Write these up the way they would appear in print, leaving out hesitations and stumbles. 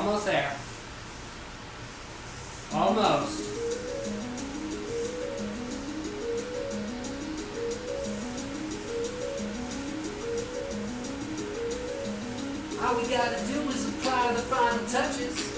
Almost there. Almost. All we gotta do is apply the final touches.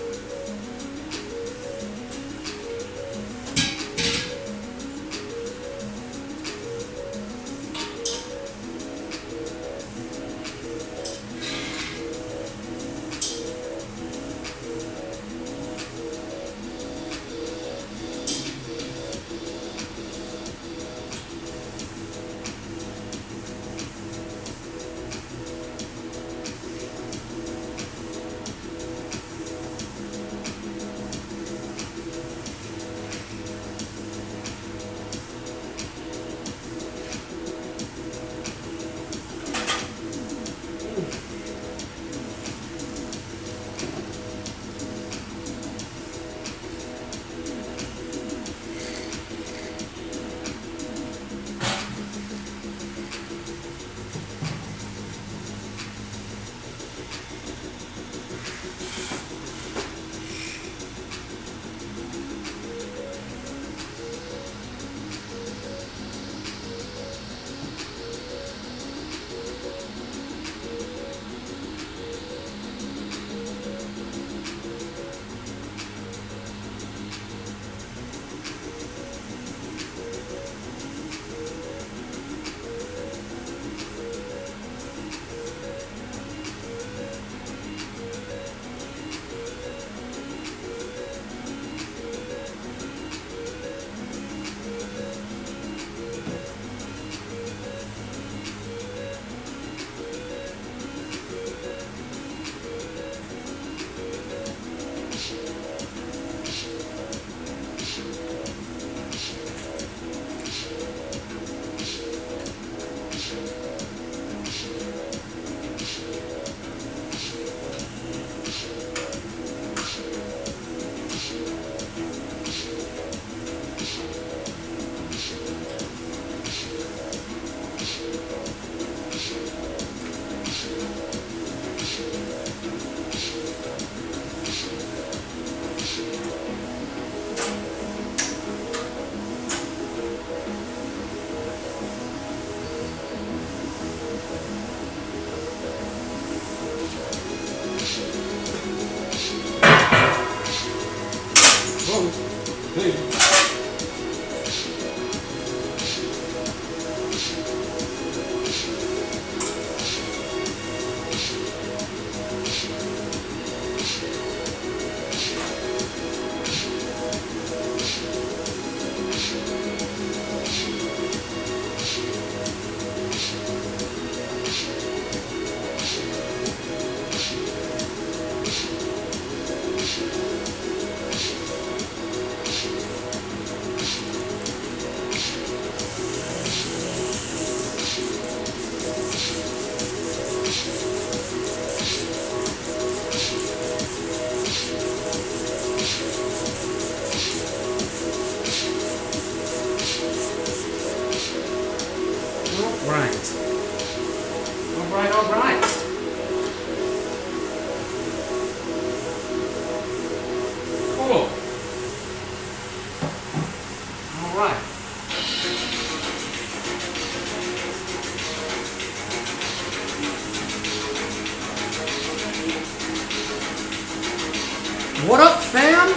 What up, fam?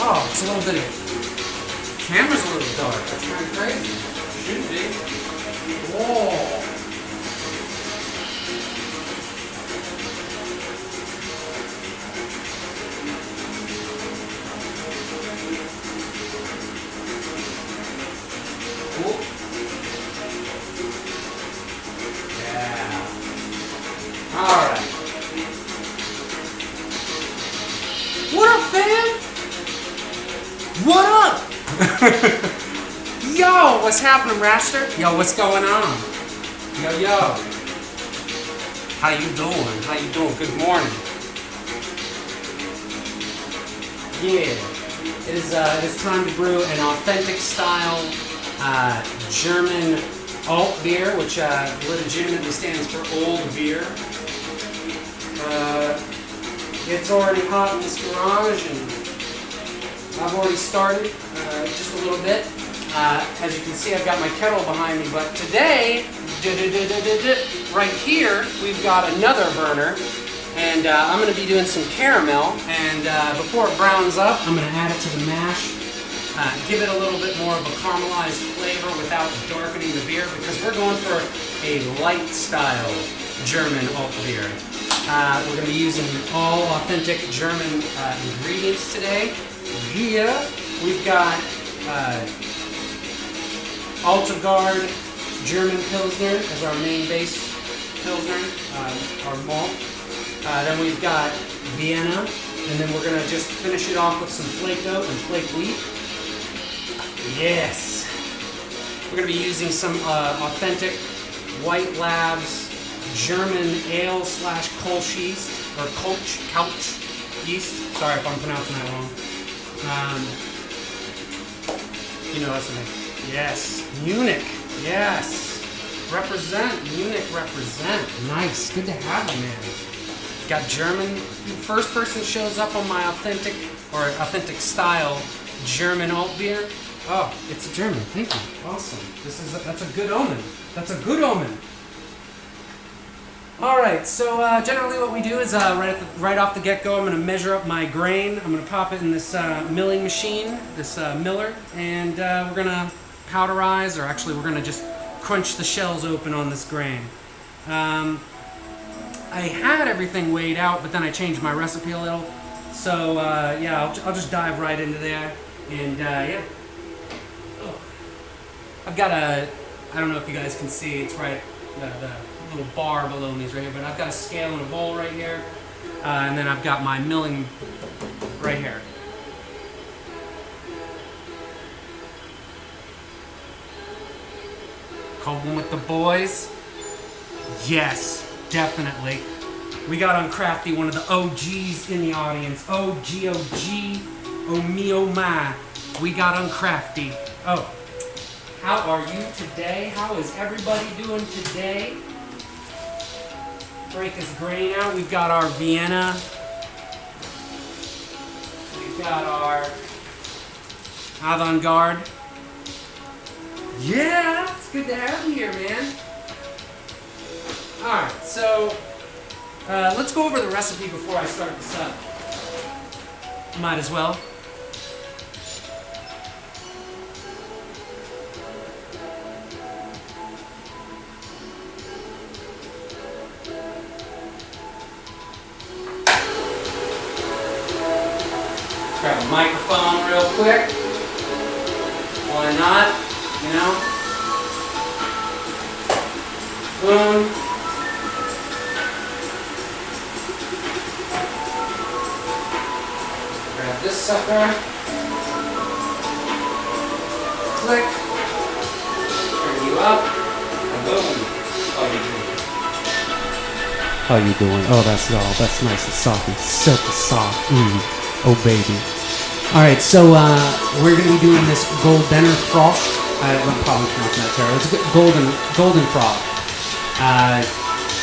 Oh, it's a little bit of... Camera's a little dark. That's kind of crazy. Shouldn't be. Whoa. Yeah. All right. What up, fam? What up? Yo, what's happening, Raster? Yo, what's going on? Yo. How you doing? How you doing? Good morning. Yeah. It is time to brew an authentic style German alt beer, which legitimately stands for old beer. It's already hot in this garage, and I've already started just a little bit. As you can see, I've got my kettle behind me, but today, right here, we've got another burner, and I'm going to be doing some caramel, and before it browns up, I'm going to add it to the mash, give it a little bit more of a caramelized flavor without darkening the beer, because we're going for a light style German alt beer. We're going to be using all authentic German ingredients today. Here, we've got Guard German Pilsner as our main base Pilsner, our malt. Then we've got Vienna, and then we're going to just finish it off with some flaked oat and flaked wheat. Yes! We're going to be using some authentic White Labs German ale / Kolsch yeast, or Couch yeast. Sorry if I'm pronouncing that wrong. You know that's the name. Yes, Munich. Yes, represent Munich. Represent. Nice. Good to have you, man. Got German. The first person shows up on my authentic style German alt beer. Oh, it's a German. Thank you. Awesome. That's a good omen. That's a good omen. All right. So generally, what we do is right off the get-go, I'm going to measure up my grain. I'm going to pop it in this milling machine, this miller, and we're going to powderize, or actually, we're going to just crunch the shells open on this grain. I had everything weighed out, but then I changed my recipe a little. So yeah, I'll just dive right into there, and yeah. I've got I don't know if you guys can see, it's right, the little bar below me is right here, but I've got a scale and a bowl right here, and then I've got my milling right here. Cold with the boys? Yes, definitely. We got on Crafty, one of the OGs in the audience. OG, oh me, oh my. We got on Crafty. Oh. How are you today? How is everybody doing today? Break this grain out. We've got our Vienna. We've got our Avant-Garde. Yeah, it's good to have you here, man. Alright, so let's go over the recipe before I start this up. Might as well. Grab a microphone real quick. Why not? You know? Boom. Grab this sucker. Click. Turn you up. And boom. How you doing? Oh, that's nice and soft and silky soft. Oh baby. Alright, so we're going to be doing this Goldener Frosch. I'm probably pronouncing that terrible. It's a golden frog.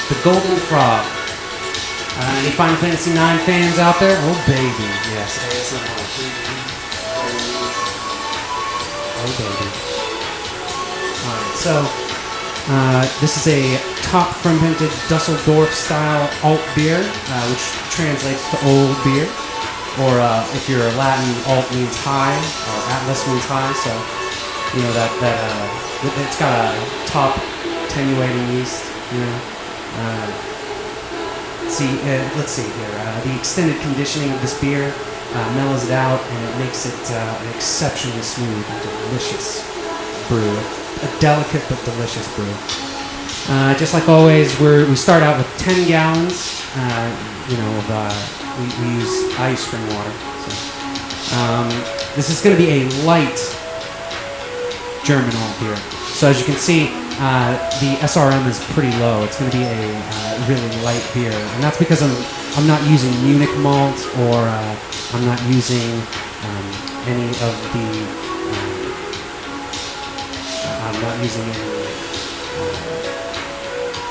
The Golden Frog. Any Final Fantasy 9 fans out there? Oh baby. Yes. Oh baby. Alright, so this is a top fermented Dusseldorf style alt beer, which translates to old beer. Or if you're Latin, alt means high, or atlas means high. So you know that it's got a top attenuating yeast. You know. Let's see here. The extended conditioning of this beer mellows it out, and it makes it an exceptionally smooth, delicious brew. A delicate but delicious brew. Just like always, we start out with 10 gallons. We use ice spring water. So. This is going to be a light German alt beer. So as you can see, the SRM is pretty low. It's going to be a really light beer, and that's because I'm not using Munich malt, or I'm not using any of the. I'm not using any.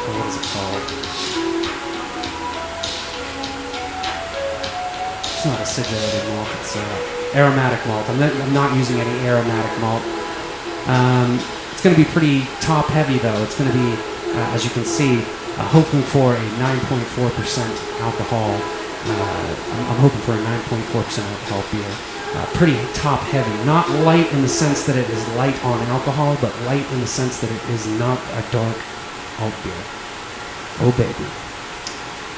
What is it called? not acidulated malt. It's aromatic malt. I'm not using any aromatic malt. It's going to be pretty top heavy though. It's going to be, as you can see, hoping for a 9.4% alcohol. I'm hoping for a 9.4% alcohol beer. Pretty top heavy. Not light in the sense that it is light on alcohol, but light in the sense that it is not a dark alt beer. Oh baby.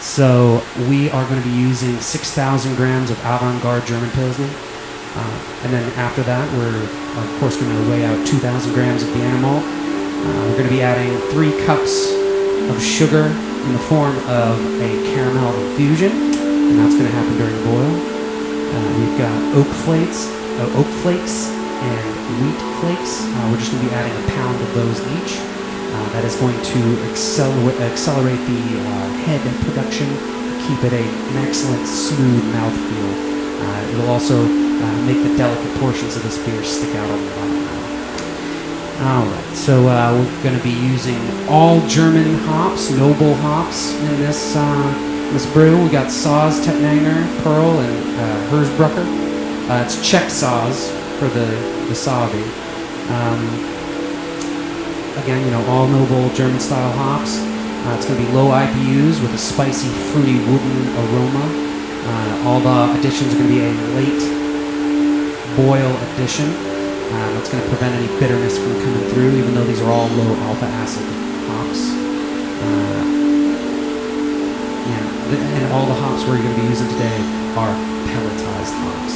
So we are going to be using 6,000 grams of avant-garde German Pilsner. And then after that, we're of course going to weigh out 2,000 grams of Vienna malt. We're going to be adding 3 cups of sugar in the form of a caramel infusion, and that's going to happen during the boil. We've got oak flakes and wheat flakes. We're just going to be adding a pound of those each. That is going to accelerate the head production, keep it an excellent smooth mouthfeel. It'll also make the delicate portions of this beer stick out on the bottom. Alright, so we're going to be using all German hops, noble hops in this brew. We got Saaz, Tettnanger, Pearl, and Hersbrucker. It's Czech Saaz for the Savi. Again, all noble German style hops. It's going to be low IBUs with a spicy, fruity, wooden aroma. All the additions are going to be a late boil addition. That's going to prevent any bitterness from coming through, even though these are all low alpha acid hops. And all the hops we're going to be using today are pelletized hops.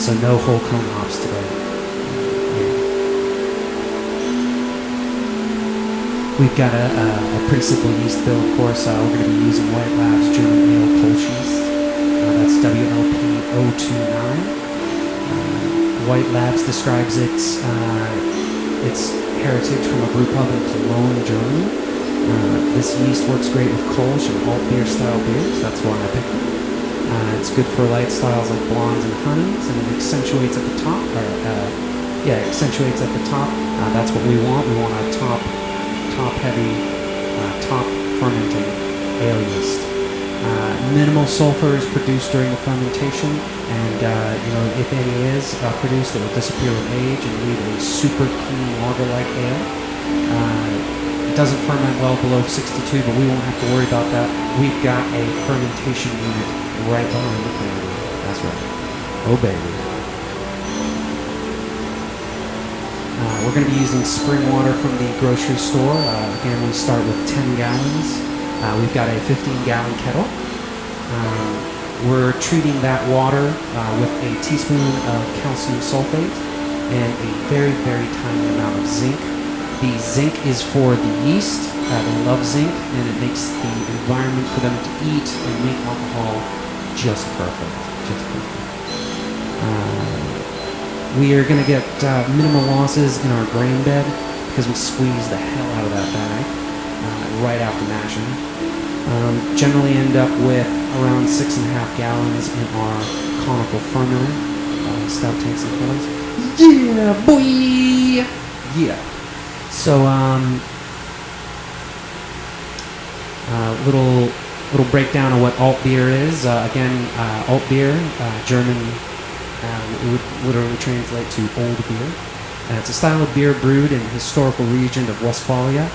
So no whole cone hops today. We've got a pretty simple yeast build, of course. We're going to be using White Labs German Ale Kolsch yeast. That's WLP029. White Labs describes its heritage from a brew pub in Cologne, Germany. This yeast works great with Kolsch and alt beer style beers. That's why I picked it. It's good for light styles like blondes and honeys, and it accentuates at the top. Accentuates at the top. That's what we want. We want a top heavy, top fermenting ale yeast. Minimal sulfur is produced during the fermentation, and if any is produced, it will disappear with age and leave a super clean lager-like ale. It doesn't ferment well below 62, but we won't have to worry about that. We've got a fermentation unit right behind the can. That's right. Oh baby. We're going to be using spring water from the grocery store. Again, we start with 10 gallons. We've got a 15-gallon kettle. We're treating that water with a teaspoon of calcium sulfate and a very, very tiny amount of zinc. The zinc is for the yeast. They love zinc, and it makes the environment for them to eat and make alcohol just perfect. Just perfect. We are going to get minimal losses in our grain bed because we squeeze the hell out of that bag right after mashing. Generally end up with around 6.5 gallons in our conical fermenter, stout tanks and kettles. Yeah, boy! Yeah. So, little breakdown of what alt beer is. Again, alt beer, German, it would literally translate to old beer. It's a style of beer brewed in the historical region of Westphalia,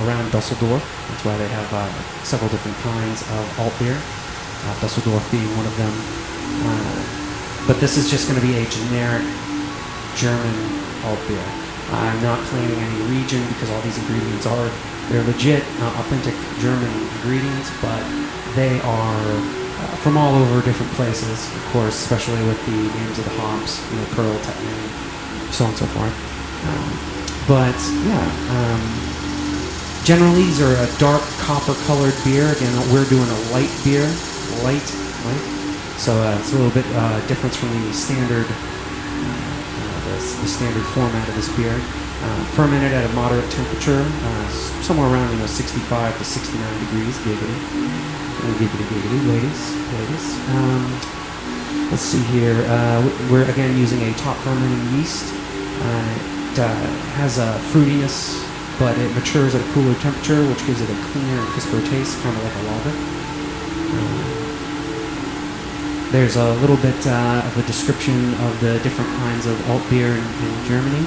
around Dusseldorf. That's why they have several different kinds of alt beer, Dusseldorf being one of them. But this is just going to be a generic German alt beer. I'm not claiming any region because all these ingredients they're legit, authentic German ingredients, but they are from all over different places, of course, especially with the names of the hops, Pearl, Tettnanger, so on and so forth. Generally these are a dark copper-colored beer. Again, we're doing a light beer, light. So it's a little bit difference from the standard, the standard format of this beer. Fermented at a moderate temperature, somewhere around 65 to 69 degrees. Giggity, ladies. Let's see here. We're again using a top fermenting yeast. It has a fruitiness, but it matures at a cooler temperature, which gives it a cleaner and crisper taste, kind of like a lager. There's a little bit of a description of the different kinds of alt beer in Germany.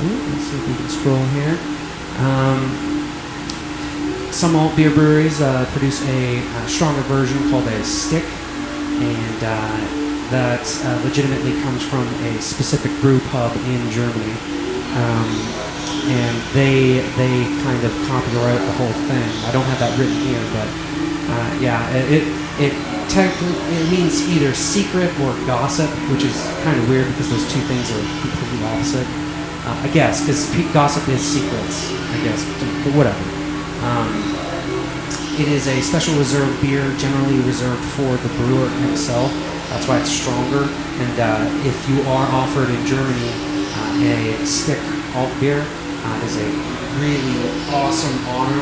Let's see if we can scroll here. Some alt beer breweries produce a stronger version called a stick, and that legitimately comes from a specific brew pub in Germany. And they kind of copyright the whole thing. I don't have that written here, but yeah, it technically it means either secret or gossip, which is kind of weird because those two things are completely opposite. I guess because gossip is secrets, I guess, but whatever. It is a special reserve beer, generally reserved for the brewer himself. That's why it's stronger. And if you are offered in Germany a stick alt beer, it is a really awesome honor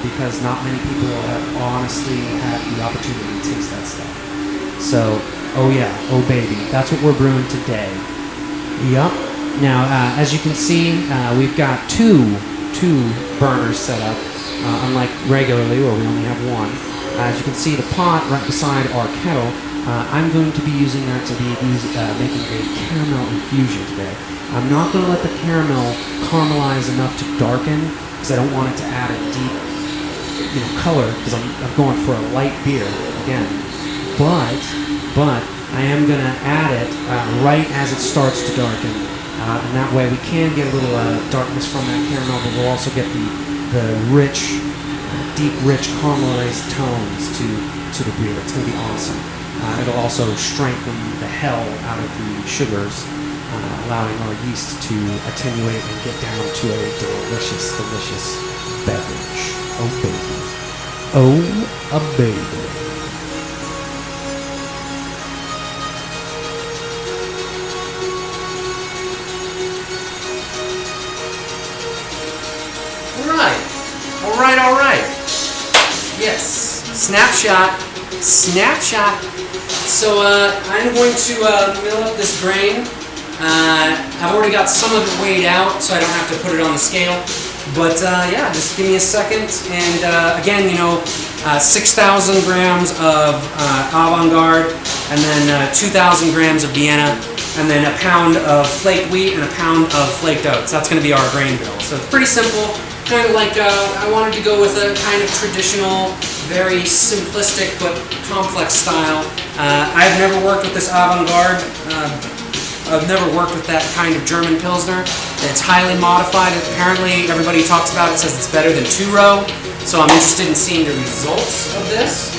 because not many people have honestly had the opportunity to taste that stuff. So, oh yeah, oh baby, that's what we're brewing today. Yup. Now, as you can see, we've got two burners set up, unlike regularly where we only have one. As you can see, the pot right beside our kettle, I'm going to be using that to be making a caramel infusion today. I'm not going to let the caramel caramelize enough to darken because I don't want it to add a deep, color because I'm going for a light beer again. But I am going to add it right as it starts to darken, and that way we can get a little darkness from that caramel, but we'll also get the rich, deep, rich caramelized tones to the beer. It's going to be awesome. It'll also strengthen the hell out of the sugars, allowing our yeast to attenuate and get down to a delicious, delicious beverage. Oh, baby. Oh, a baby. All right. Yes. Snapshot. So I'm going to mill up this grain. I've already got some of it weighed out, so I don't have to put it on the scale. But yeah, just give me a second. And again, 6,000 grams of Avant-Garde, and then 2,000 grams of Vienna, and then a pound of flaked wheat and a pound of flaked oats. That's going to be our grain bill. So it's pretty simple. Kind of like I wanted to go with a kind of traditional, very simplistic but complex style. I've never worked with this Avant-Garde. I've never worked with that kind of German Pilsner. It's highly modified. Apparently, everybody talks about it, says it's better than two-row. So I'm interested in seeing the results of this.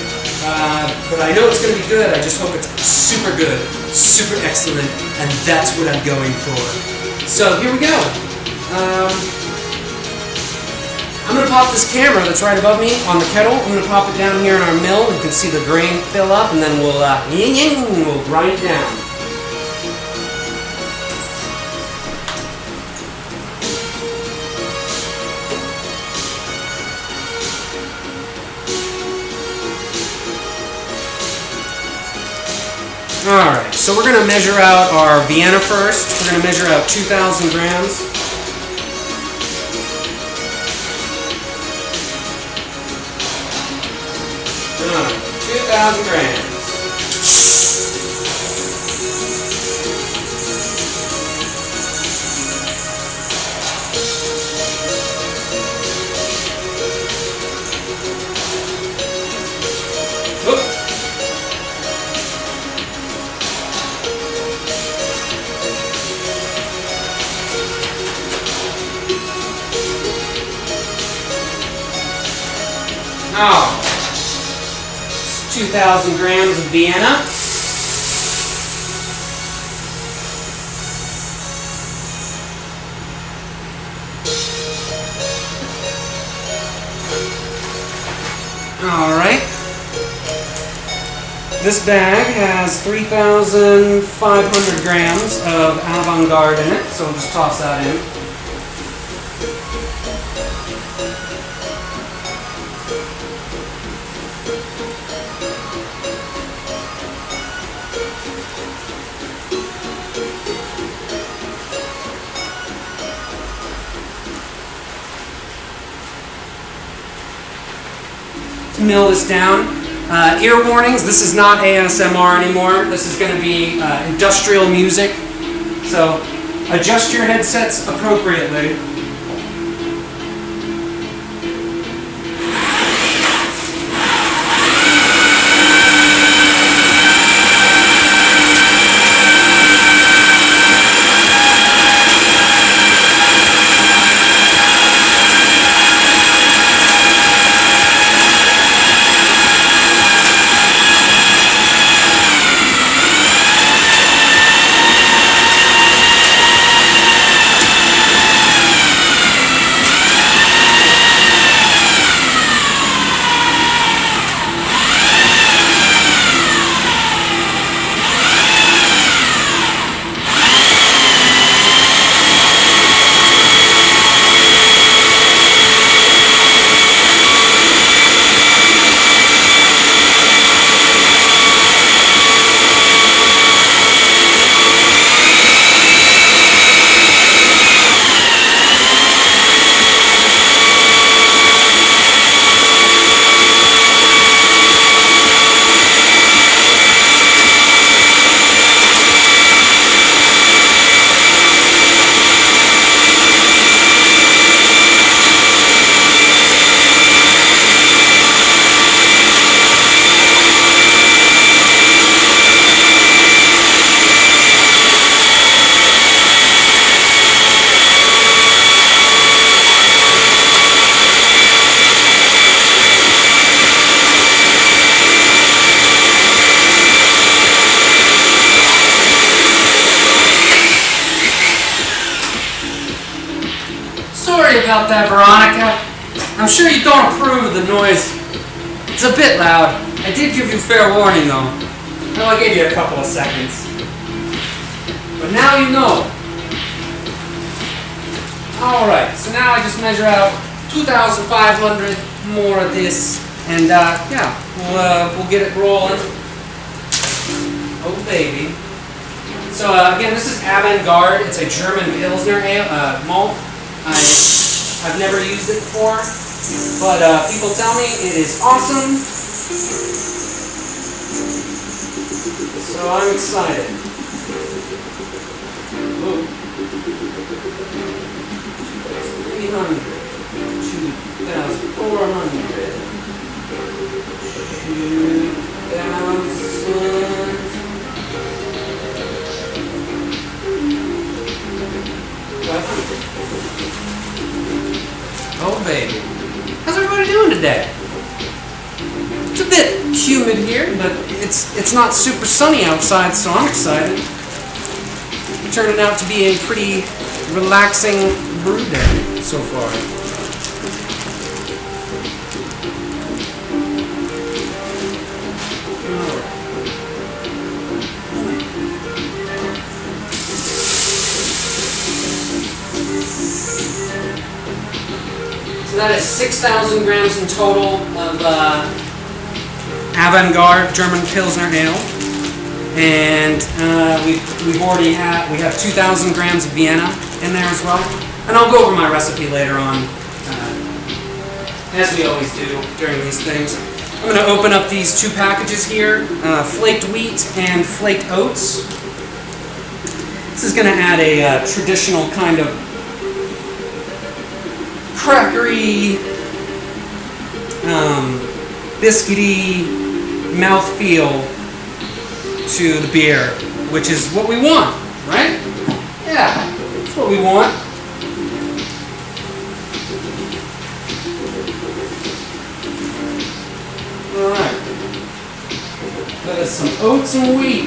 But I know it's going to be good. I just hope it's super good, super excellent, and that's what I'm going for. So here we go. I'm going to pop this camera that's right above me on the kettle. I'm going to pop it down here in our mill. You can see the grain fill up, and then we'll grind it down. Alright, so we're going to measure out our Vienna first. We're going to measure out 2,000 grams. Alright, 2,000 grams. Now, 2,000 grams of Vienna. All right. This bag has 3,500 grams of Avant-Garde in it, so we'll just toss that in. To mill this down, Ear warnings, this is not ASMR anymore. This is going to be industrial music. So adjust your headsets appropriately. Sorry about that, Veronica. I'm sure you don't approve of the noise. It's a bit loud. I did give you fair warning, though. Well, I gave you a couple of seconds. But now you know. Alright, so now I just measure out 2,500 more of this, and yeah, we'll get it rolling. Oh, baby. So again, this is Avant-Garde. It's a German Pilsner malt. I've never used it before, but people tell me it is awesome. So I'm excited. Ooh. 300, 2,400, 2,000. Oh baby. How's everybody doing today? It's a bit humid here, but it's not super sunny outside, so I'm excited. It turned out to be a pretty relaxing brew day so far. So that is 6,000 grams in total of Avant-Garde German Pilsner Ale, and we have 2,000 grams of Vienna in there as well. And I'll go over my recipe later on, as we always do during these things. I'm going to open up these two packages here, flaked wheat and flaked oats. This is going to add a traditional kind of crackery, biscuity mouthfeel to the beer, which is what we want, right? Yeah, that's what we want. Alright. That is some oats and wheat.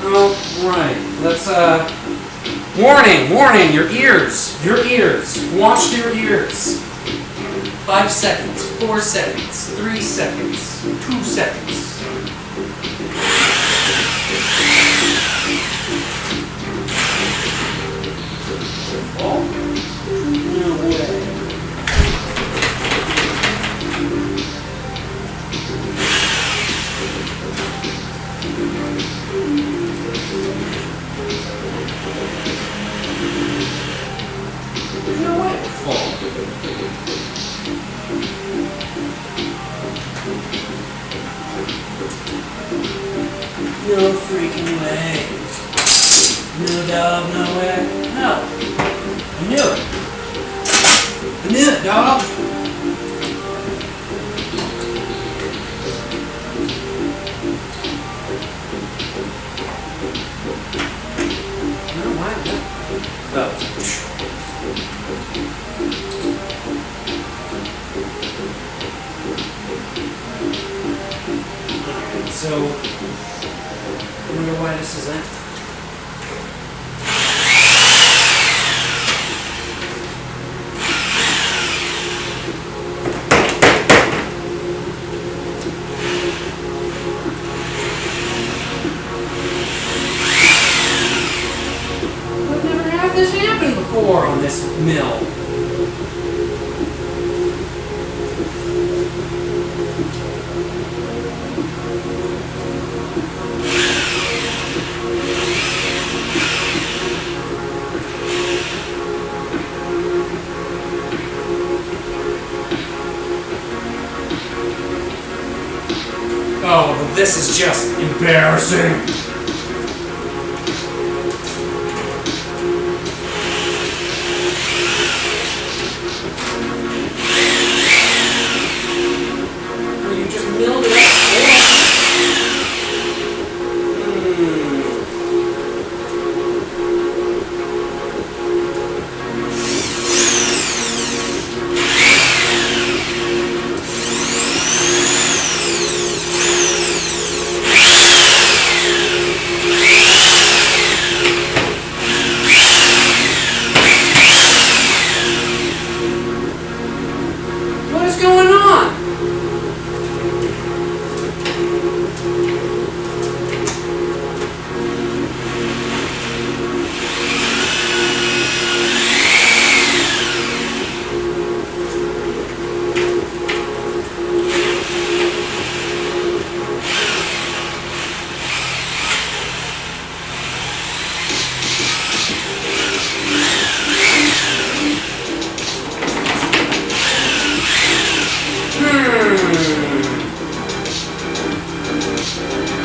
Alright, let's warning, your ears, watch your ears. 5 seconds, 4 seconds, 3 seconds, 2 seconds. Oh, no way. No freaking way. No dog, no way. No. I knew it. I knew it, dog. No, why not? Oh. So, I wonder why this is that. I've never had this happen before on this mill. Oh, but this is just embarrassing. Oh, you just milled it up. What is going on?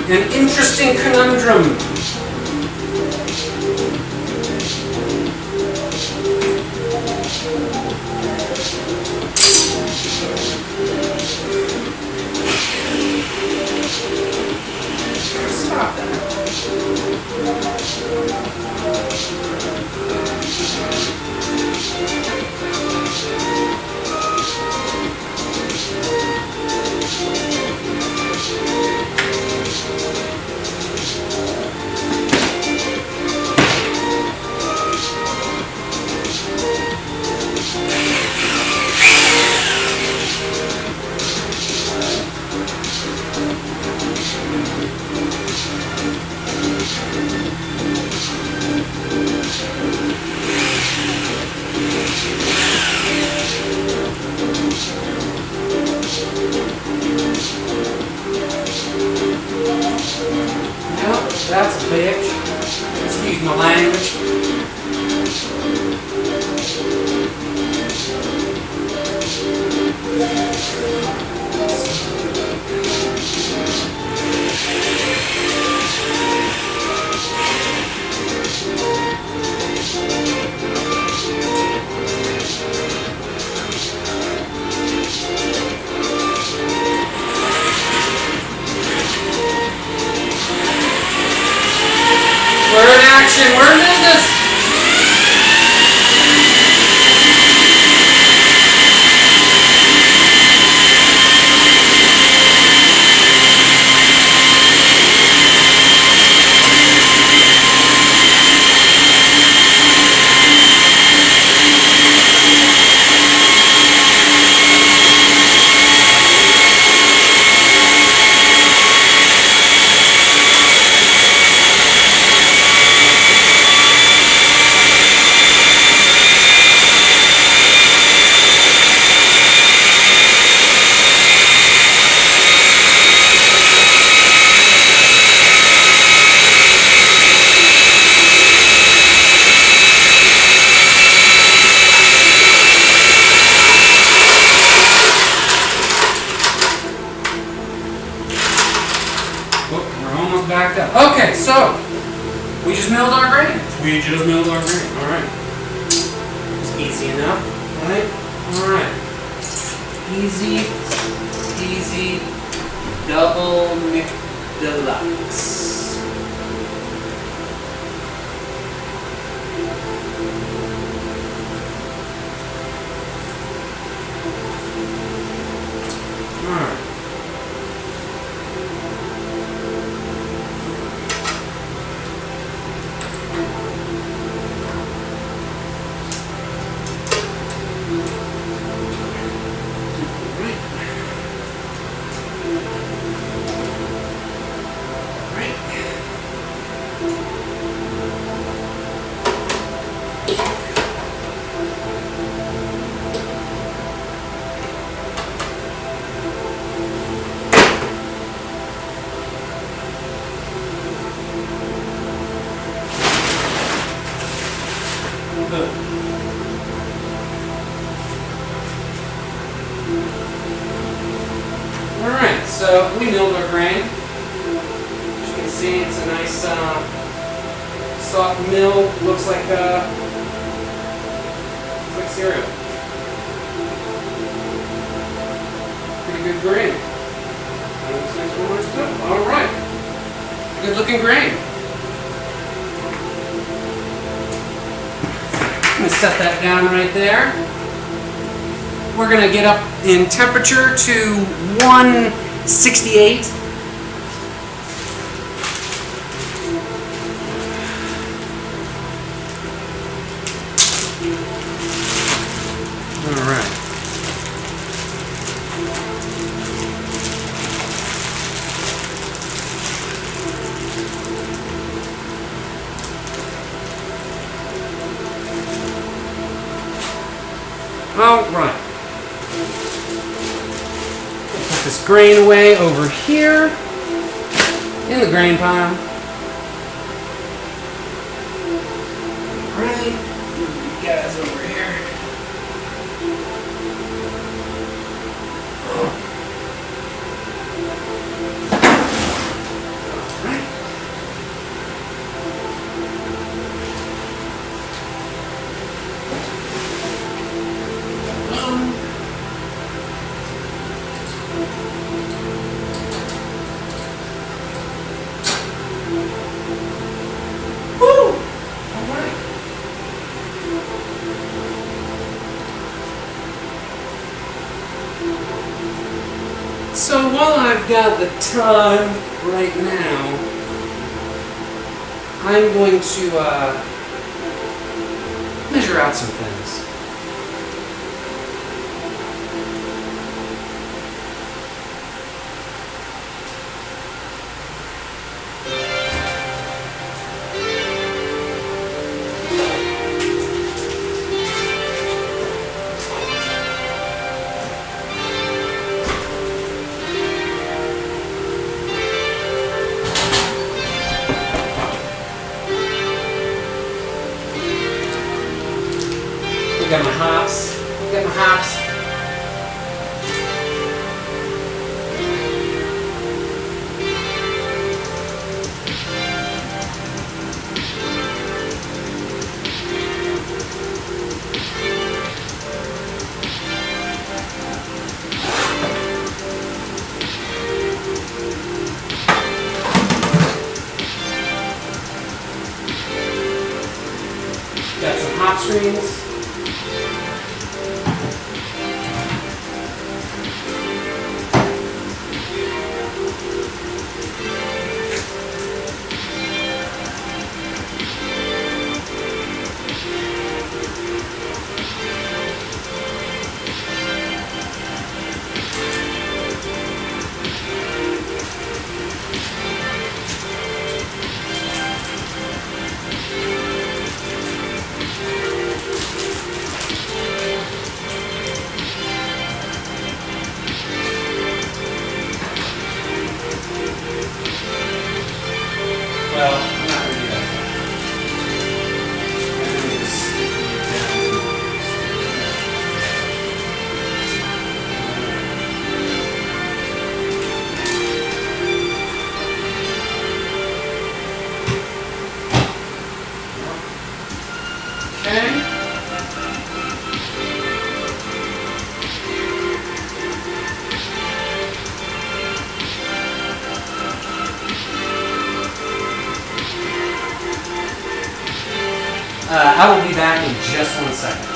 An interesting conundrum. Stop that. We just milled our grain. All right. It's easy enough, right? All right. Easy, easy, double Mick Deluxe. All right. Good. Alright, so we milled our grain. As you can see, it's a nice soft mill. Looks like cereal. Pretty good grain. Alright. Good looking grain. I'm going to set that down right there. We're going to get up in temperature to 168. All right. All right. Put this grain away over here in the grain pile. All right. You guys over here. All right. So while I've got the time right now, I'm going to measure out some things. Got my hops. Got my hops. Got some hop screens. I will be back in just 1 second.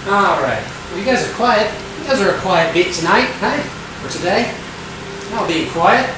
Alright, well, you guys are quiet. You guys are a quiet beat tonight, hey? Or today. I'll be quiet.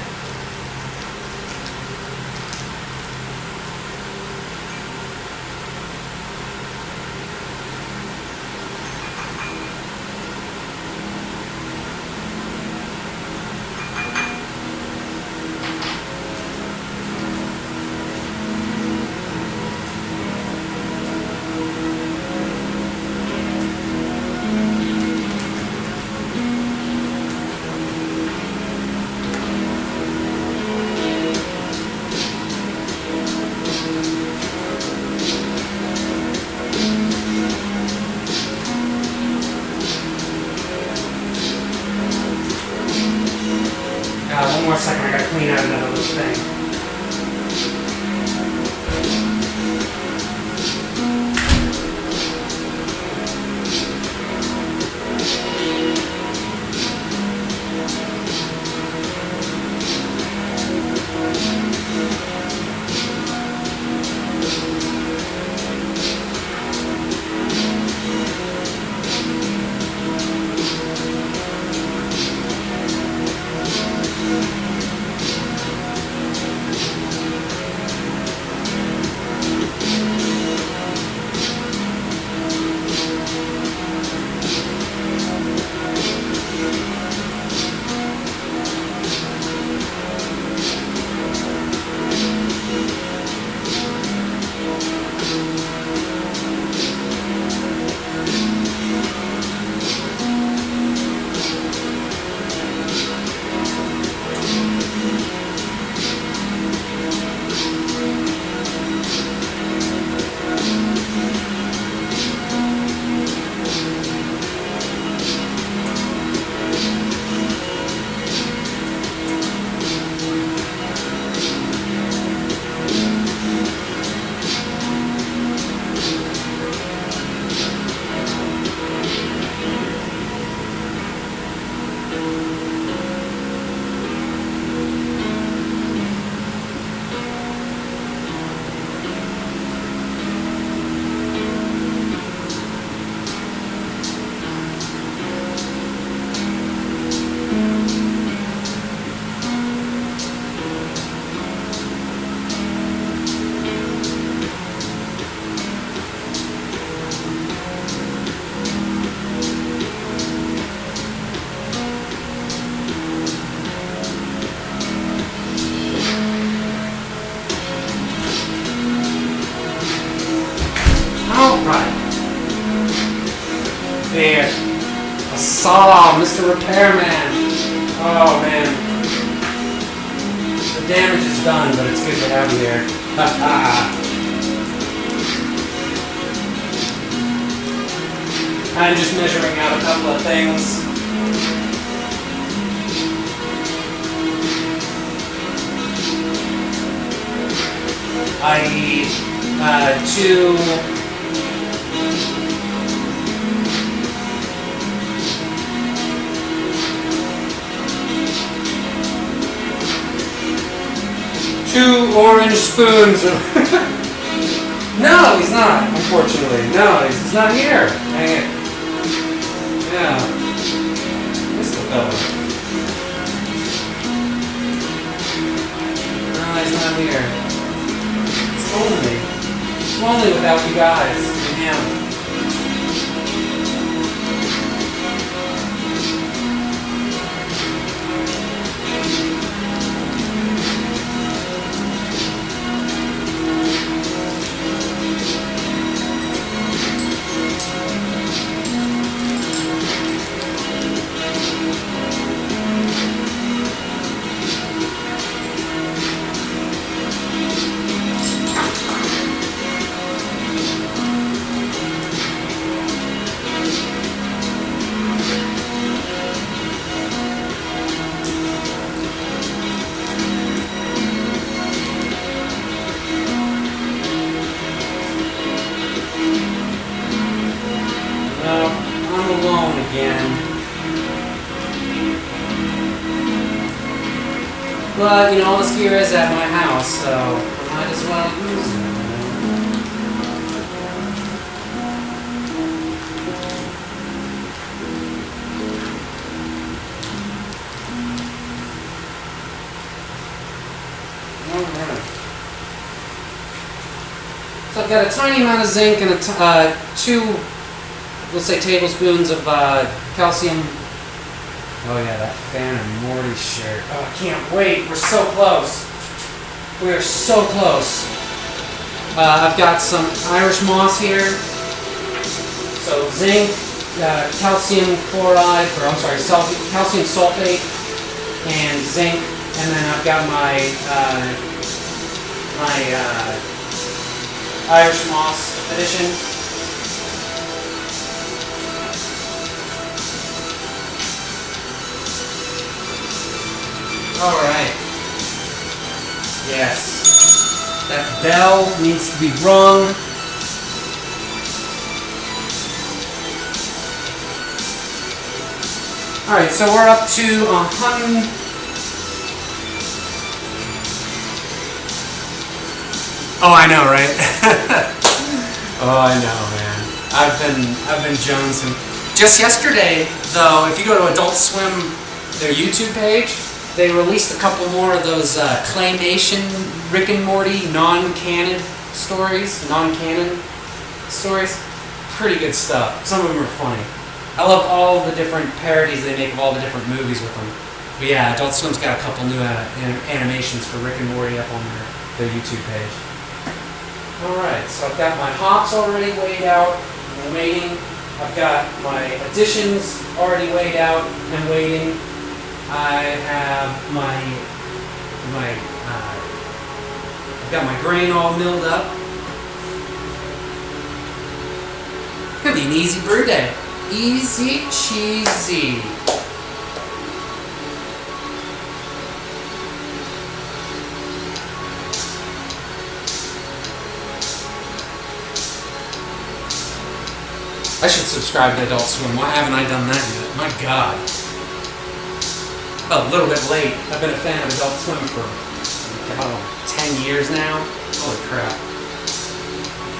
One more second, I gotta clean out another little thing. There. A saw, Mr. Repairman. Oh, man. The damage is done, but it's good to have you here. I'm just measuring out a couple of things. I need two orange spoons. No, he's not, unfortunately. No, he's not here. Dang it. Yeah. Missed the fella. No, he's not here. It's lonely without you guys and him. I'm alone again. But, you know, all this gear is at my house, so I might as well use it. Alright. So I've got a tiny amount of zinc and 2, we'll say, tablespoons of calcium. Oh yeah, that Fan and Morty shirt. Oh, I can't wait. We're so close. We are so close. I've got some Irish moss here. So zinc, calcium chloride, or I'm sorry, calcium sulfate, and zinc. And then I've got my Irish moss addition. All right. Yes. That bell needs to be rung. All right, so we're up to 100. Oh, I know, right? Oh, I know, man. I've been jonesing. Just yesterday, though, if you go to Adult Swim, their YouTube page, they released a couple more of those claymation Rick and Morty non-canon stories. Pretty good stuff. Some of them are funny. I love all the different parodies they make of all the different movies with them. But yeah, Adult Swim's got a couple new animations for Rick and Morty up on their YouTube page. Alright, so I've got my hops already weighed out and waiting. I've got my additions already weighed out and waiting. I have I've got my grain all milled up. It's gonna be an easy brew day. Easy cheesy. I should subscribe to Adult Swim. Why haven't I done that yet? My God. A little bit late. I've been a fan of Adult Swim for, 10 years now. Holy crap.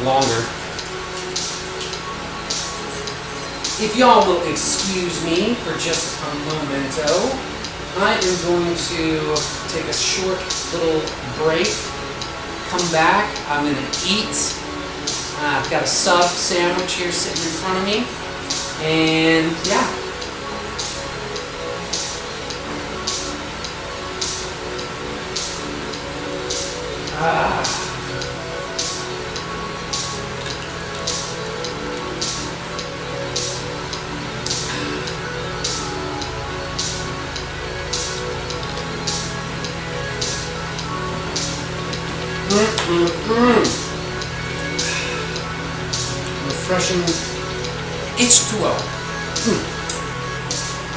Longer. If y'all will excuse me for just a momento, I am going to take a short little break, come back, I'm going to eat. I've got a sub sandwich here sitting in front of me, and yeah. Refreshing H2O.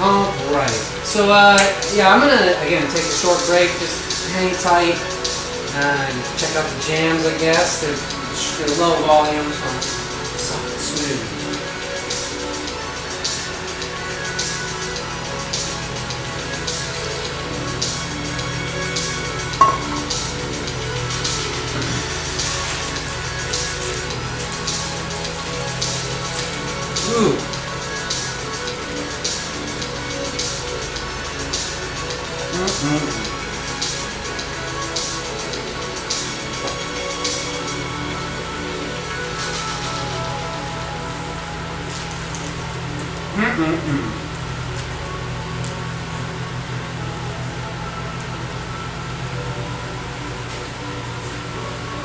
Alright. So, yeah, I'm gonna, again, take a short break. Just hang tight. Check out the jams, I guess. They're low volume, so soft and smooth.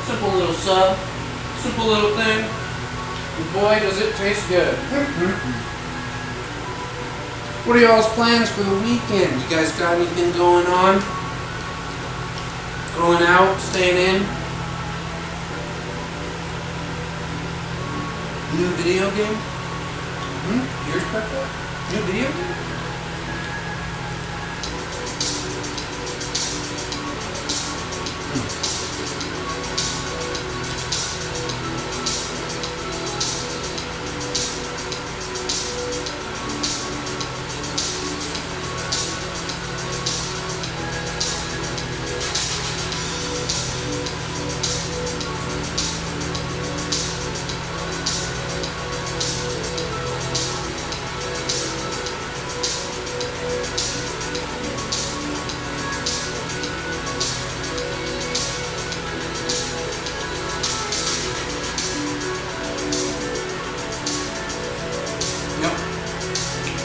Simple little sub, simple little thing, and boy does it taste good. What are y'all's plans for the weekend? You guys got anything going on? Going out, staying in? New video game? Yours, Pepper? New video game?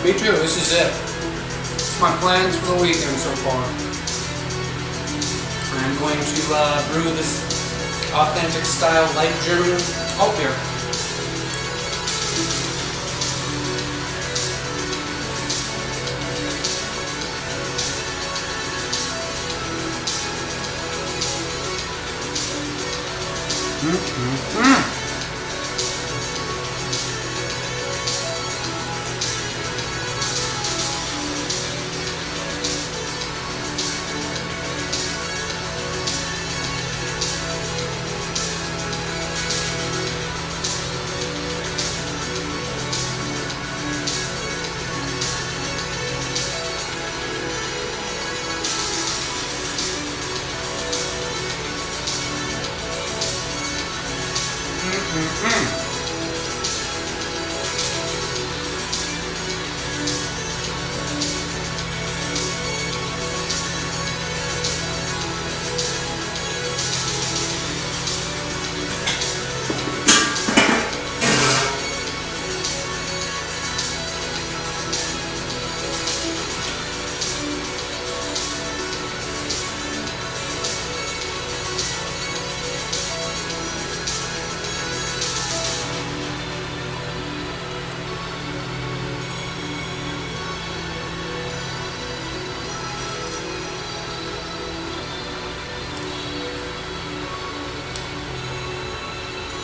Me too, this is it. It's my plans for the weekend so far. I'm going to brew this authentic style light German alt beer.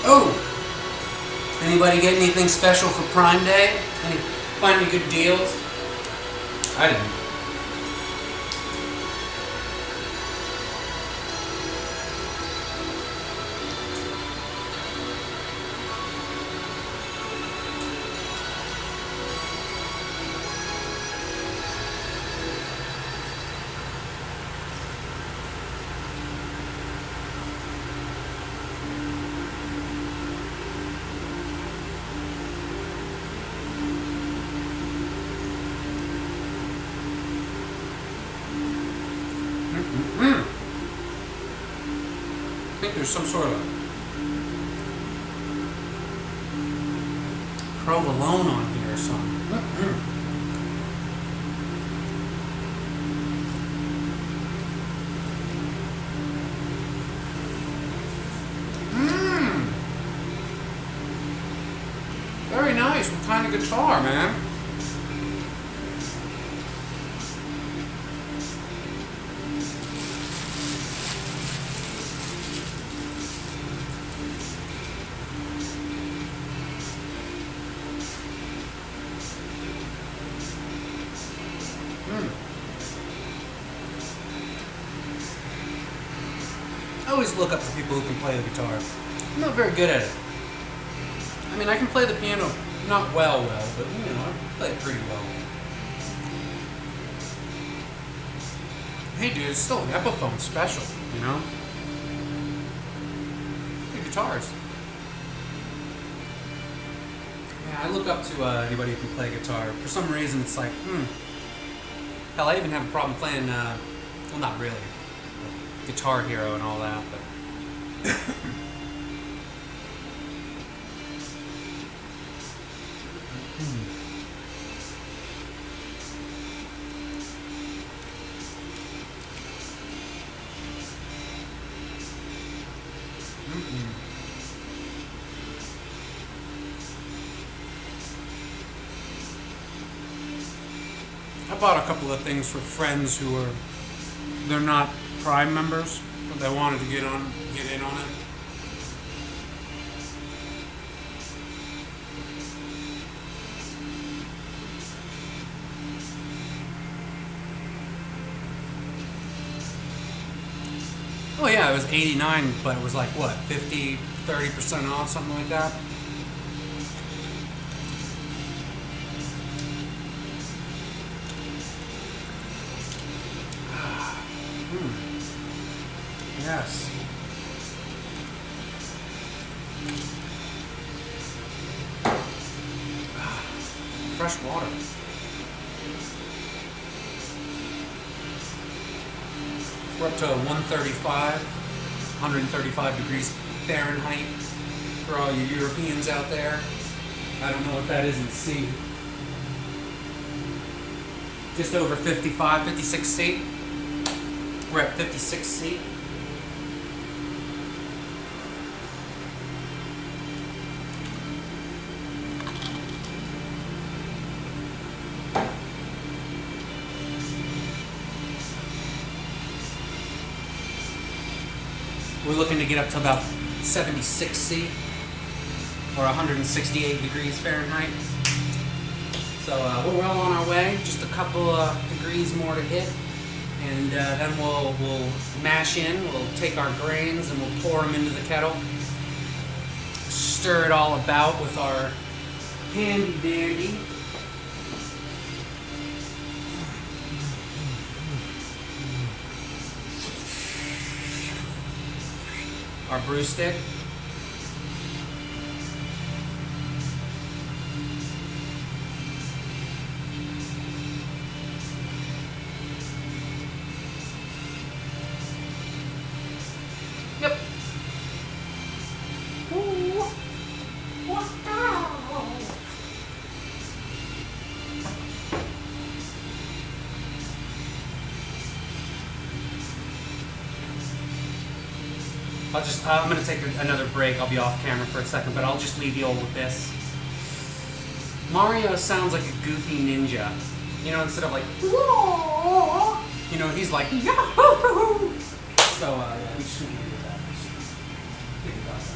Oh! Anybody get anything special for Prime Day? Find any good deals? I didn't. I think there's some sort of provolone on here or something. Very nice. What kind of guitar, man? I always look up to people who can play the guitar. I'm not very good at it. I mean, I can play the piano not well, but you know, I play it pretty well. Hey dude, it's still an Epiphone special, you know? Good guitars. Yeah, I look up to anybody who can play guitar. For some reason, it's like, hell, I even have a problem playing Well, not really. Guitar Hero and all that, but. I bought a couple of things for friends who are, they're not Prime members, but they wanted to get in on it. Oh yeah, it was $89, but it was like what, 30% off, something like that. Yes. Fresh water. We're up to 135 degrees Fahrenheit for all you Europeans out there. I don't know what that is in C. Just over 56 C. We're at 56 C. We're looking to get up to about 76 C or 168 degrees Fahrenheit. So we're well on our way. Just a couple of degrees more to hit, and then we'll mash in. We'll take our grains and we'll pour them into the kettle. Stir it all about with our handy dandy our brew stick. Yep. Ooh. Wow. I'm going to take another break. I'll be off camera for a second, but I'll just leave you all with this. Mario sounds like a goofy ninja. You know, instead of like, you know, he's like, Yahoo! So, yeah, we just need to do that. Just think about that.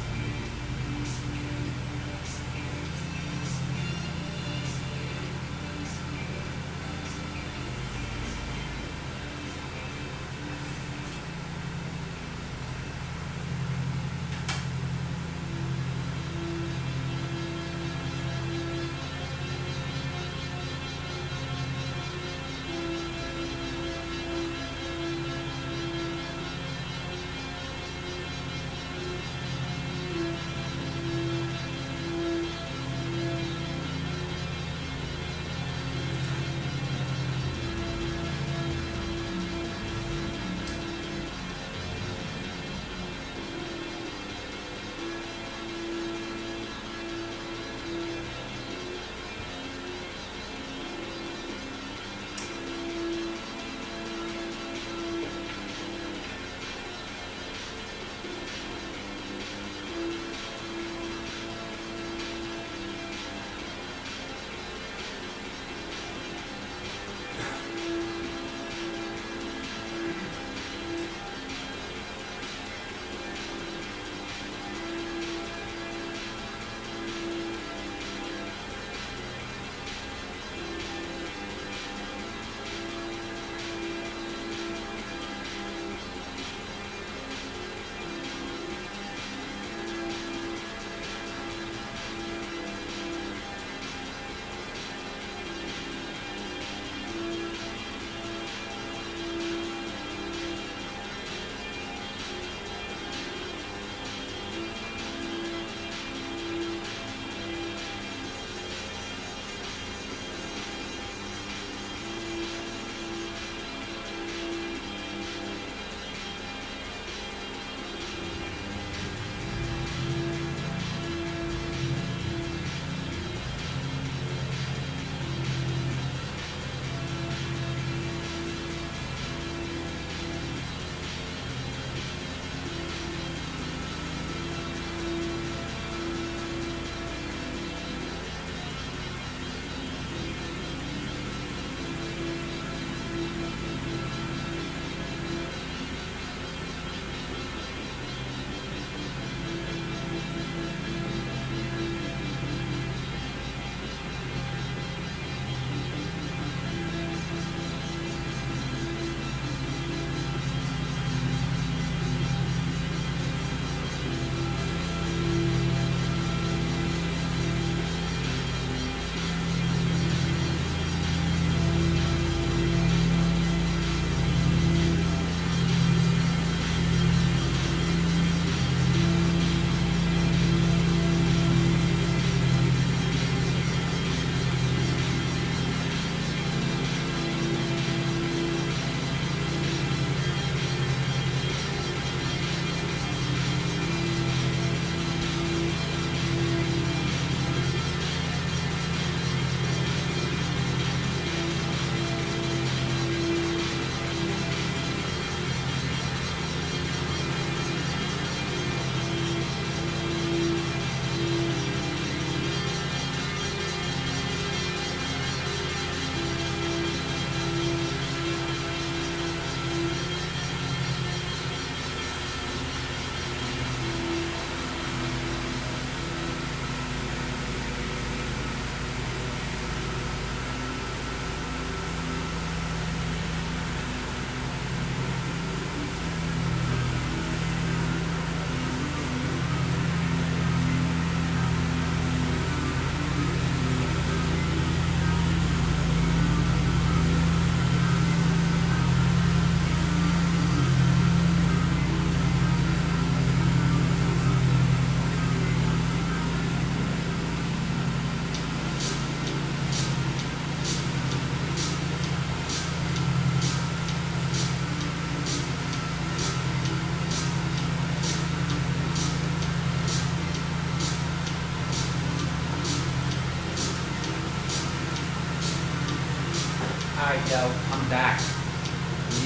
so I'm back.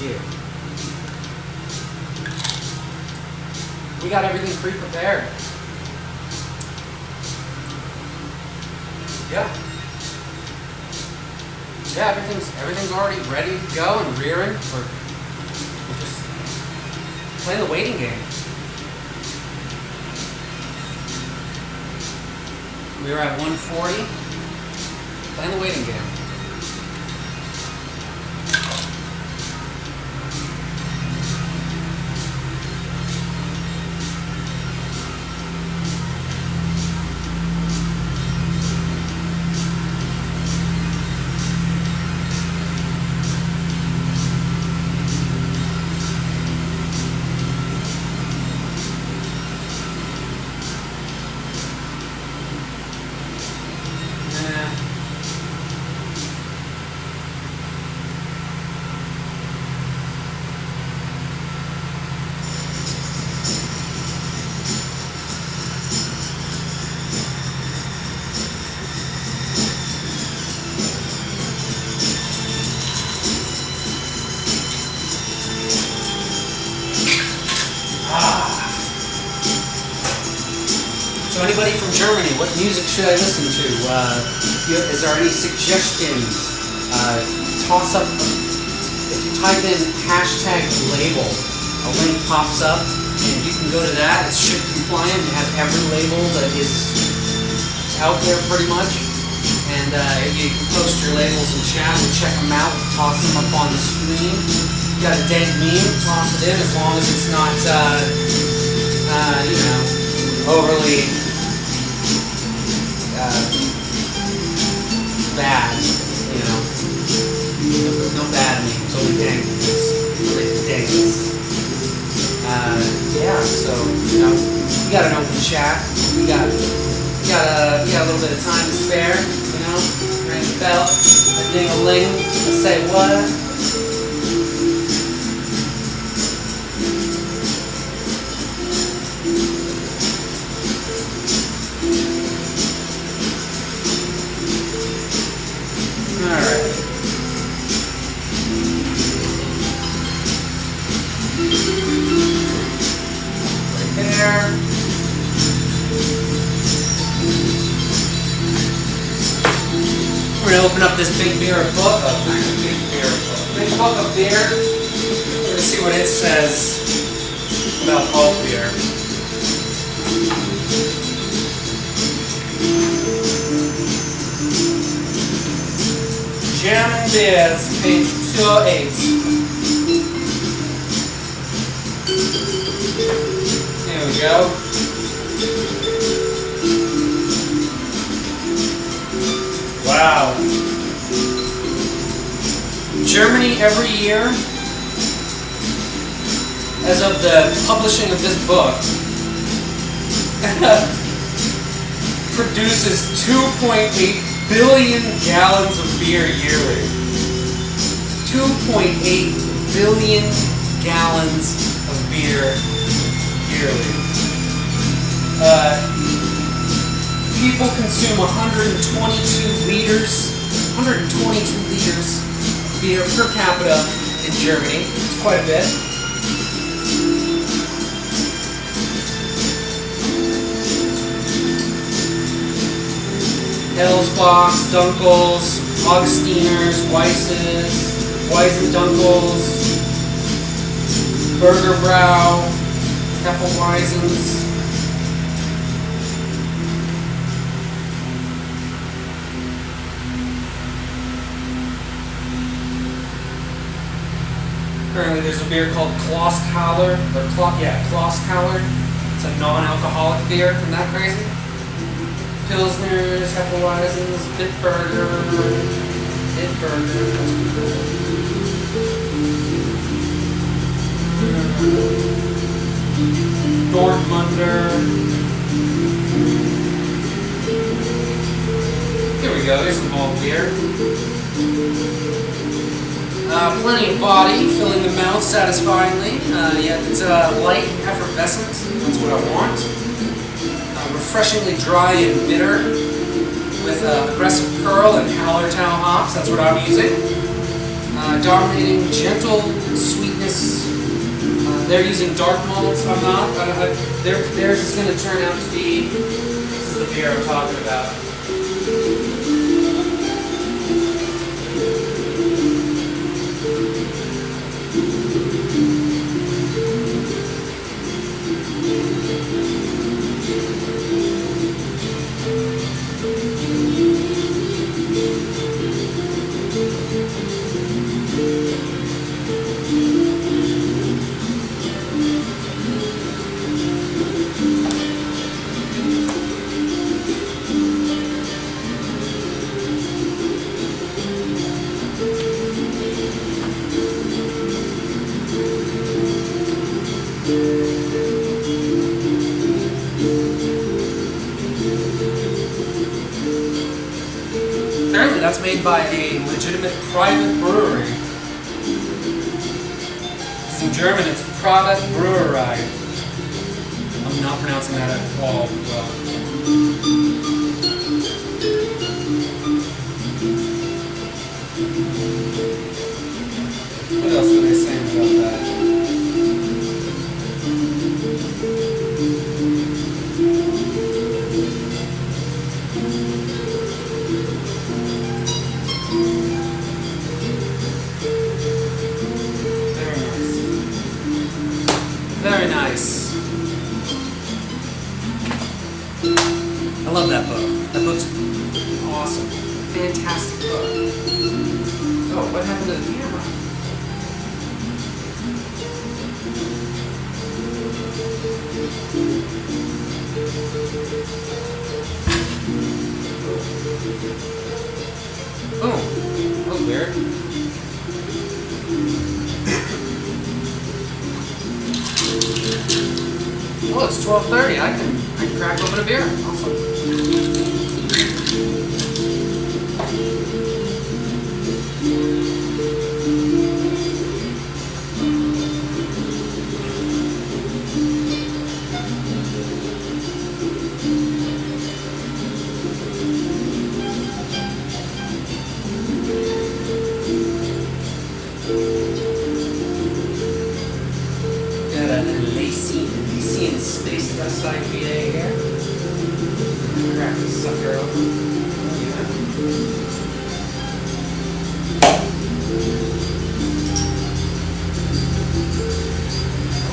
Yeah. We got everything pre-prepared. Yeah. Yeah, everything's already ready to go and rearing. We're just playing the waiting game. We were at 140. Playing the waiting game. So anybody from Germany, what music should I listen to? Is there any suggestions? Toss up, if you type in #label, a link pops up and you can go to that. It's SHIP compliant. It has every label that is out there pretty much. And you can post your labels in chat. We'll check them out. We'll toss them up on the screen. You got a dank meme, toss it in as long as it's not, overly bad, no bad memes, only dank memes, really danks. Yeah, so, we got an open chat, we got a little bit of time to spare, ring the bell, a ding-a-ling, say what? We're gonna open up this big beer book, big book of beer. We're gonna see what it says about alt beer. German beers, page 208. There we go. Wow. Germany every year, as of the publishing of this book, produces 2.8 billion gallons of beer yearly. 2.8 billion gallons of beer yearly. People consume 122 liters of beer per capita in Germany. It's quite a bit. Hellsbachs, Dunkels, Augustiners, Weisses, Weizendunkels, Burgerbrau, Hefeweizens. Apparently there's a beer called Klosthaler, Klosthaler. It's a non-alcoholic beer. Isn't that crazy? Pilsners, Hefeweizens, Bitburger, that's pretty cool. Dortmunder. Here we go, here's some malt beer. Plenty of body, filling the mouth satisfyingly, yet light, effervescent, that's what I want. Refreshingly dry and bitter, with aggressive pearl and Hallertau hops, that's what I'm using. dominating gentle sweetness. They're using dark malts. I'm not. Theirs is going to turn out to be. This is the beer I'm talking about. Apparently that's made by a legitimate private brewery. It's in German, it's Private Brauerei. I'm not pronouncing that at all well. What else are they saying about that? Very nice. I love that book. That book's awesome. Fantastic book. Oh, what happened to the camera? Oh, that was weird. Oh, it's 12:30. I can crack open a beer. Awesome. Got a Lycean Space Dust IPA here. Crack this sucker open. Yeah.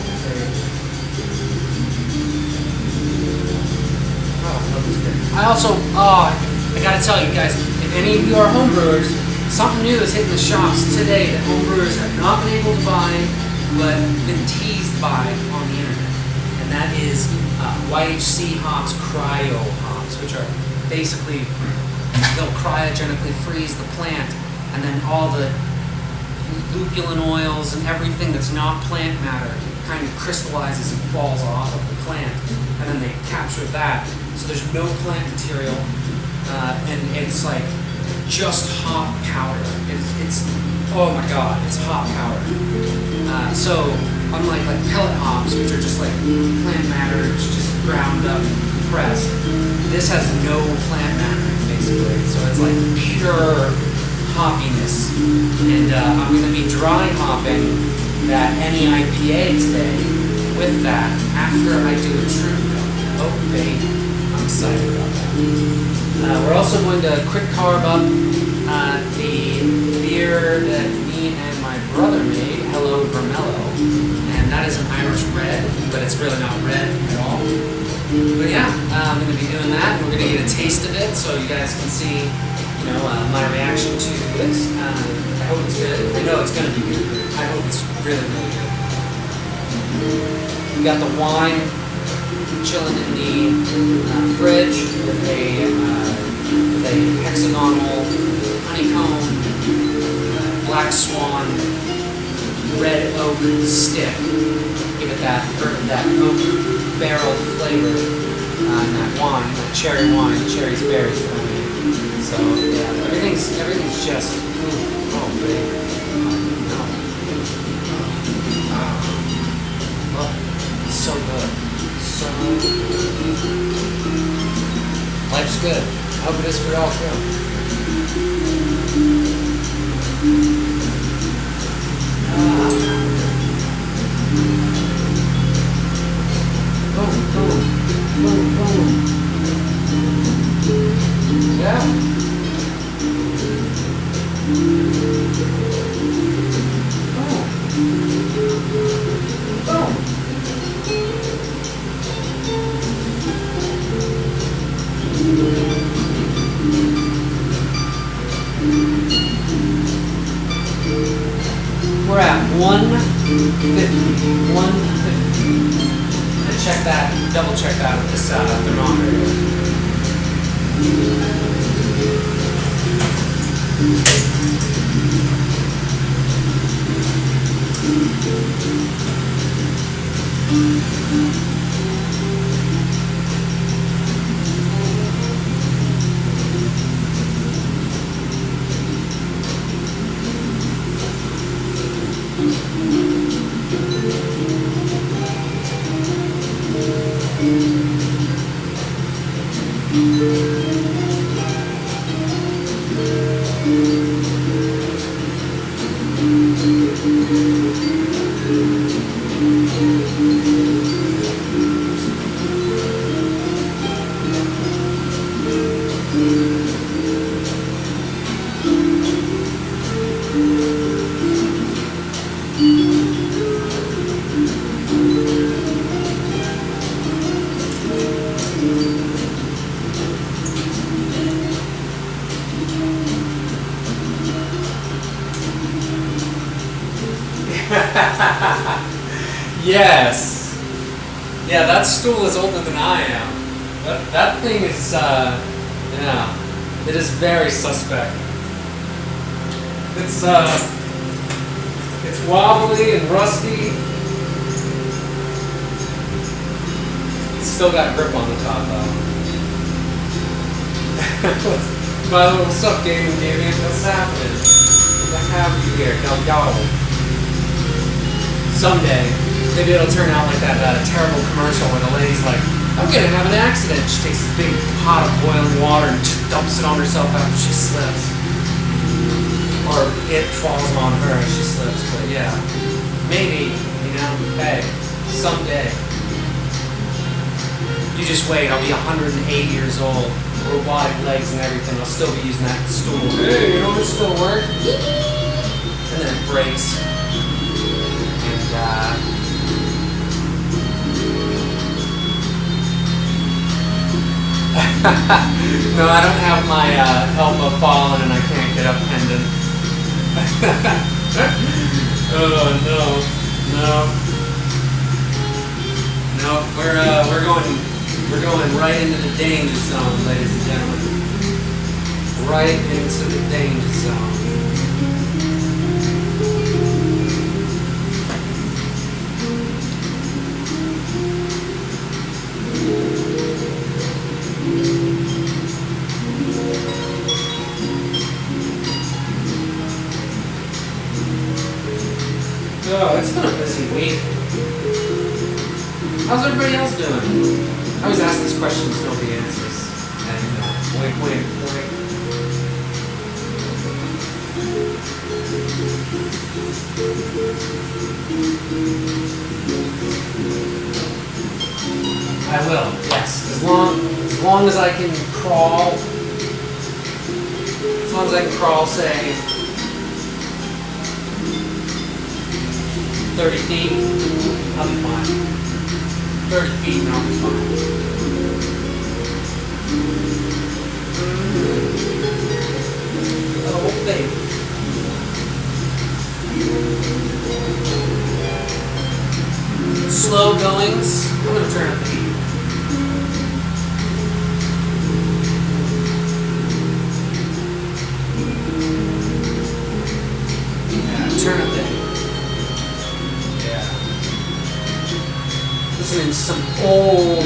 Okay. Oh, I love this beer. I also, I gotta tell you guys, if any of you are homebrewers, something new is hitting the shops today that homebrewers have not been able to buy, but been teased by on the internet. And that is YHC hops, cryo hops, which are basically, they'll cryogenically freeze the plant, and then all the lupulin oils and everything that's not plant matter kind of crystallizes and falls off of the plant, and then they capture that. So there's no plant material, and it's like just hop powder. It's oh my god, it's hop powder. So unlike like pellet hops, which are just like plant matter, it's just ground up, compressed, this has no plant matter basically. So it's like pure hoppiness. And I'm going to be dry hopping that any IPA today with that after I do a true dump. Oh baby, I'm excited about that. We're also going to quick carb up the beer that me and my brother made, Hello Vermello, and that is an Irish red, but it's really not red at all. But yeah, I'm going to be doing that, and we're going to get a taste of it so you guys can see, you know, my reaction to this. I hope it's good. I know it's going to be good. I hope it's really, really good. We got the wine chilling in the fridge with a hexagonal honeycomb black swan red oak stick. Give it that oak barrel flavor in that wine, that cherry wine, cherries, berries. So yeah, everything's just oh baby, no, oh, so good, so good. Life's good. I hope it is for y'all too. at 150. 150. And check that, double check that with this thermometer. Yes. Yeah, that stool is older than I am. That thing is, yeah, it is very suspect. It's wobbly and rusty. It's still got grip on the top though. What's up, gaming? What's happening? What have you here? Delgado. Someday, maybe it'll turn out like that terrible commercial where the lady's like, I'm gonna have an accident. She takes this big pot of boiling water and just dumps it on herself after she slips. Or it falls on her as she slips. But yeah, maybe, you know, hey, someday. You just wait, I'll be 180 years old, robotic legs and everything, I'll still be using that stool. Hey, you know it still works? And then it breaks. No, I don't have my elbow fallen and I can't get up pendant. Oh no, we're going right into the danger zone, ladies and gentlemen. Right into the danger zone. Oh, it's been a busy week. How's everybody else doing? I always ask these questions, nobody answers. And wait. I will, yes. As long as I can crawl. As long as I can crawl, say 30 feet, I'll be fine. 30 feet and I'll be fine. Oh, baby. Slow goings. I'm going to turn up the heat. Yeah, turn up the heat. Listening to some old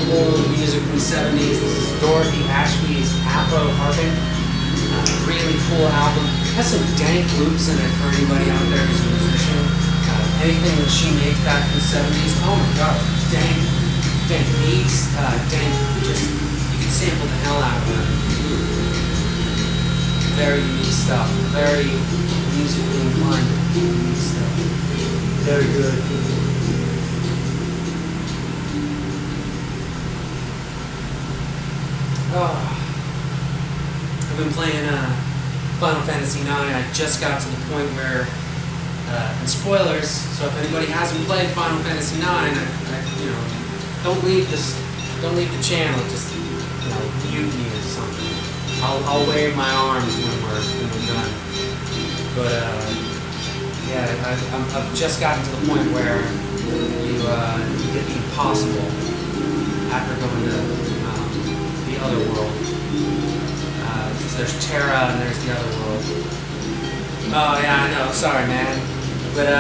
music from the 70s. This is Dorothy Ashby's Afro Harping. Really cool album. Has some dank loops in it for anybody out there who's a musician. Anything that she made back in the 70s, oh my god, dank beats, just, you can sample the hell out of it. Very unique stuff. Very musically inclined unique stuff. Very good. Oh, I've been playing Final Fantasy IX. I just got to the point where, and spoilers. So if anybody hasn't played Final Fantasy IX, don't leave the channel. Just mute me or something. I'll wave my arms when we're done. But Yeah, I've just gotten to the point where you get the impossible after going to the other world. So there's Terra and there's the other world. Oh yeah, I know. Sorry, man. But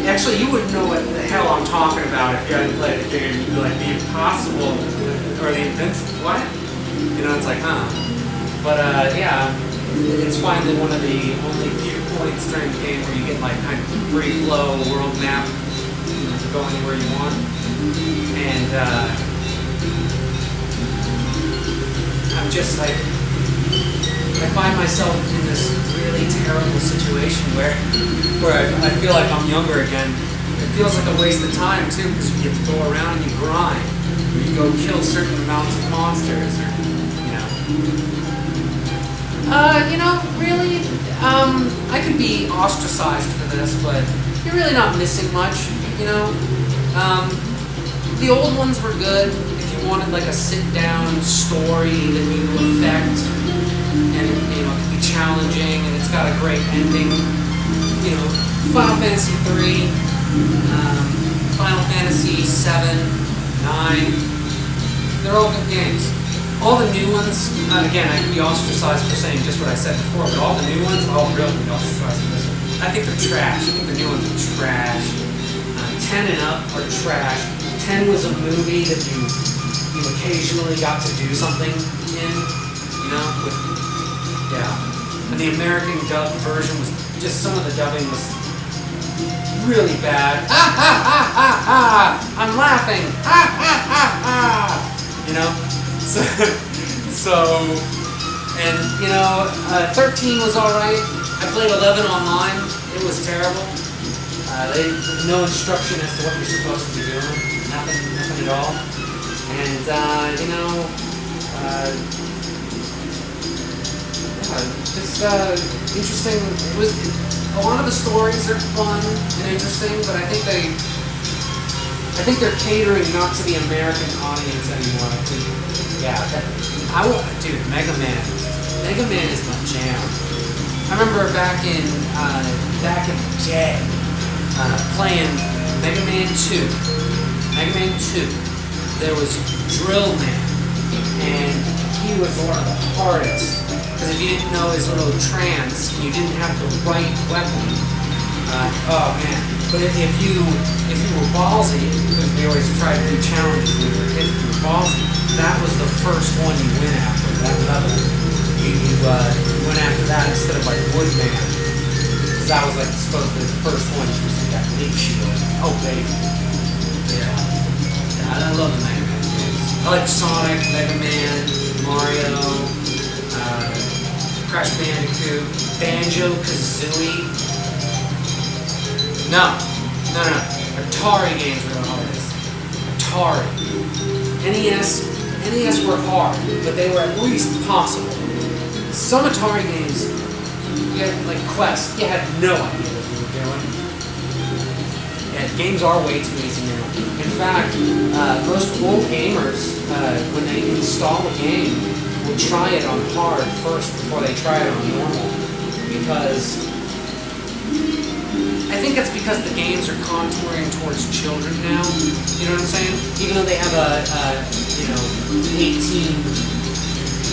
actually, you wouldn't know what the hell I'm talking about if you hadn't played the game. You'd be like, the impossible or the invincible. What? You know, it's like, huh? But yeah, it's finally one of the only few points during the game where you get like kind of free flow world map, you know, to go anywhere you want. And I'm just like, I find myself in this really terrible situation where I feel like I'm younger again. It feels like a waste of time too, because you have to go around and you grind, or you go kill certain amounts of monsters, or you know, really, I could be ostracized for this, but you're really not missing much, you know. The old ones were good if you wanted like a sit-down story that you affect, and you know, it could be challenging, and it's got a great ending. You know, Final Fantasy 3, Final Fantasy 7, 9, they're all good games. All the new ones, again, I can be ostracized for saying just what I said before, but all the new ones, I'll really be ostracized for this one. I think they're trash. I think the new ones are trash. 10 and up are trash. 10 was a movie that you occasionally got to do something in, you know, with, yeah. And the American dubbed version was just, some of the dubbing was really bad. Ha ha ha ha ha! I'm laughing! Ha ha ha ha! You know? So, and you know, 13 was alright. I played 11 online. It was terrible. No instruction as to what you're supposed to be doing. Nothing at all. And you know, just interesting. It was, a lot of the stories are fun and interesting, but I think they're catering not to the American audience anymore. Yeah, dude, Mega Man. Mega Man is my jam. I remember back in the day, playing Mega Man 2. Mega Man 2. There was Drill Man, and he was one of the hardest. Because if you didn't know his little trance, you didn't have the right weapon. Oh man! But if you were ballsy, because we always tried to do challenges when we were kids, if you were ballsy, that was the first one you went after. That level, you went after that instead of like Woodman, because that was like supposed to be the first one. You're supposed to get that leaf shield. Oh baby, yeah. I love the Mega Man games. I like Sonic, Mega Man, Mario, Crash Bandicoot, Banjo-Kazooie. No. Atari games were the hardest. Atari. NES were hard, but they were at least possible. Some Atari games, you had like Quest, you had no idea what you were doing. Yeah, games are way too easy now. In fact, most old gamers, when they install a game, will try it on hard first before they try it on normal, because I think that's because the games are contouring towards children now. You know what I'm saying? Even though they have a 18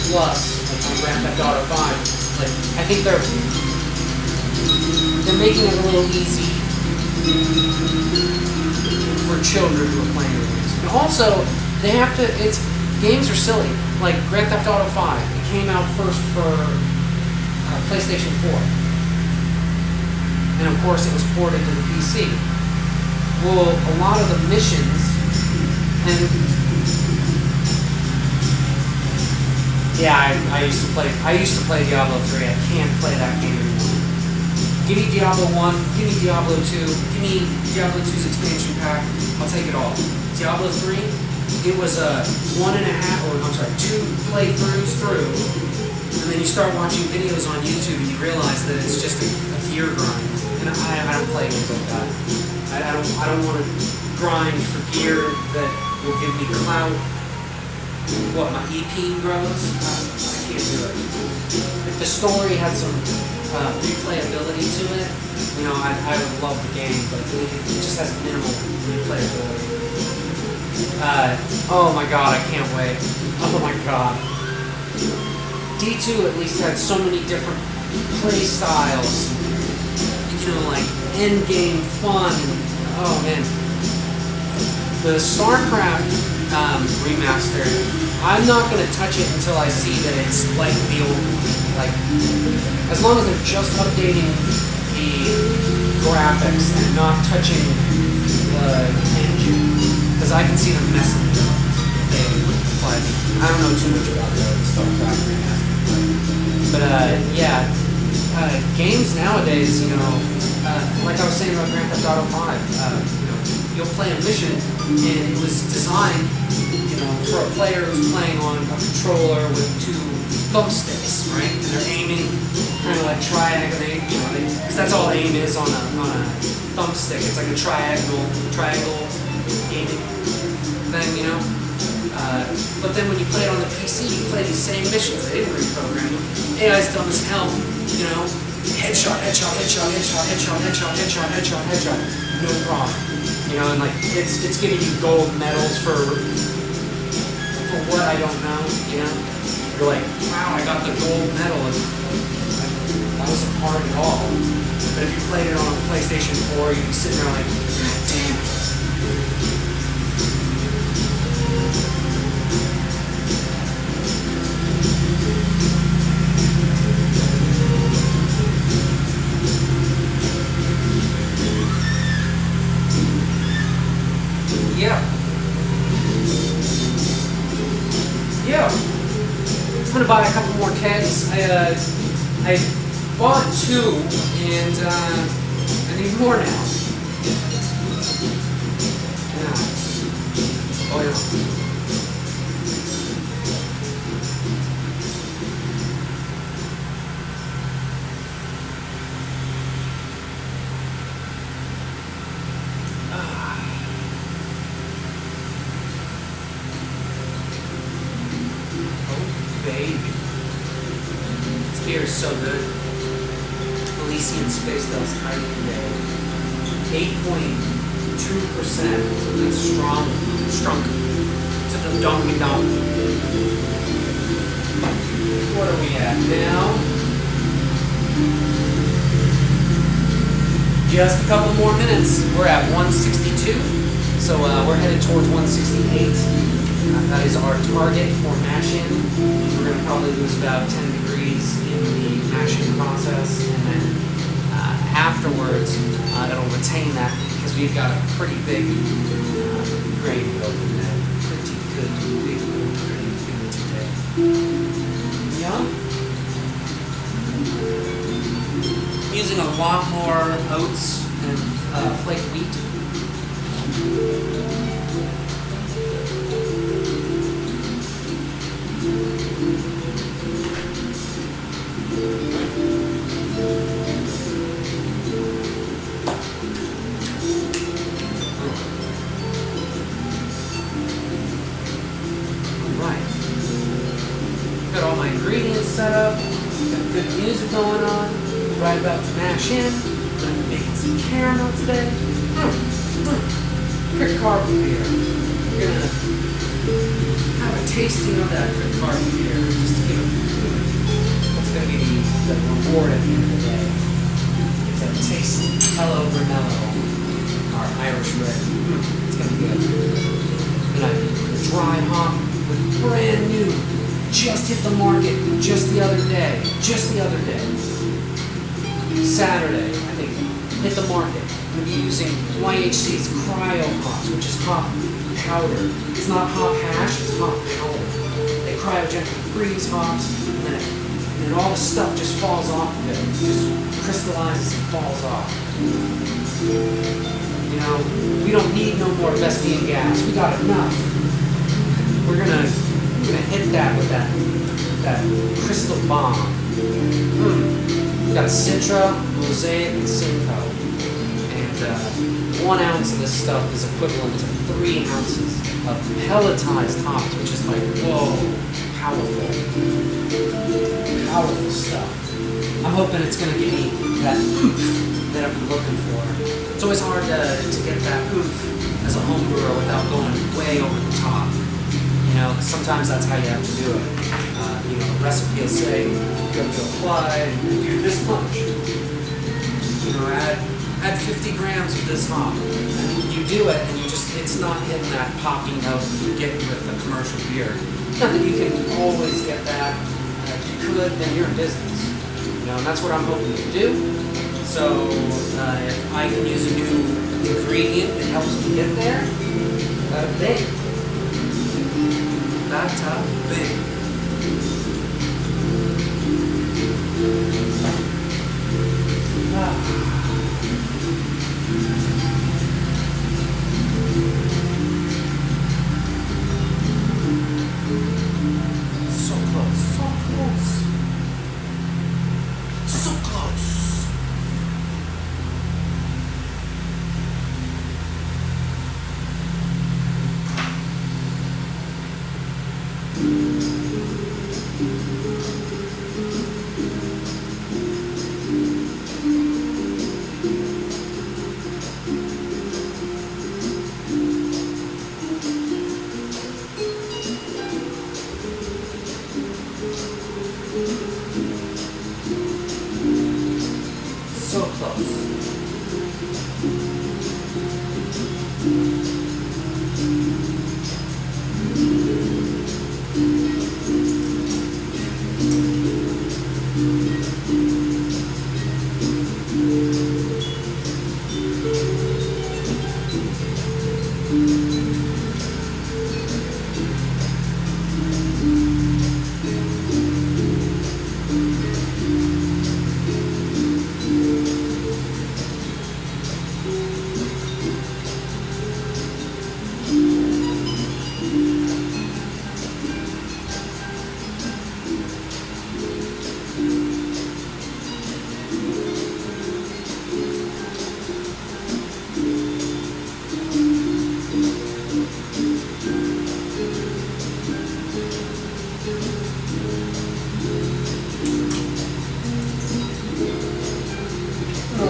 plus, like on Grand Theft Auto 5, like I think they're making it a little easy for children who are playing the games. And also, they have to. Games are silly. Like Grand Theft Auto 5, it came out first for PlayStation 4. And of course it was ported to the PC. Well, a lot of the missions, and yeah, I used to play Diablo 3. I can't play that game anymore. Give me Diablo 1, give me Diablo 2, give me Diablo 2's expansion pack, I'll take it all. Diablo 3, it was a 2 playthroughs through, and then you start watching videos on YouTube and you realize that it's just a gear grind. And I don't play games like that. I don't want to grind for gear that will give me clout what my EP grows. I can't do it. If the story had some replayability to it, you know, I would love the game, but it just has minimal replayability. Oh my god, I can't wait. Oh my god. D2 at least had so many different play styles. You know, like end game fun. Oh man. The StarCraft remaster, I'm not going to touch it until I see that it's like the old, like, as long as they're just updating the graphics and not touching the engine, because I can see them messing it up. But I don't know too much about the StarCraft remaster. But yeah, games nowadays, you know, like I was saying about Grand Theft Auto 5, you know, you'll play a mission and it was designed, you know, for a player who's playing on a controller with two thumbsticks, right? And they're aiming kind of like triangle, you know, because that's all aim is on a thumbstick. It's like a triangle aiming thing, you know. But then when you play it on the PC, you play these same missions. They didn't reprogram them. AI's dumb as hell, you know. Headshot, headshot, headshot, headshot, headshot, headshot, headshot, headshot, headshot. No problem. You know, and like it's giving you gold medals for what I don't know. You know, you're like, wow, I got the gold medal, and that wasn't hard at all. But if you played it on PlayStation 4, you'd be sitting there like, God damn it. Yeah. I'm gonna buy a couple more kegs. I bought two, and I need more now. Yeah. Oh yeah. Baby. This beer is so good. Elysian Space Dust IPA. 8.2%. So that's strong. To the donkey donk. What are we at now? Just a couple more minutes. We're at 162. So we're headed towards 168. That is our target for mashing. We're going to probably lose about 10 degrees in the mashing process, and then afterwards it'll retain that because we've got a pretty big grain open and pretty good big grain today. Yeah. Using a lot more oats and flaked wheat. Got all my ingredients set up, got good music going on, right about to mash in. I'm making some caramel today. Quick carb beer. We're gonna have a tasting of that quick carb beer just to give it what's gonna be the reward at the end of the day. It's a taste Hello Vermelho, our Irish red. It's gonna be good. And a dry hop with brand new. Just hit the market just the other day. Saturday, I think, hit the market. I'm going to be using YHC's cryo hops, which is hop powder. It's not hop hash, it's hop powder. They cryogenically freeze hops, and then all the stuff just falls off of it. It just crystallizes and falls off. You know, we don't need no more Vespian gas. We got enough. We're gonna hit that with that crystal bomb. We got Citra, Mosaic, and Simcoe. And 1 ounce of this stuff is equivalent to 3 ounces of pelletized hops, which is like, whoa, powerful. Powerful stuff. I'm hoping it's going to give me that oomph that I've been looking for. It's always hard to get that oomph as a home brewer without going way over the top. You know, 'cause sometimes that's how you have to do it. You know, the recipe will say you have to apply and do this much. You know, add 50 grams of this hop. And you do it, and it's not hitting that poppy note that you get with the commercial beer. Not that you can always get that. If you could, then you're in business. You know, and that's what I'm hoping to do. So if I can use a new ingredient that helps me get there, that's big. That's big. So close, so close. So close. So close.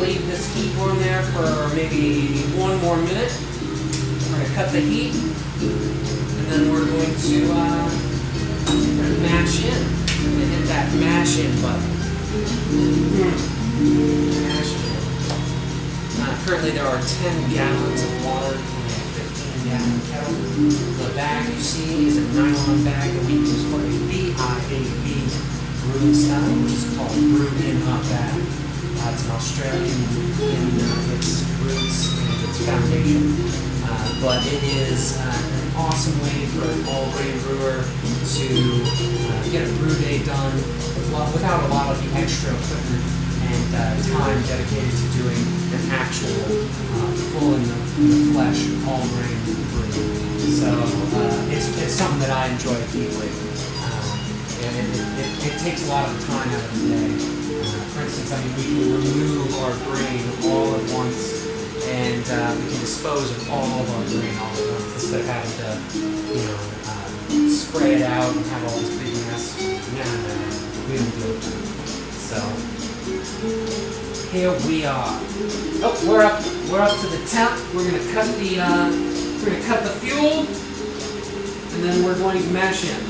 Leave this heat on there for maybe 1 more minute. We're going to cut the heat, and then we're going to mash in. We're going to hit that mash in button. Mash in. Currently there are 10 gallons of water in a 15-gallon kettle. The bag you see is a nylon bag that we use for a BIAB brewing style, which is called Brewed In Hot Bag. It's an Australian in its roots and its foundation, but it is an awesome way for an all-grain brewer to get a brew day done without a lot of the extra equipment and time dedicated to doing an actual full in the flesh all-grain brew. So it's something that I enjoy deeply, and it takes a lot of time out of the day. For instance, I mean, we can remove our grain all at once, and we can dispose of all of our grain all at once instead of having to, spray it out and have all this big mess. No, we don't do it. So here we are. Oh, we're up to the temp. We're gonna cut the fuel, and then we're going to mash in.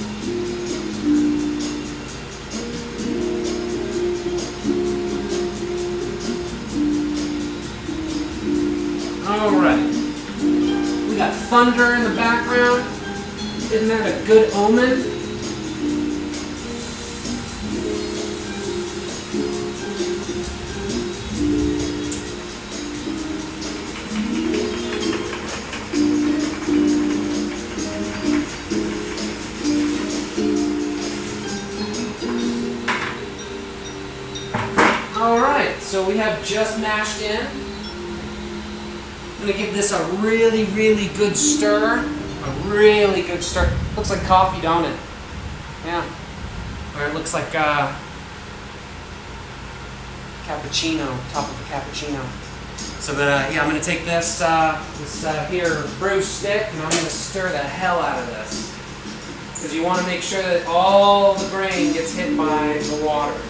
Alright, we got thunder in the background. Isn't that a good omen? Alright, so we have just mashed in. I'm going to give this a really, really good stir. A really good stir. Looks like coffee, don't it? Yeah. Or it looks like cappuccino, top of a cappuccino. So, yeah, I'm gonna take this here brew stick, and I'm gonna stir the hell out of this, because you want to make sure that all the grain gets hit by the water.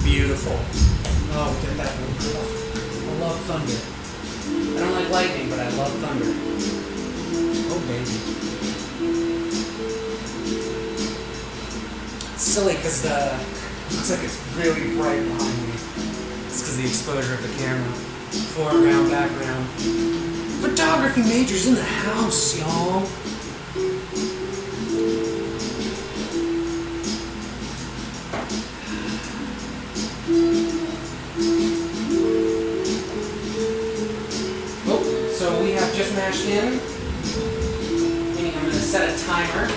Beautiful. Oh, look at that one. I love thunder. I don't like lightning, but I love thunder. Oh, baby. Silly, because looks like it's really bright behind me. It's because of the exposure of the camera. Foreground, background. Photography majors in the house, y'all. So we have just mashed in, meaning I'm going to set a timer.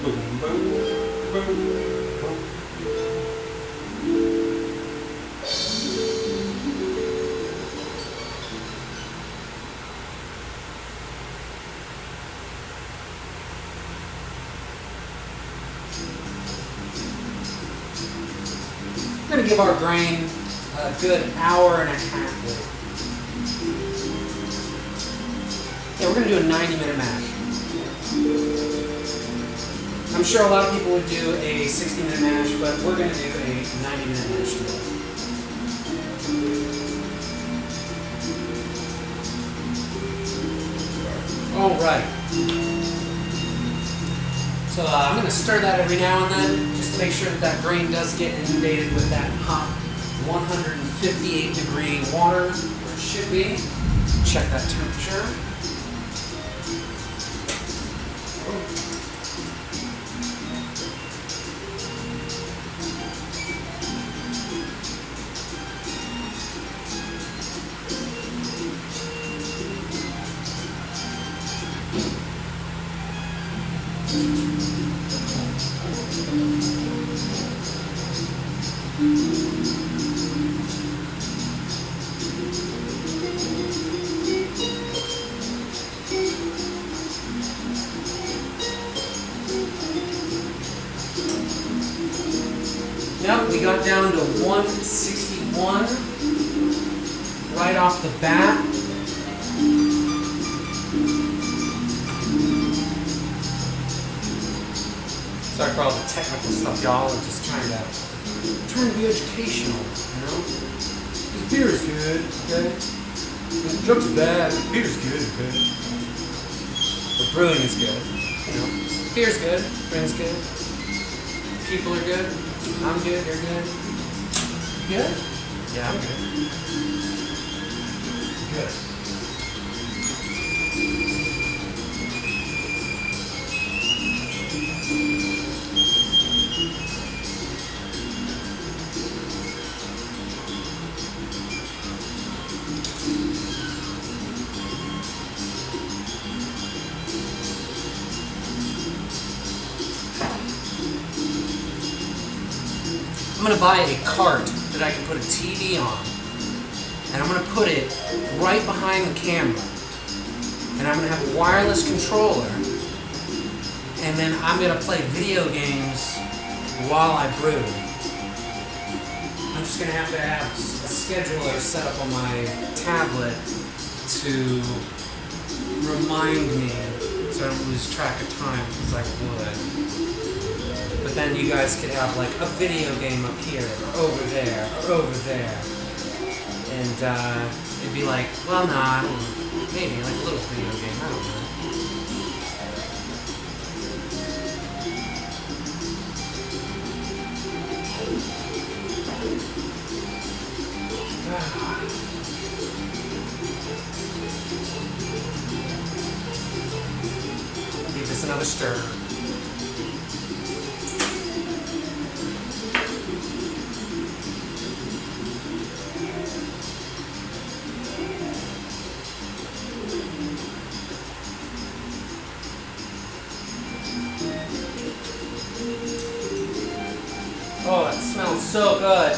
Boom, boom, boom. We're going to give our grain a good hour and a half. Yeah, we're going to do a 90-minute mash. I'm sure a lot of people would do a 60-minute mash, but we're going to do a 90-minute mash today. All right. So I'm going to stir that every now and then, just to make sure that that grain does get inundated with that hot 158-degree water, where it should be. Check that temperature. Yep, we got down to 161 right off the bat. Sorry for all the technical stuff, y'all. I'm just trying to be educational, you know? This beer is good, okay? The joke's bad. Beer's good, okay? The brewing is good, you know? Beer's good, brewing's good. People are good. I'm good, you're good. You good? Yeah, I'm good. Good. I'm gonna buy a cart that I can put a TV on. and I'm going to put it right behind the camera. And I'm going to have a wireless controller, and then I'm going to play video games while I brew. I'm just going to have a scheduler set up on my tablet to remind me so I don't lose track of time because I would. But then you guys could have like a video game up here, or over there, or over there. And it'd be like, well, nah, I don't know. Maybe like a little video game, I don't know. Give this another stir. Oh, that smells so good.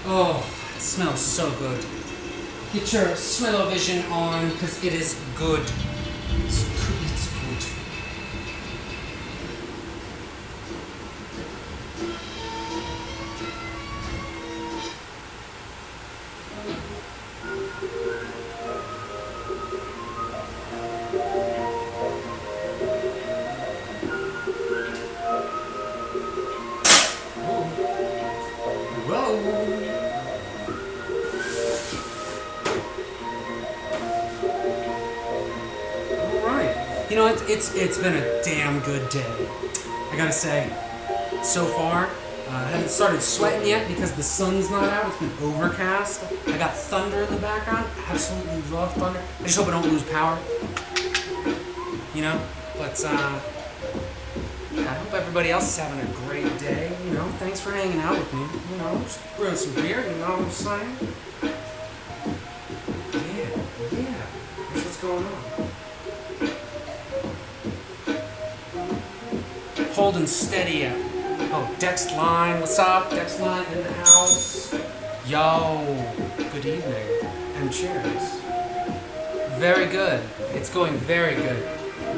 Oh, it smells so good. Get your smell-o-vision on because it is good. It's good. You know, it's been a damn good day. I gotta say, so far, I haven't started sweating yet because the sun's not out. It's been overcast. I got thunder in the background. Absolutely love thunder. I just hope I don't lose power. You know, but yeah, I hope everybody else is having a great day. You know, thanks for hanging out with me. You know, just brewing some beer. You know what I'm saying? Yeah. That's what's going on. Holding steady out. Oh, Dex Line, what's up? Dex Line in the house. Yo, good evening and cheers. Very good. It's going very good.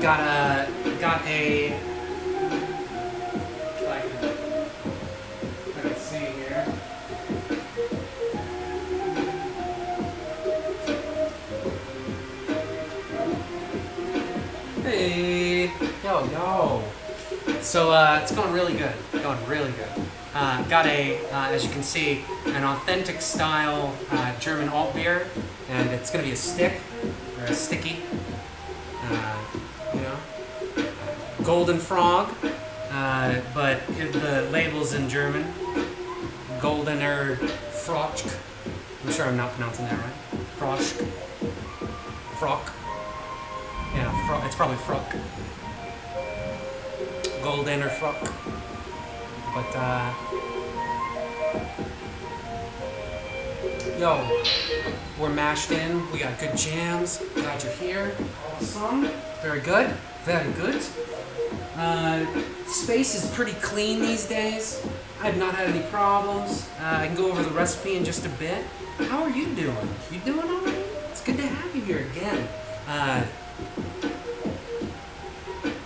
Got a. Let's see here. Hey, yo. So it's going really good. Got a, as you can see, an authentic style German alt beer, and it's going to be a stick or a sticky. You know, Golden Frog, but the label's in German. Goldener Frosch. I'm sure I'm not pronouncing that right. Frosch. Frock. Yeah, it's probably Frock. Goldener Frock. But, yo, we're mashed in. We got good jams. Glad you're here. Awesome. Very good. Space is pretty clean these days. I have not had any problems. I can go over the recipe in just a bit. How are you doing? You doing all right? It's good to have you here again.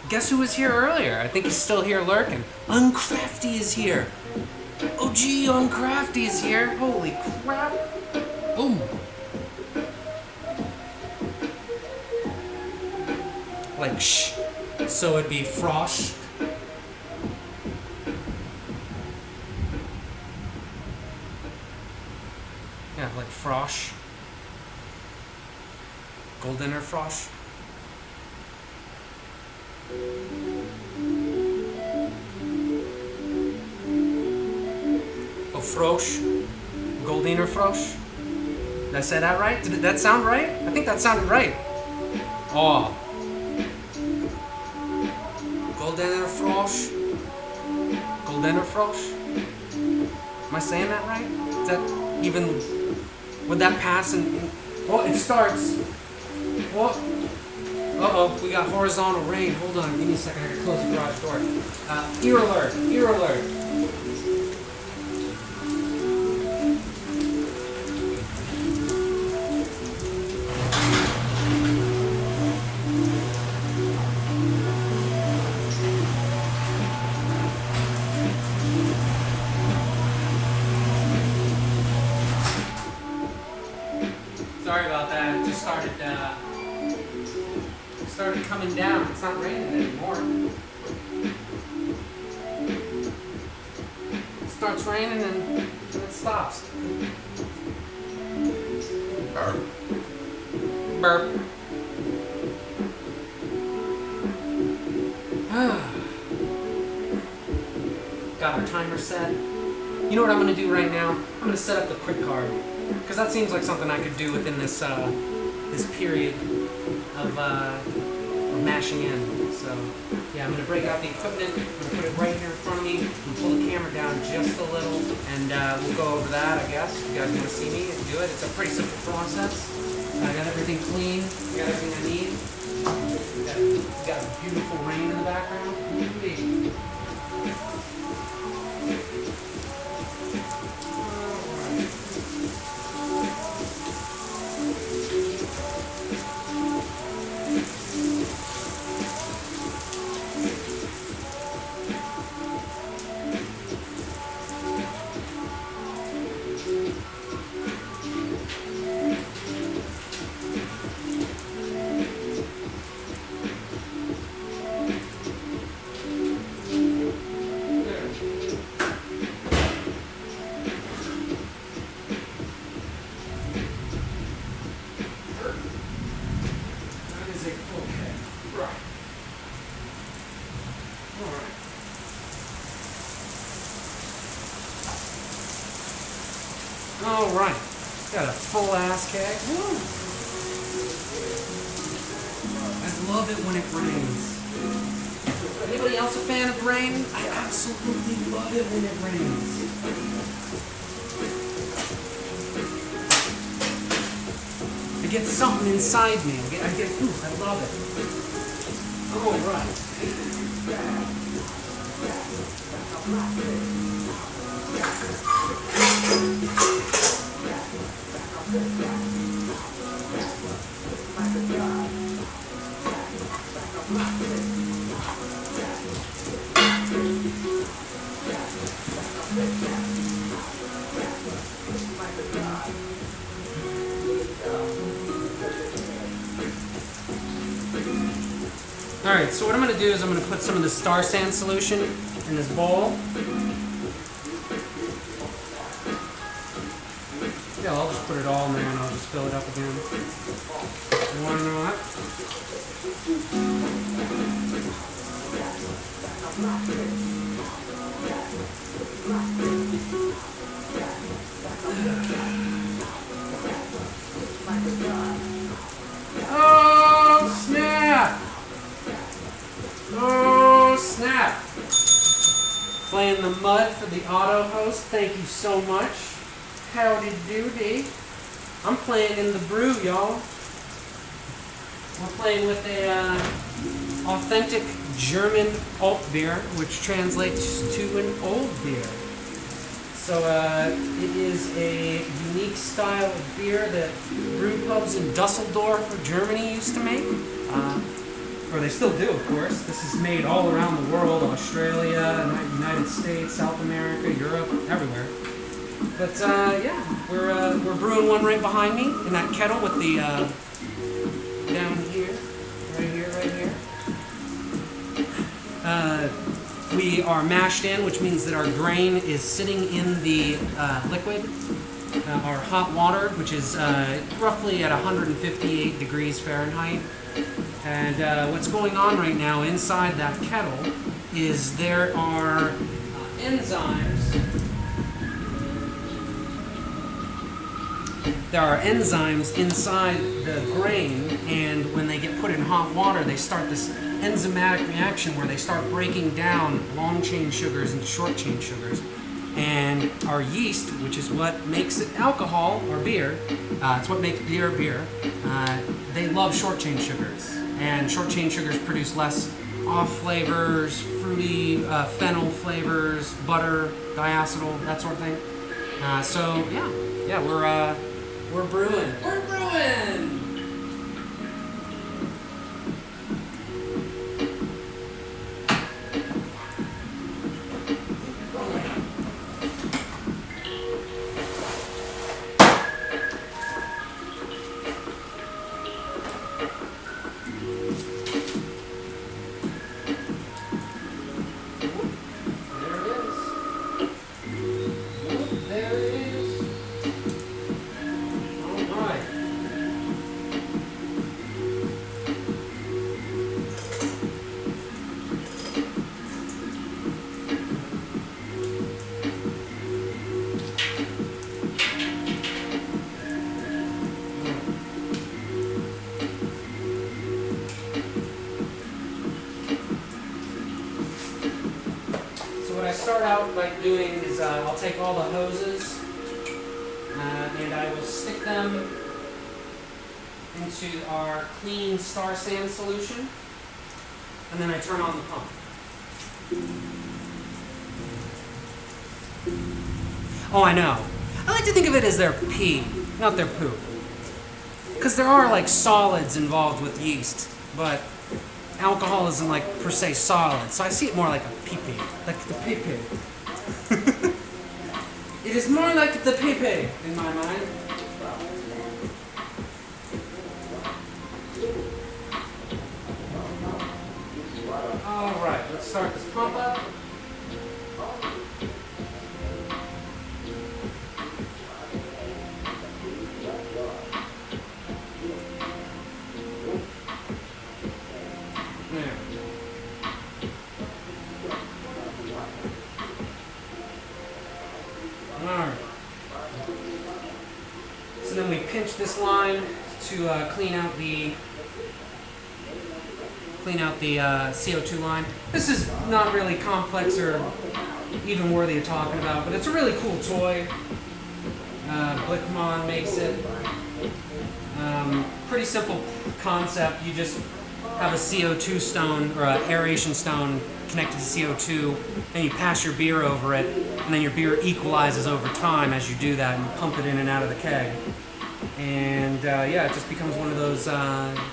Guess who was here earlier? I think he's still here lurking. Uncrafty is here. OG Uncrafty is here. Holy crap. Boom. Like shh. So it'd be Frosch. Yeah, like Frosch. Goldener Frosch. Oh, Frosch. Goldener Frosch. Did I say that right? Did that sound right? I think that sounded right. Oh. Goldener Frosch. Goldener Frosch. Am I saying that right? Is that even... Would that pass in... Oh, it starts. Oh. Uh-oh, we got horizontal rain. Hold on, give me a second. I gotta close the garage door. Ear alert. Ear alert. Sorry about that. It just started coming down. It's not raining anymore. It starts raining and it stops. Burp. Burp. Got our timer set. You know what I'm going to do right now? I'm going to set up the quick card. Because that seems like something I could do within this this period of mashing in. So, yeah, I'm going to break out the equipment. I'm going to put it right here in front of me and pull the camera down just a little. And we'll go over that, I guess. If you guys want to see me do it. It's a pretty simple process. I got everything clean. I got everything I need. Got beautiful rain in the background. Ooh-wee. All right, got a full ass keg. Woo. I love it when it rains. Anybody else a fan of rain? I absolutely love it when it rains. I get something inside me. I love it. All right. Alright, so what I'm going to do is I'm going to put some of the star sand solution in this bowl. Yeah, I'll just put it all in there and I'll just fill it up again. You want to know what? Oh, snap! Oh, snap! Playing the mud for the auto host. Thank you so much. Howdy doody. I'm playing in the brew, y'all. We're playing with a authentic German alt beer, which translates to an old beer. So it is a unique style of beer that brew pubs in Dusseldorf, Germany used to make. Or they still do, of course. This is made all around the world, Australia, United States, South America, Europe, everywhere. But yeah, we're brewing one right behind me in that kettle with the down here, right here. We are mashed in, which means that our grain is sitting in the liquid our hot water, which is roughly at 158 degrees Fahrenheit. And what's going on right now inside that kettle is there are enzymes. There are enzymes inside the grain, and when they get put in hot water, they start this enzymatic reaction where they start breaking down long-chain sugars into short-chain sugars. And our yeast, which is what makes it alcohol or beer, it's what makes beer beer, they love short-chain sugars. And short-chain sugars produce less off flavors, fruity, fennel flavors, butter, diacetyl, that sort of thing. So we're brewing. We're brewing! What I start out by doing is I'll take all the hoses and I will stick them into our clean Star Sand solution, and then I turn on the pump. Oh, I know. I like to think of it as their pee, not their poop. Because there are like solids involved with yeast, but alcohol isn't like per se solid, so I see it more like a pee-pee, like the pee-pee. It is more like the pee-pee in my mind. All right, let's start this pump up. Alright. So then we pinch this line to clean out the CO2 line. This is not really complex or even worthy of talking about, but it's a really cool toy. Blickmon makes it. Pretty simple concept. You just have a CO2 stone or an aeration stone connected to CO2, and you pass your beer over it, and then your beer equalizes over time as you do that, and you pump it in and out of the keg. And it just becomes one of those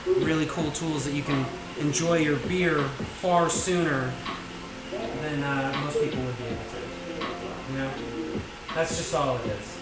really cool tools that you can enjoy your beer far sooner than most people would be able to. You know, that's just all it is.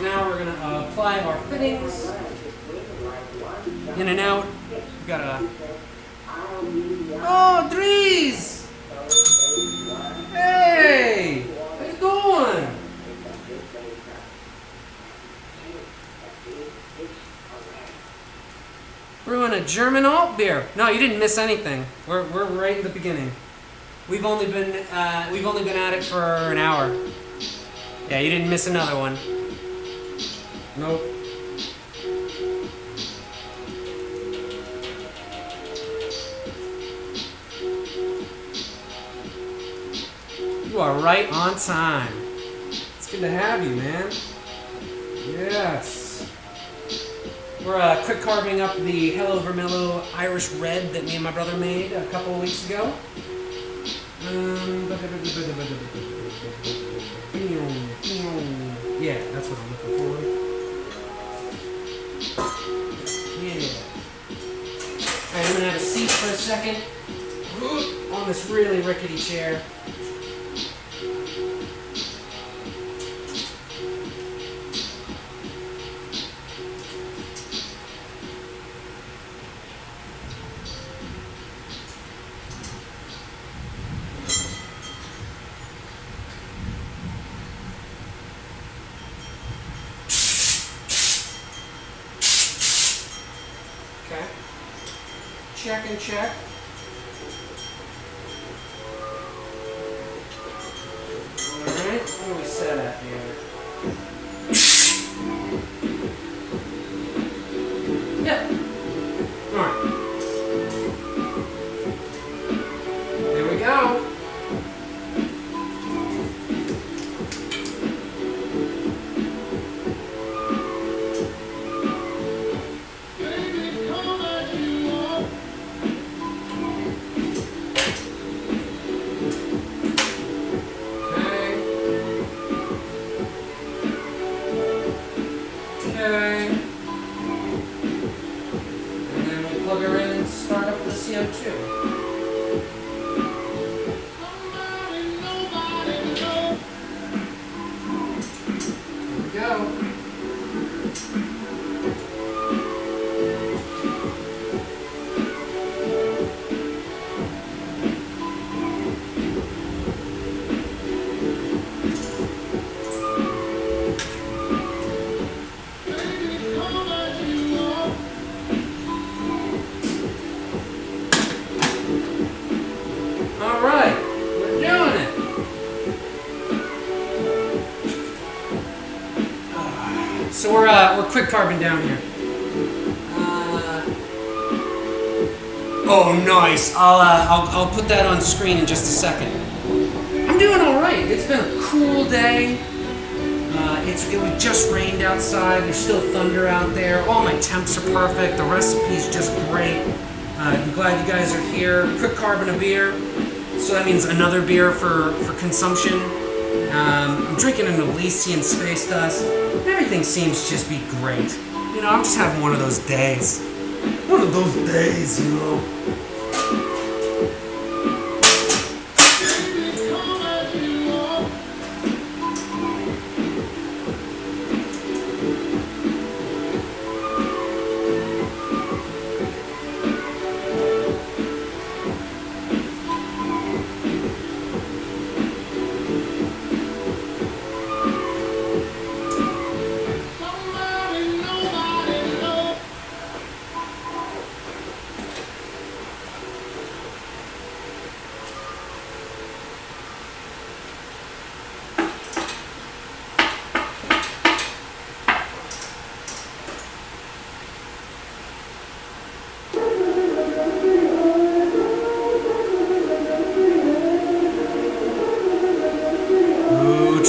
Now we're going to apply our fittings in and out. We've got a... Oh, Dries! Hey! How you doing? Brewing a German alt beer. No, you didn't miss anything. We're right in the beginning. We've only been at it for an hour. Yeah, you didn't miss another one. Nope. You are right on time. It's good to have you, man. Yes. We're quick carving up the Hello Vermelho Irish Red that me and my brother made a couple of weeks ago. Yeah, that's what I'm looking for. Yeah. Alright, I'm gonna have a seat for a second on this really rickety chair. Okay. Check and check. Alright, what are we set at here? Yep. Alright. There we go. Okay. And then we plug her in and start up the CO2. Here we go. All right, we're doing it. So we're quick carbon down here. Oh, nice. I'll put that on screen in just a second. I'm doing all right. It's been a cool day. It just rained outside. There's still thunder out there. All my temps are perfect. The recipe's just great. I'm glad you guys are here. Quick carbon of beer. So that means another beer for consumption. I'm drinking an Elysian Space Dust. Everything seems to just be great. You know, I'm just having one of those days. One of those days, you know.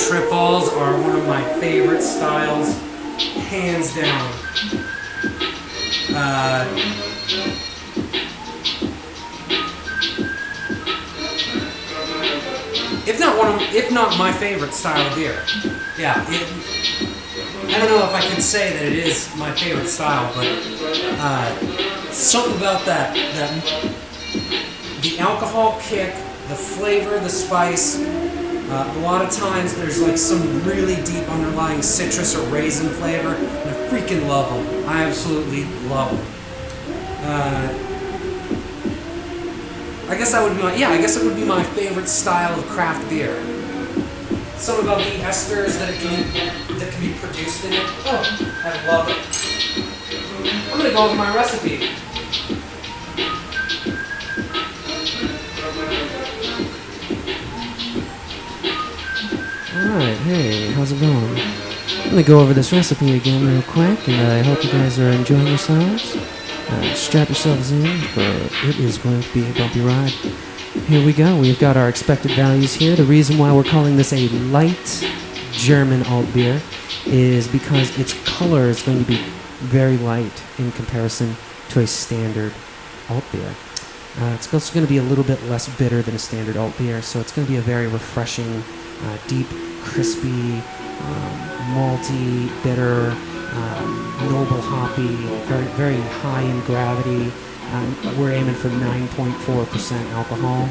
Triples are one of my favorite styles, hands down. If not my favorite style of beer. Yeah, I don't know if I can say that it is my favorite style, but something about that the alcohol kick, the flavor, the spice. A lot of times there's like some really deep underlying citrus or raisin flavor, and I freaking love them. I absolutely love them. I guess it would be my favorite style of craft beer. Something about the esters that can be produced in it. Oh, I love it. I'm gonna go over my recipe. Alright, hey, how's it going? I'm gonna go over this recipe again real quick, and I hope you guys are enjoying yourselves. Strap yourselves in, for it is going to be a bumpy ride. Here we go, we've got our expected values here. The reason why we're calling this a light German alt beer is because it's color is going to be very light in comparison to a standard alt beer. It's also going to be a little bit less bitter than a standard alt beer, so it's going to be a very refreshing, deep, crispy, malty, bitter, noble hoppy, very, very high in gravity. We're aiming for 9.4% alcohol.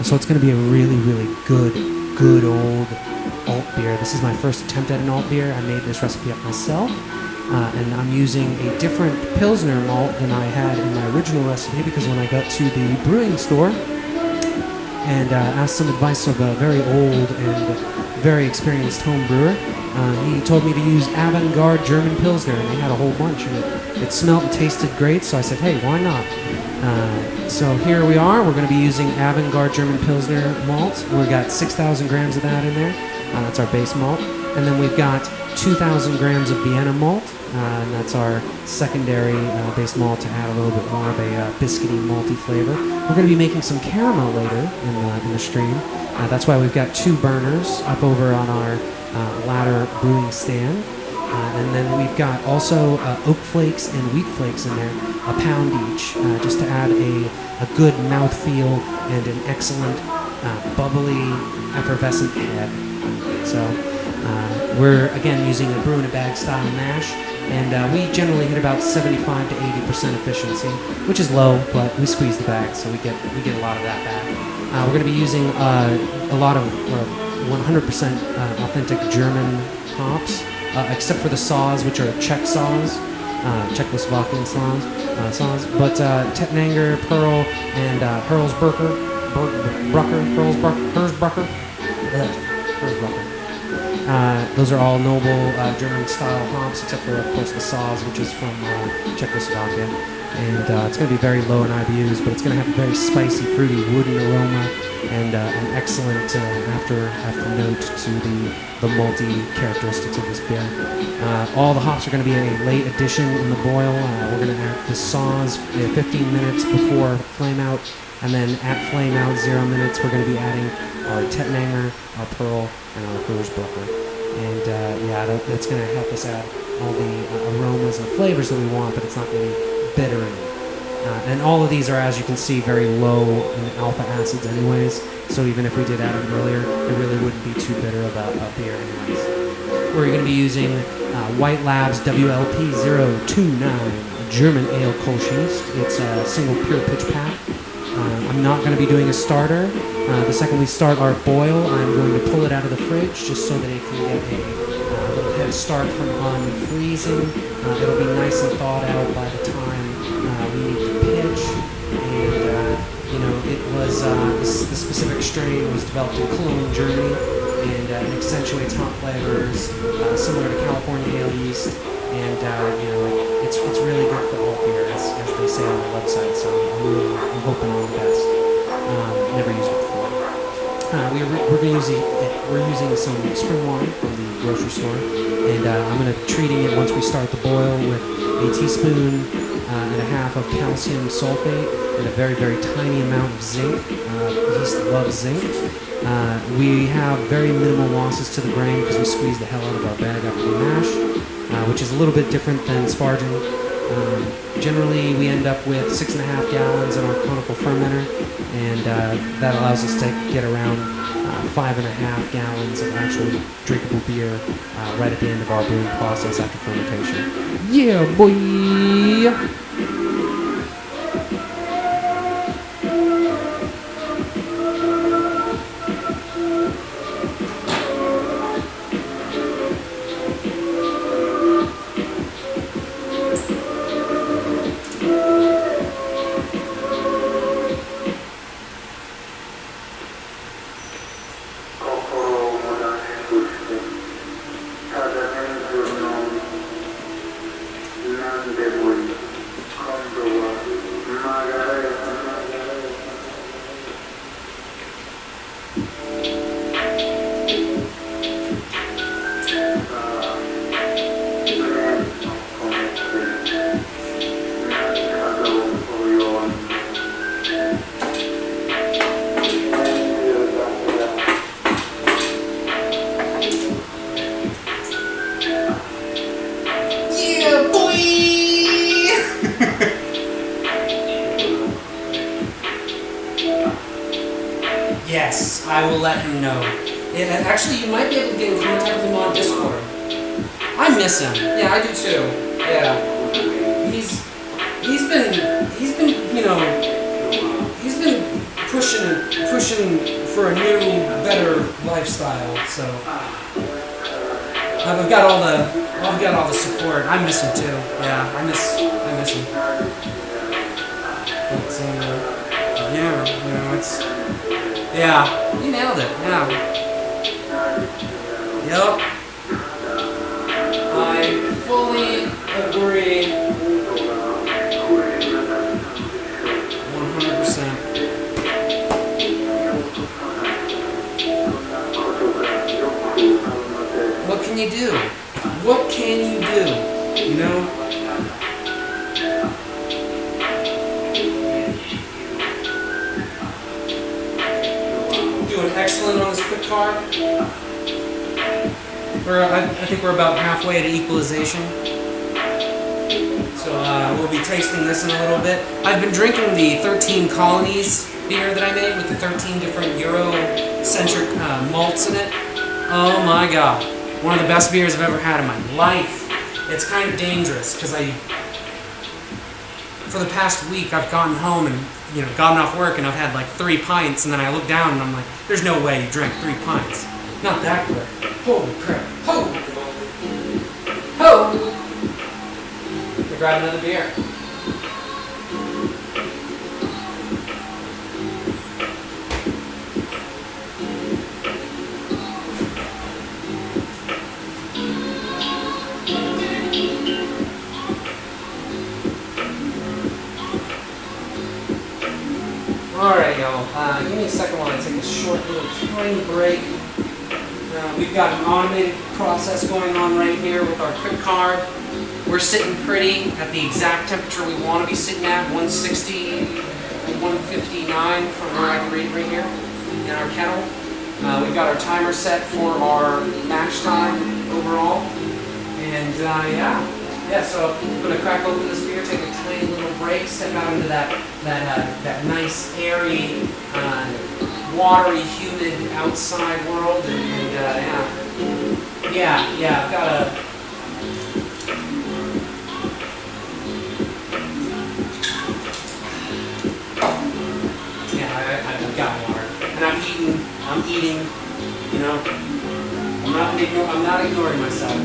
So it's going to be a really, really good old alt beer. This is my first attempt at an alt beer. I made this recipe up myself. And I'm using a different Pilsner malt than I had in my original recipe, because when I got to the brewing store and asked some advice of a very old and very experienced home brewer, he told me to use Avant-Garde German Pilsner, and they had a whole bunch, and it smelled and tasted great, so I said, hey, why not? So here we are. We're going to be using Avant-Garde German Pilsner malt. We've got 6,000 grams of that in there. That's our base malt. And then we've got 2,000 grams of Vienna malt, and that's our secondary base malt to add a little bit more of a biscuity, malty flavor. We're going to be making some caramel later in the stream. That's why we've got 2 burners up over on our ladder brewing stand. And then we've got also oak flakes and wheat flakes in there, a pound each, just to add a good mouthfeel and an excellent, bubbly, effervescent head. So we're, again, using a brew-in-a-bag style mash, and we generally hit about 75 to 80% efficiency, which is low, but we squeeze the bag, so we get a lot of that back. We're going to be using a lot of 100% authentic German hops, except for the saws, which are Czech saws, Czechoslovakian saws, but Tettnanger, Pearl, and Herzbrucker. Those are all noble German-style hops, except for, of course, the saws, which is from Czechoslovakia. And it's going to be very low in IBUs, but it's going to have a very spicy, fruity, wooden aroma and an excellent after note to the malty characteristics of this beer. All the hops are going to be a late addition in the boil. We're going to add the saws 15 minutes before flame out, and then at flame out 0 minutes, we're going to be adding our Tettnanger, our Pearl, and our Herzbrucker. And that's going to help us add all the aromas and flavors that we want, but it's not going to be bitter in it. And all of these are, as you can see, very low in alpha acids anyways, so even if we did add them earlier, it really wouldn't be too bitter about a beer anyways. We're going to be using White Labs WLP 029 German Ale Kolschist. It's a single pure pitch pack. I'm not going to be doing a starter. The second we start our boil, I'm going to pull it out of the fridge just so that it can get a little head start from unfreezing. It'll be nice and thawed out by the time we need to pitch. And, it was, the specific strain was developed in Cologne, Germany, and it accentuates hop flavors similar to California ale yeast. And, it's really good for all beer, as they say on the website, so I'm hoping on the best. Never used it before. We're using some spring water from the grocery store, and I'm going to be treating it once we start the boil with a teaspoon and a half of calcium sulfate and a very, very tiny amount of zinc. Yeast loves zinc. We have very minimal losses to the grain because we squeeze the hell out of our bag after we mash, which is a little bit different than sparging. Generally, we end up with 6.5 gallons in our conical fermenter, and that allows us to get around 5.5 gallons of actual drinkable beer right at the end of our brewing process after fermentation. Yeah, boy! Yes, I will let him know. And actually, you might be able to get in contact with him on Discord. I miss him. Yeah, I do too. Yeah. He's been pushing for a new, better lifestyle. So I've got all the support. I miss him too. Yeah, I miss him. But yeah, it's you nailed it. Yeah. Yep. I fully agree. 100%. What can you do? What can you do? You know? Doing excellent on this quick card. I think we're about halfway to equalization. So we'll be tasting this in a little bit. I've been drinking the 13 Colonies beer that I made with the 13 different Euro-centric malts in it. Oh my god. One of the best beers I've ever had in my life. It's kind of dangerous because for the past week I've gotten home and gotten off work and I've had like 3 pints and then I look down and I'm like, there's no way you drank 3 pints. Not that quick. Holy crap. Ho! Ho! We'll grab another beer. Alright, y'all. Give me a second while I take a short little tiny break. We've got an automated process going on right here with our quick card. We're sitting pretty at the exact temperature we want to be sitting at, 160 and 159 from where I can read right here in our kettle. We've got our timer set for our mash time overall. And so I'm going to crack open this beer, take a tiny little break, step out into that nice, airy, watery, humid outside world, and I've got a. I've got water, and I'm eating. I'm not ignoring myself.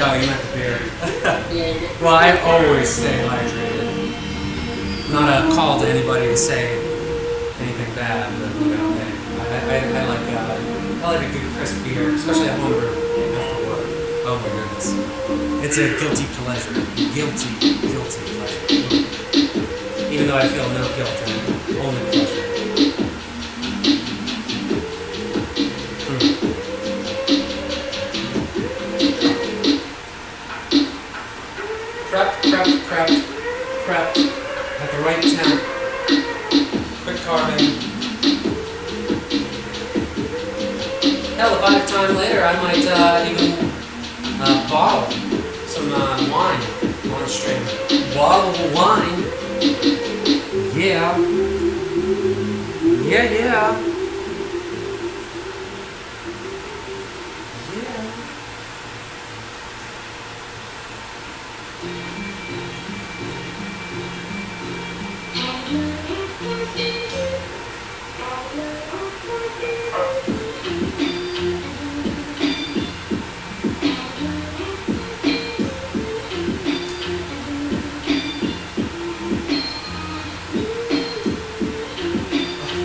Oh, you meant the beer. Well, I always stay hydrated. Not a call to anybody to say anything bad, but you know, I like a good crisp beer, especially at homebrew after work. Oh my goodness, it's a guilty pleasure. Guilty pleasure. Even though I feel no guilt in it, only pleasure. Prepped at the right temp. Quick carving. Hell, if I have time later, I might even bottle some wine on stream. Bottle of wine. Yeah. Yeah.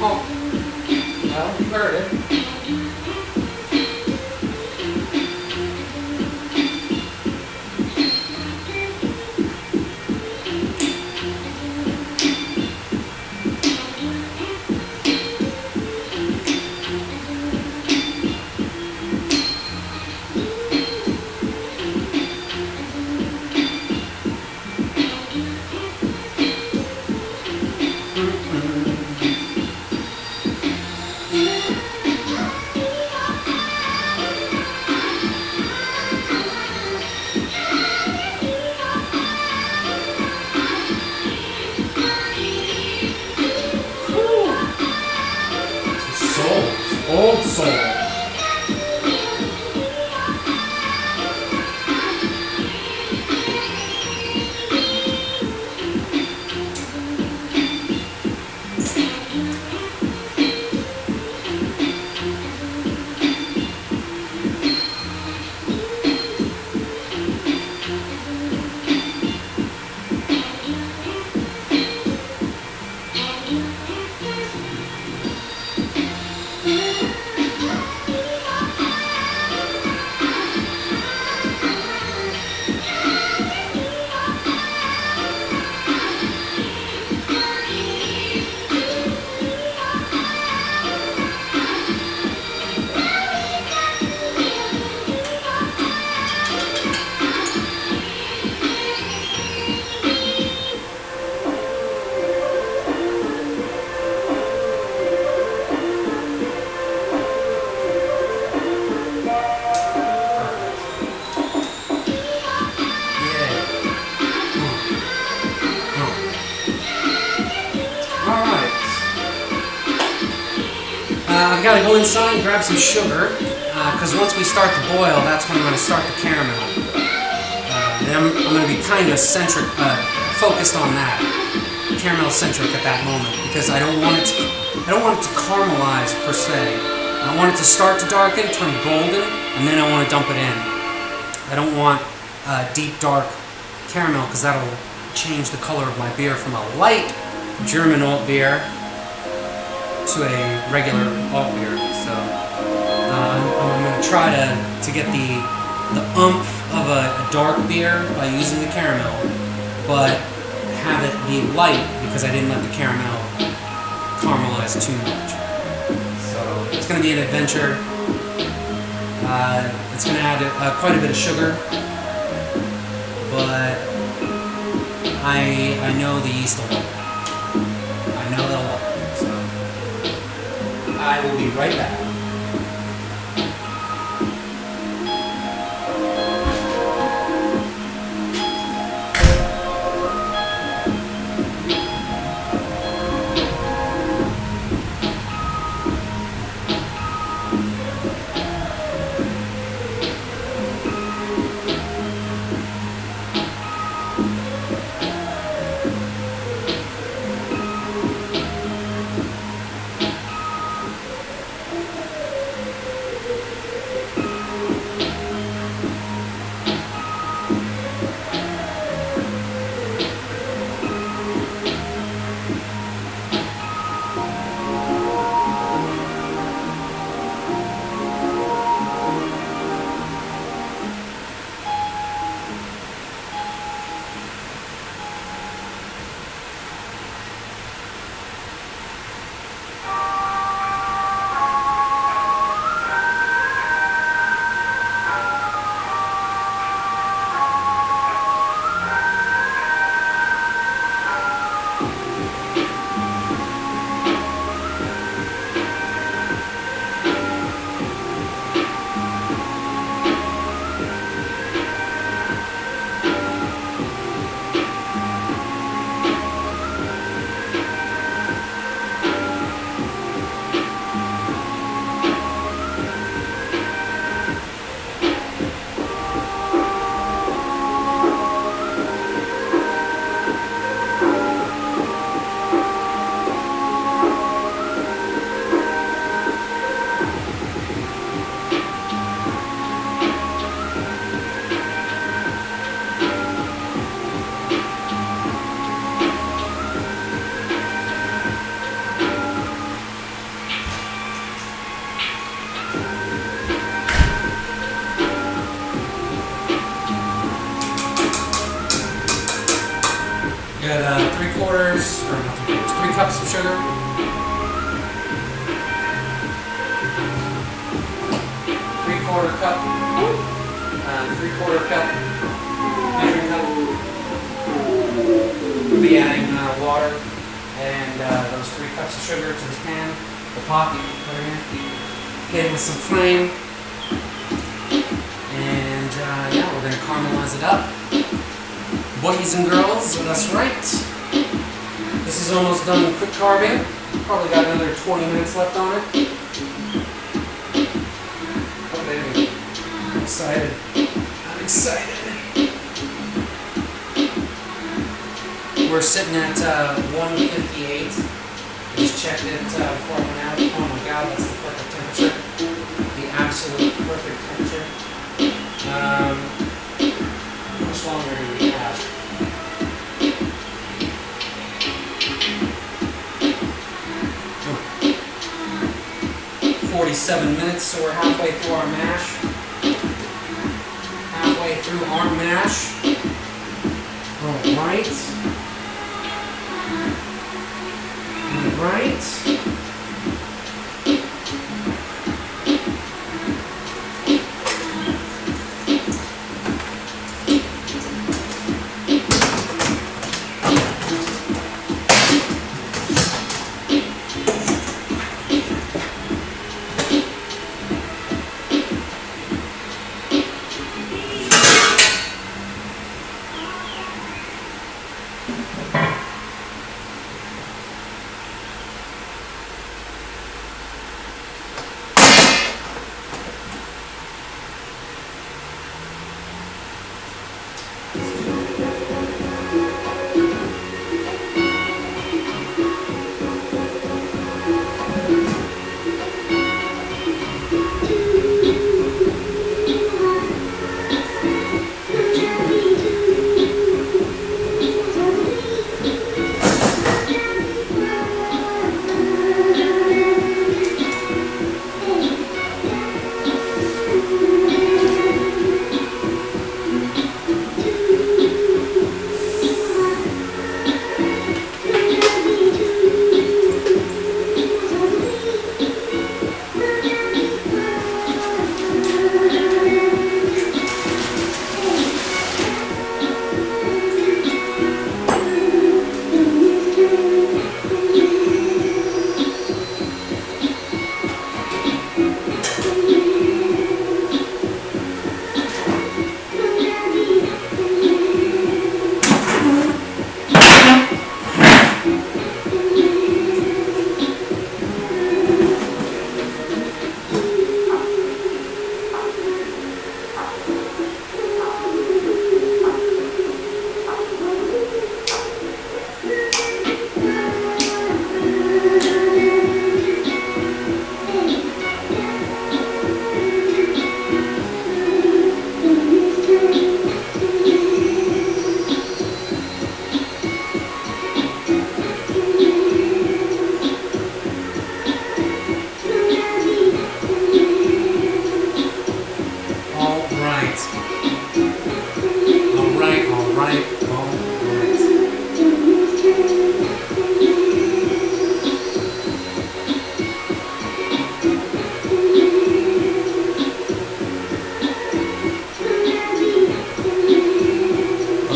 Oh, well, you heard it. Old soul. I've got to go inside and grab some sugar, because once we start to boil, that's when I'm going to start the caramel. And I'm going to be kind of focused on that, caramel-centric at that moment, because I don't want it to caramelize per se. I want it to start to darken, turn golden, and then I want to dump it in. I don't want deep dark caramel, because that'll change the color of my beer from a light German alt beer to a regular alt beer. So I'm going to try to get the oomph of a dark beer by using the caramel, but have it be light because I didn't let the caramel caramelize too much. So it's going to be an adventure. It's going to add quite a bit of sugar, but I know the yeast will love it. I know they'll love it. So I will be right back. cups of sugar. 3/4 cup. 3/4 cup measuring cup. We'll be adding water and those 3 cups of sugar to this pan, the pot, put it in. Hit it with some flame. And yeah, we're going to caramelize it up. Boys and girls, that's right. This is almost done quick carving. Probably got another 20 minutes left on it. Oh baby, I'm excited. I'm excited. We're sitting at 158. Just checked it before I went out. Oh my god, that's the perfect temperature. The absolute perfect temperature. How much longer do we have? 47 minutes, so we're halfway through our mash. Halfway through our mash. Alright. Alright.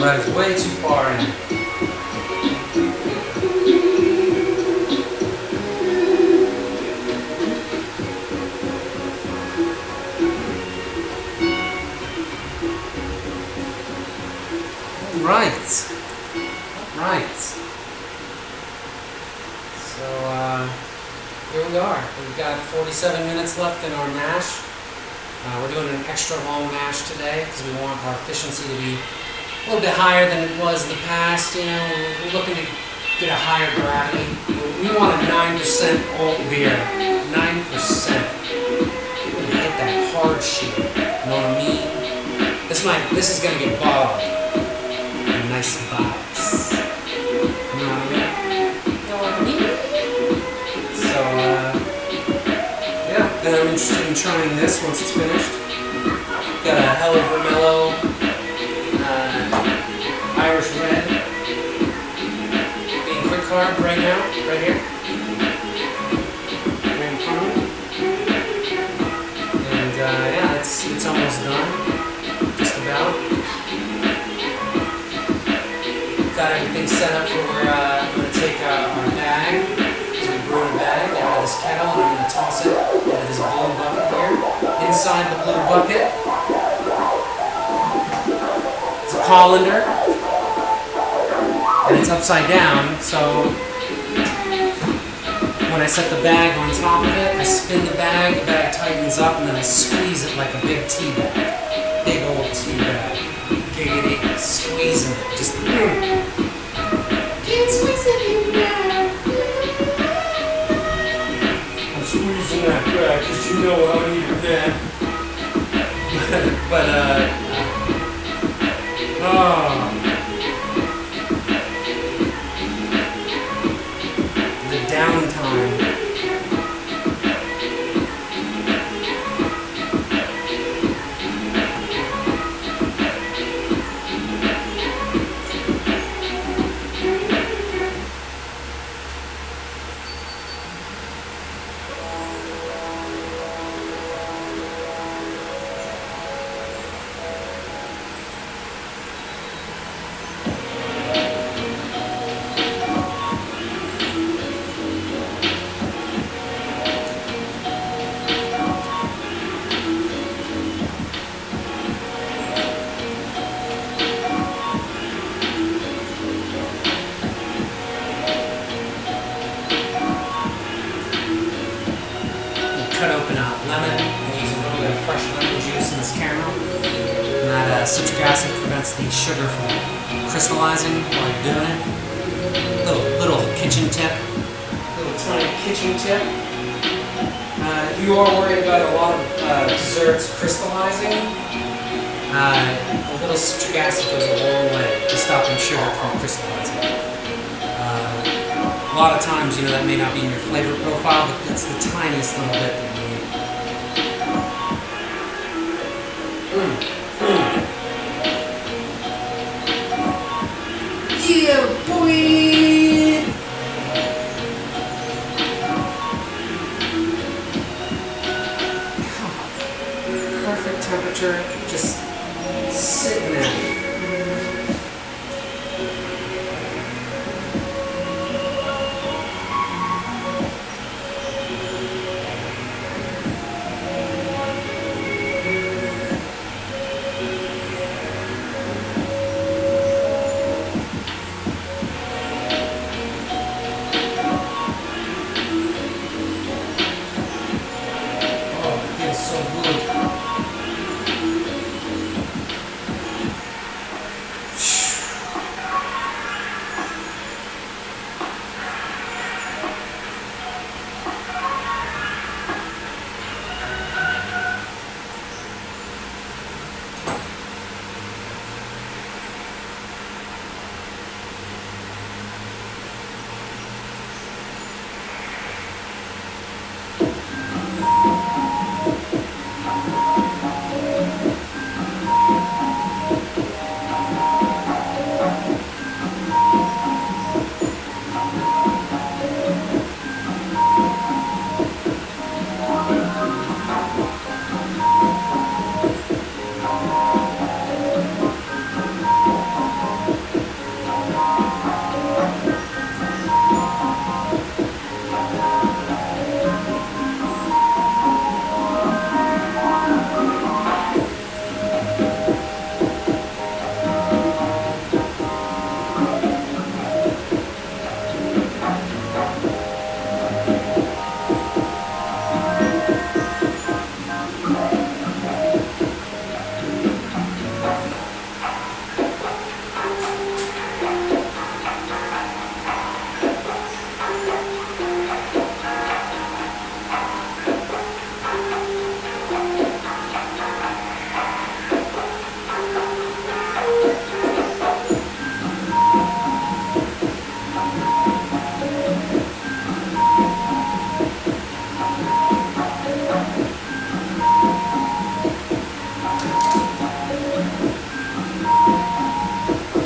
That is way too far in. Right. So here we are. We've got 47 minutes left in our mash. We're doing an extra long mash today because we want our efficiency to be a little bit higher than it was in the past. You know, we're looking to get a higher gravity. We want a 9% alt beer. 9%. We're gonna hit that hard shit. You know what I mean? This is gonna get bottled. A nice box. You know what I mean? You know what I mean? So yeah, then I'm interested in trying this once it's finished. Got a hell of a mellow Irish red, being quick carb, right? right now, right here. Right in front of me. And yeah, it's almost done. Just about. Got everything set up for where I'm going to take our bag. So we brew in a bag out of this kettle, and I'm going to toss it into this blue bucket here. Inside the blue bucket is a colander, and it's upside down, so when I set the bag on top of it, I spin the bag tightens up, and then I squeeze it like a big tea bag. Big old tea bag. Giggity, squeezing it. Just can't squeeze it in there. I'm squeezing that bag because you know how I needed that. but the downtime. Cut open a lemon and use a little bit of fresh lemon juice in this caramel. And that citric acid prevents the sugar from crystallizing while you're doing it. Little kitchen tip. Little tiny kitchen tip. If you are worried about a lot of desserts crystallizing, a little citric acid goes a long way to stopping sugar from crystallizing. A lot of times, that may not be in your flavor profile, but that's the tiniest little bit that you need. Yeah, boy! Perfect temperature, just sitting there. So good.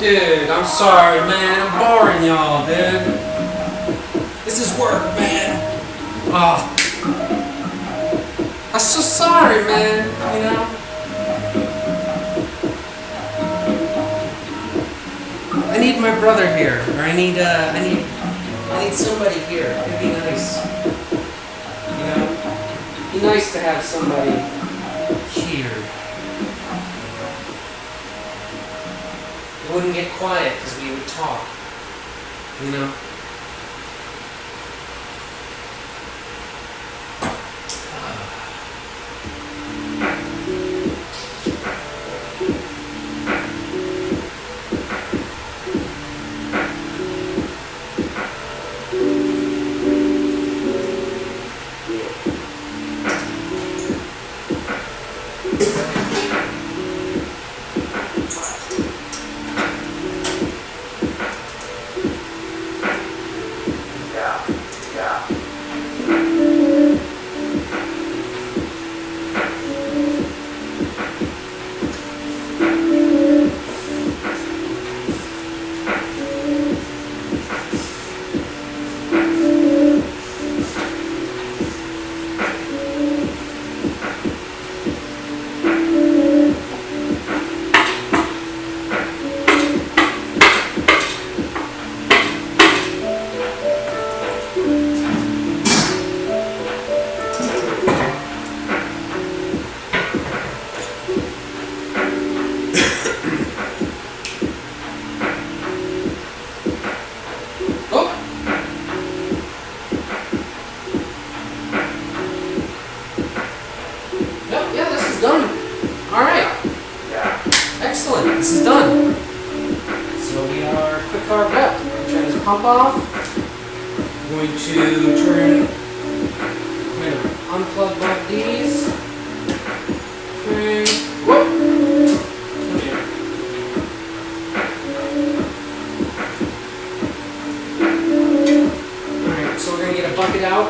Dude, I'm sorry, man. I'm boring y'all, dude. This is work, man. Oh. I'm so sorry, man. You know? I need my brother here, or I need somebody here. It'd be nice. You know? It'd be nice to have somebody here. It wouldn't get quiet because we would talk. You know? This is done. So we are quick carb up. We're going to turn this pump off. We're going to unplug both these. Okay. Whoop. Come here. Alright, so we're going to get a bucket out.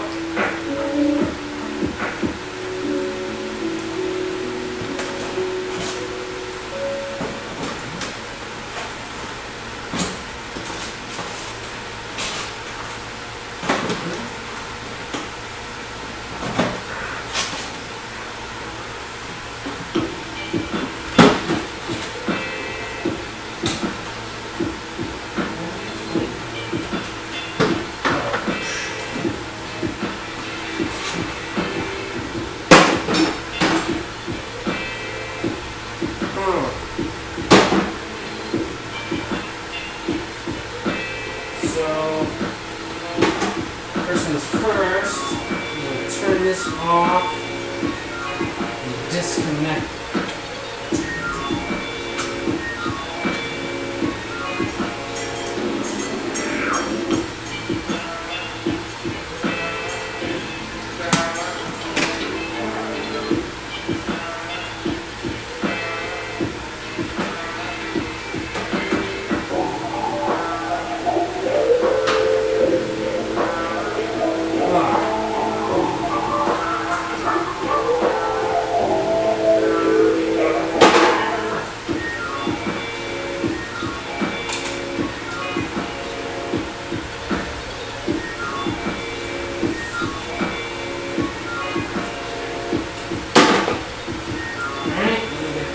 First, I'm going to turn this off and disconnect.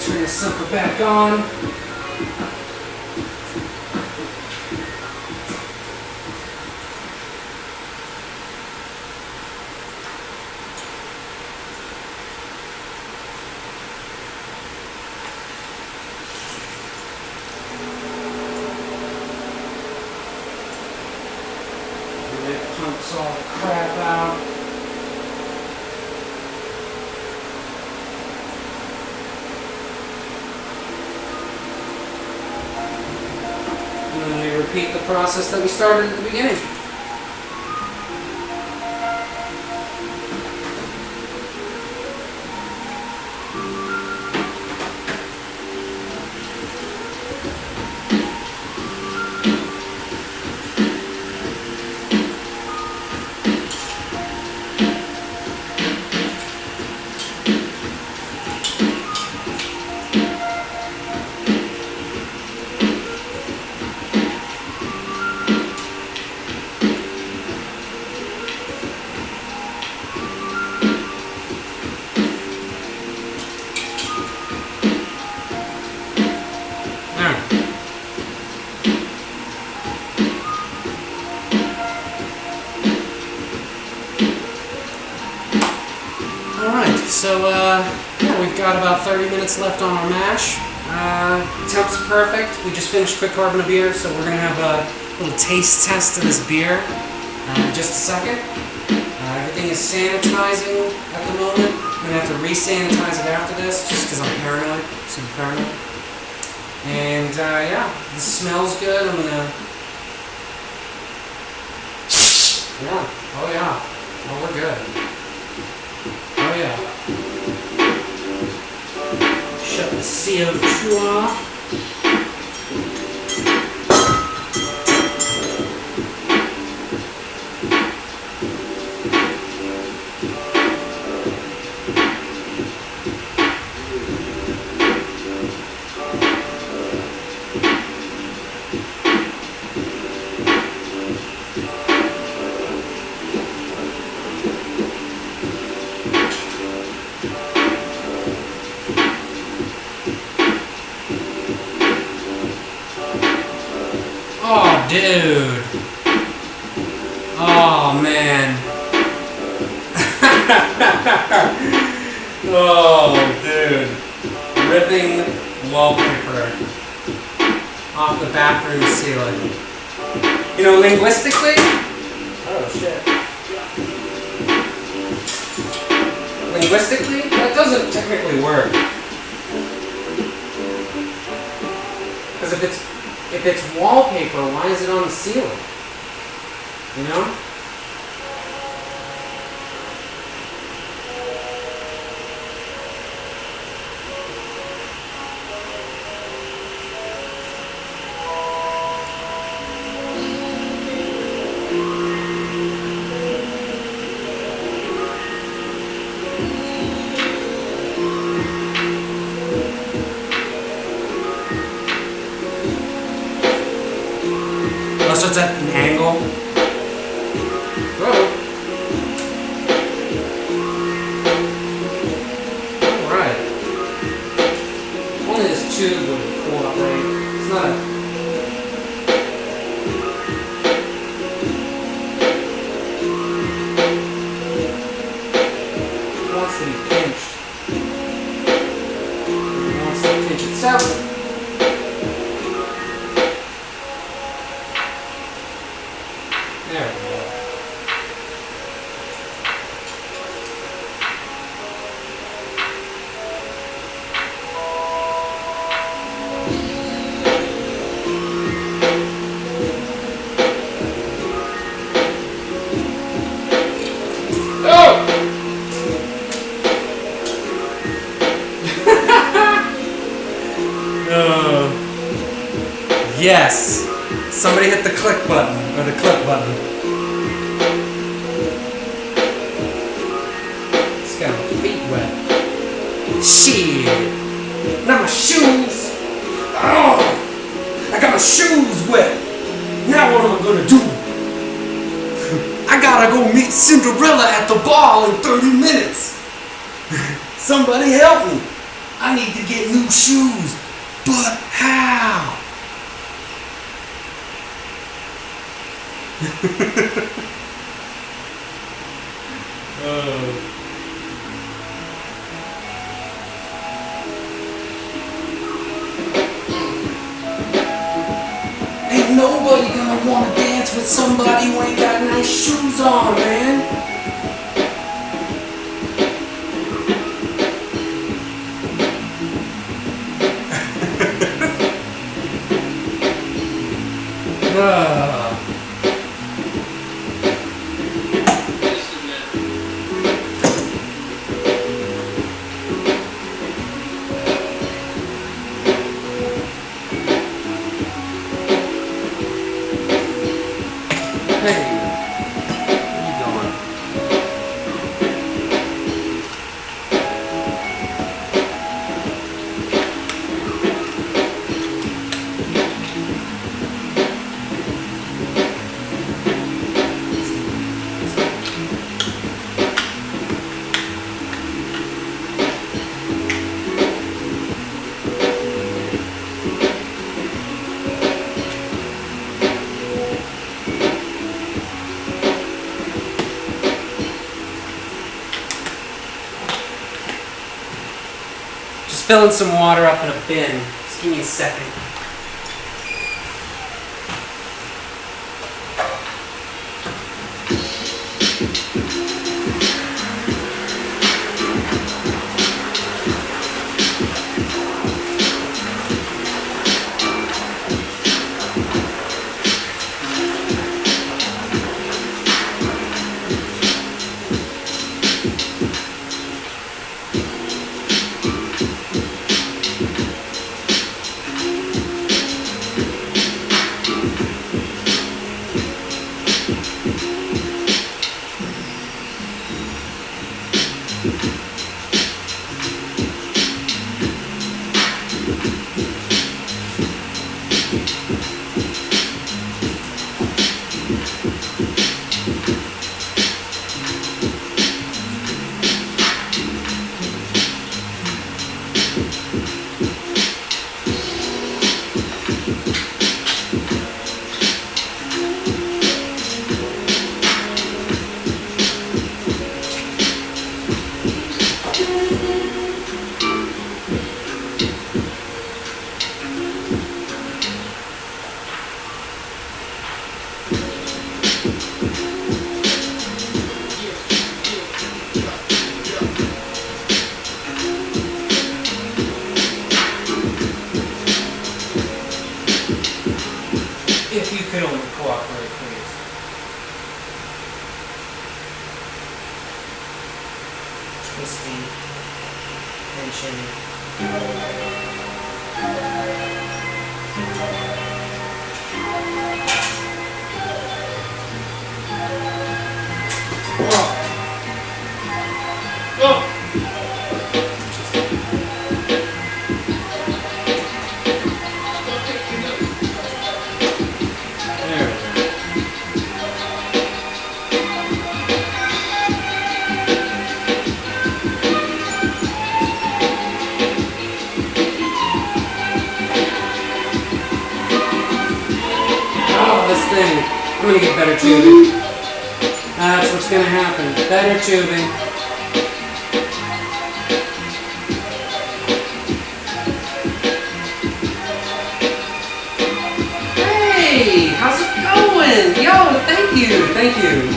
Turn the sucker back on. And it pumps all the crap out. And then we repeat the process that we started at the beginning. yeah, we've got about 30 minutes left on our mash. Temp's perfect. We just finished quick carbon of beer, so we're gonna have a little taste test of this beer in just a second. Everything is sanitizing at the moment. I'm gonna have to re-sanitize it after this, just because I'm paranoid. So I'm paranoid. And yeah, this smells good. I'm gonna. Yeah. Oh yeah. Oh, we're good. Oh yeah. Shut the CO2 off. Oh, dude. Oh, man. Oh, dude. Ripping wallpaper off the bathroom ceiling. You know, linguistically... Oh, shit. Linguistically, that doesn't technically work. Because if it's wallpaper, why is it on the ceiling? You know? So it's at an angle. Whoa. Alright. Only this tube would cooperate. It's not a... It wants to be pinched. It wants to pinch itself. There we go. Oh! Yes! Somebody hit the click button, or the click button. It's got my feet wet. Shit! Now my shoes! Oh! I got my shoes wet! Now what am I gonna do? I gotta go meet Cinderella at the ball in 30 minutes! Somebody help me! I need to get new shoes, but how? Ain't nobody gonna wanna dance with somebody who ain't got nice shoes on, man. Hey, where you going? Just filling some water up in a bin. Just give me a second. If you could only cooperate, please. Twisting, tension. I'm gonna get better tubing. That's what's gonna happen. Better tubing. Hey, how's it going? Yo, thank you.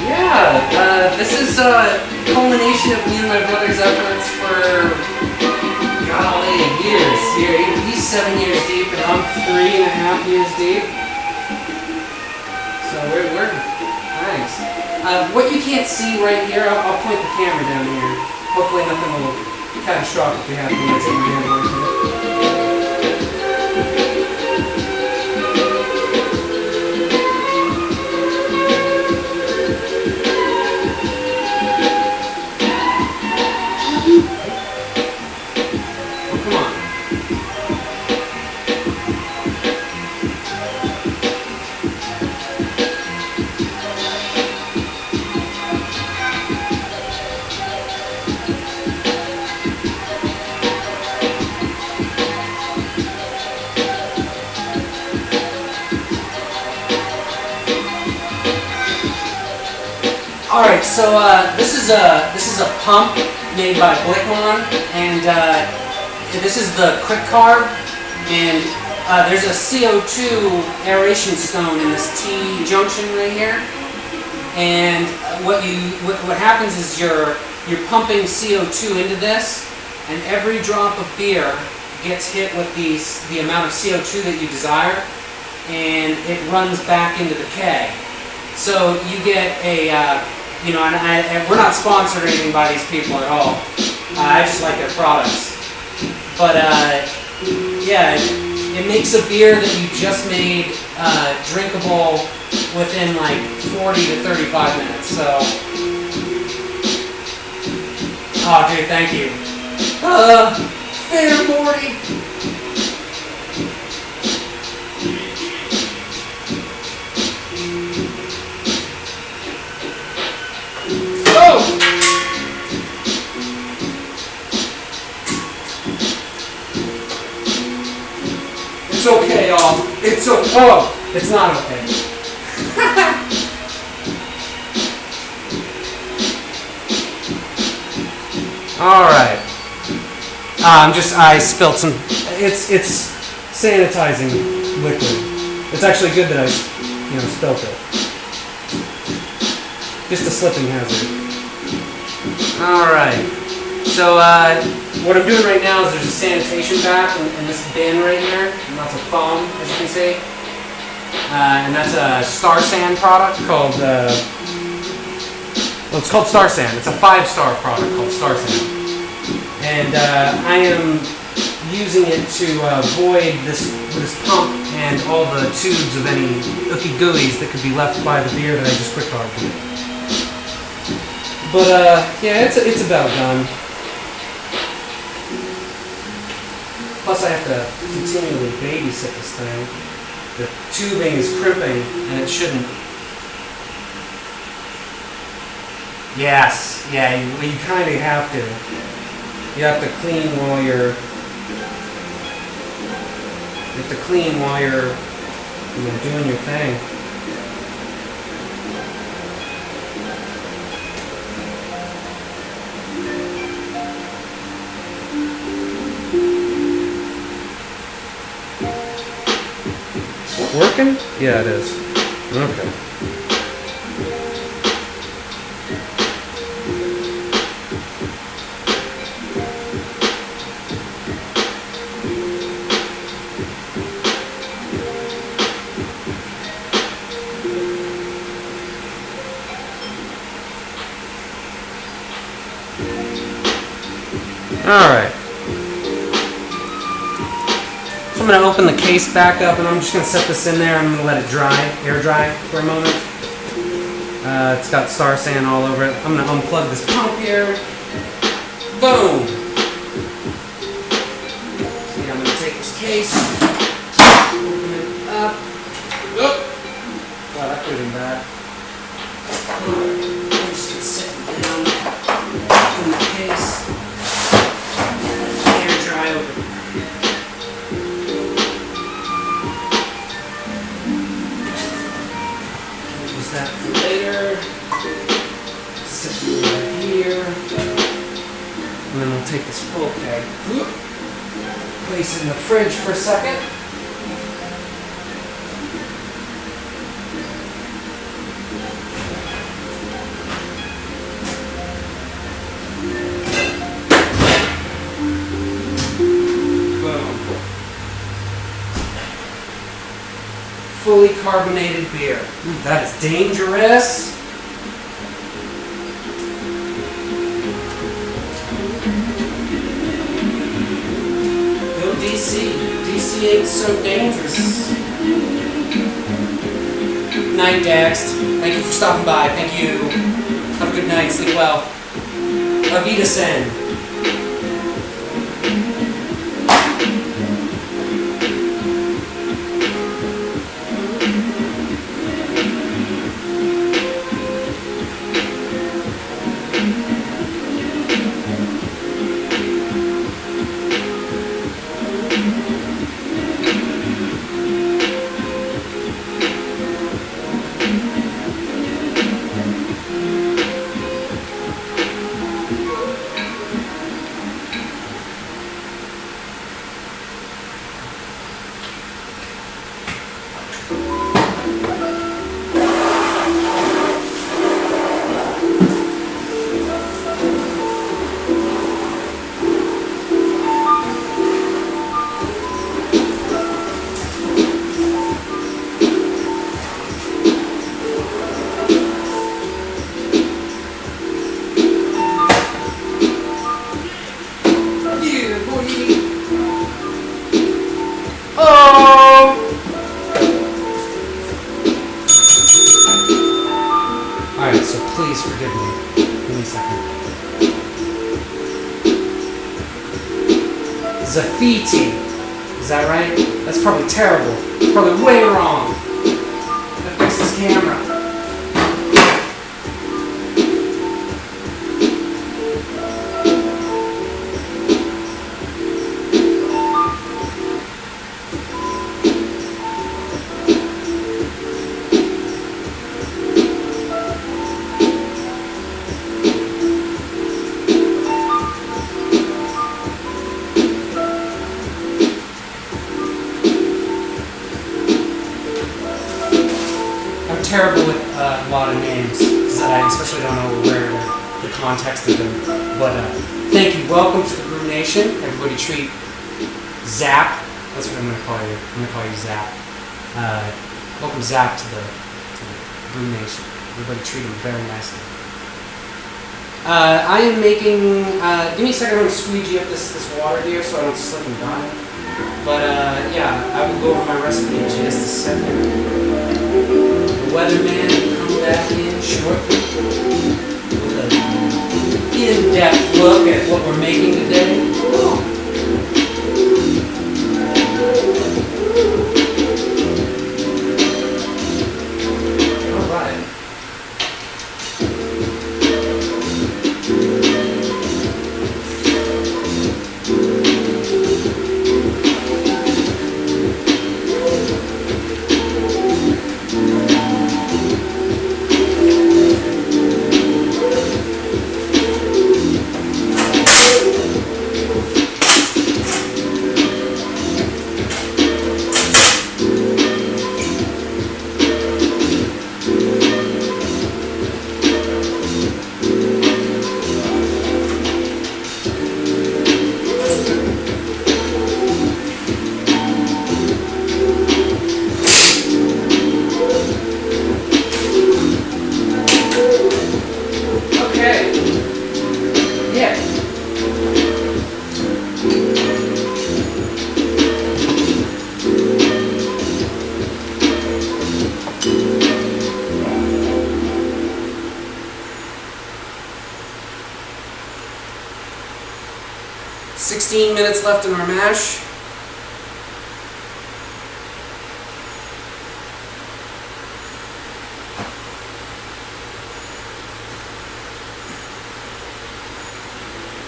Yeah, this is a culmination of me and my brother's efforts for, golly, years. He's 7 years deep and I'm 3.5 years deep. So we're thanks. What you can't see right here, I'll point the camera down here. Hopefully nothing will catastrophically happen when I take my hand away from it. Oh, come on. Alright, so this is a pump made by Blickmon, and this is the quick carb, and there's a CO2 aeration stone in this T junction right here, and what happens is you're pumping CO2 into this, and every drop of beer gets hit with the amount of CO2 that you desire, and it runs back into the keg. So you get a, and we're not sponsored or anything by these people at all. I just like their products. But yeah, it makes a beer that you just made drinkable within like 40 to 35 minutes. So, oh dude, thank you. Fair Morty. It's okay, y'all. It's not okay. All right. I spilled some. It's sanitizing liquid. It's actually good that I, spilled it. Just a slipping hazard. All right. So what I'm doing right now is there's a sanitation bath in this bin right here, and lots of foam, as you can see. And that's a Star Sand product called. Well, it's called Star Sand. It's a 5-star product called Star Sand. And I am using it to void this pump and all the tubes of any ooky gooeys that could be left by the beer that I just quick carbonated. But yeah, it's about done. Plus, I have to continually babysit this thing. The tubing is crimping, and it shouldn't. Yes, yeah, you kind of have to. You have to clean while you're. Doing your thing. Working? Yeah, it is. Okay. Alright. So I'm going to open the case back up and I'm just going to set this in there. I'm going to let it dry, air dry for a moment. It's got Star Sand all over it. I'm going to unplug this pump here. Boom! So yeah, I'm going to take this case, open it up. Oop! Wow, that could have been bad. I'm just going to set it down, open the case. Use that for later. Set it right here. And then we'll take this full keg, place it in the fridge for a second. Fully carbonated beer. Ooh, that is dangerous. Go DC. DC ain't so dangerous. Night, Dax. Thank you for stopping by. Thank you. Have a good night. Sleep well. Auf Wiedersehen. Alright, so please forgive me. Give me a second. Zafiti. Is that right? That's probably terrible. It's probably way wrong. Gotta fix this camera. terrible with a lot of names, because I especially don't know where the context of them. But thank you. Welcome to the Brew Nation. Everybody treat Zap. That's what I'm going to call you. I'm going to call you Zap. Welcome Zap to the Brew Nation. Everybody treat him very nicely. I am making. Give me a second. I'm going to squeegee up this water here so I don't slip and die. But yeah, I will go over my recipe in just a second. The weatherman will come back in shortly with an in-depth look at what we're making today. All right. Minutes left in our mash.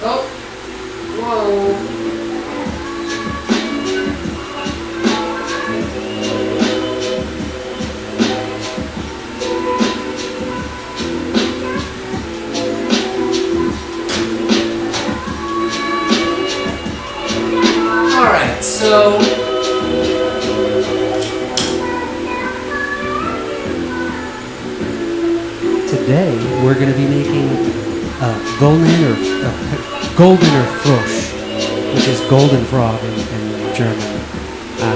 Oh, whoa. So, today we're going to be making golden or Frosch, which is golden frog in German.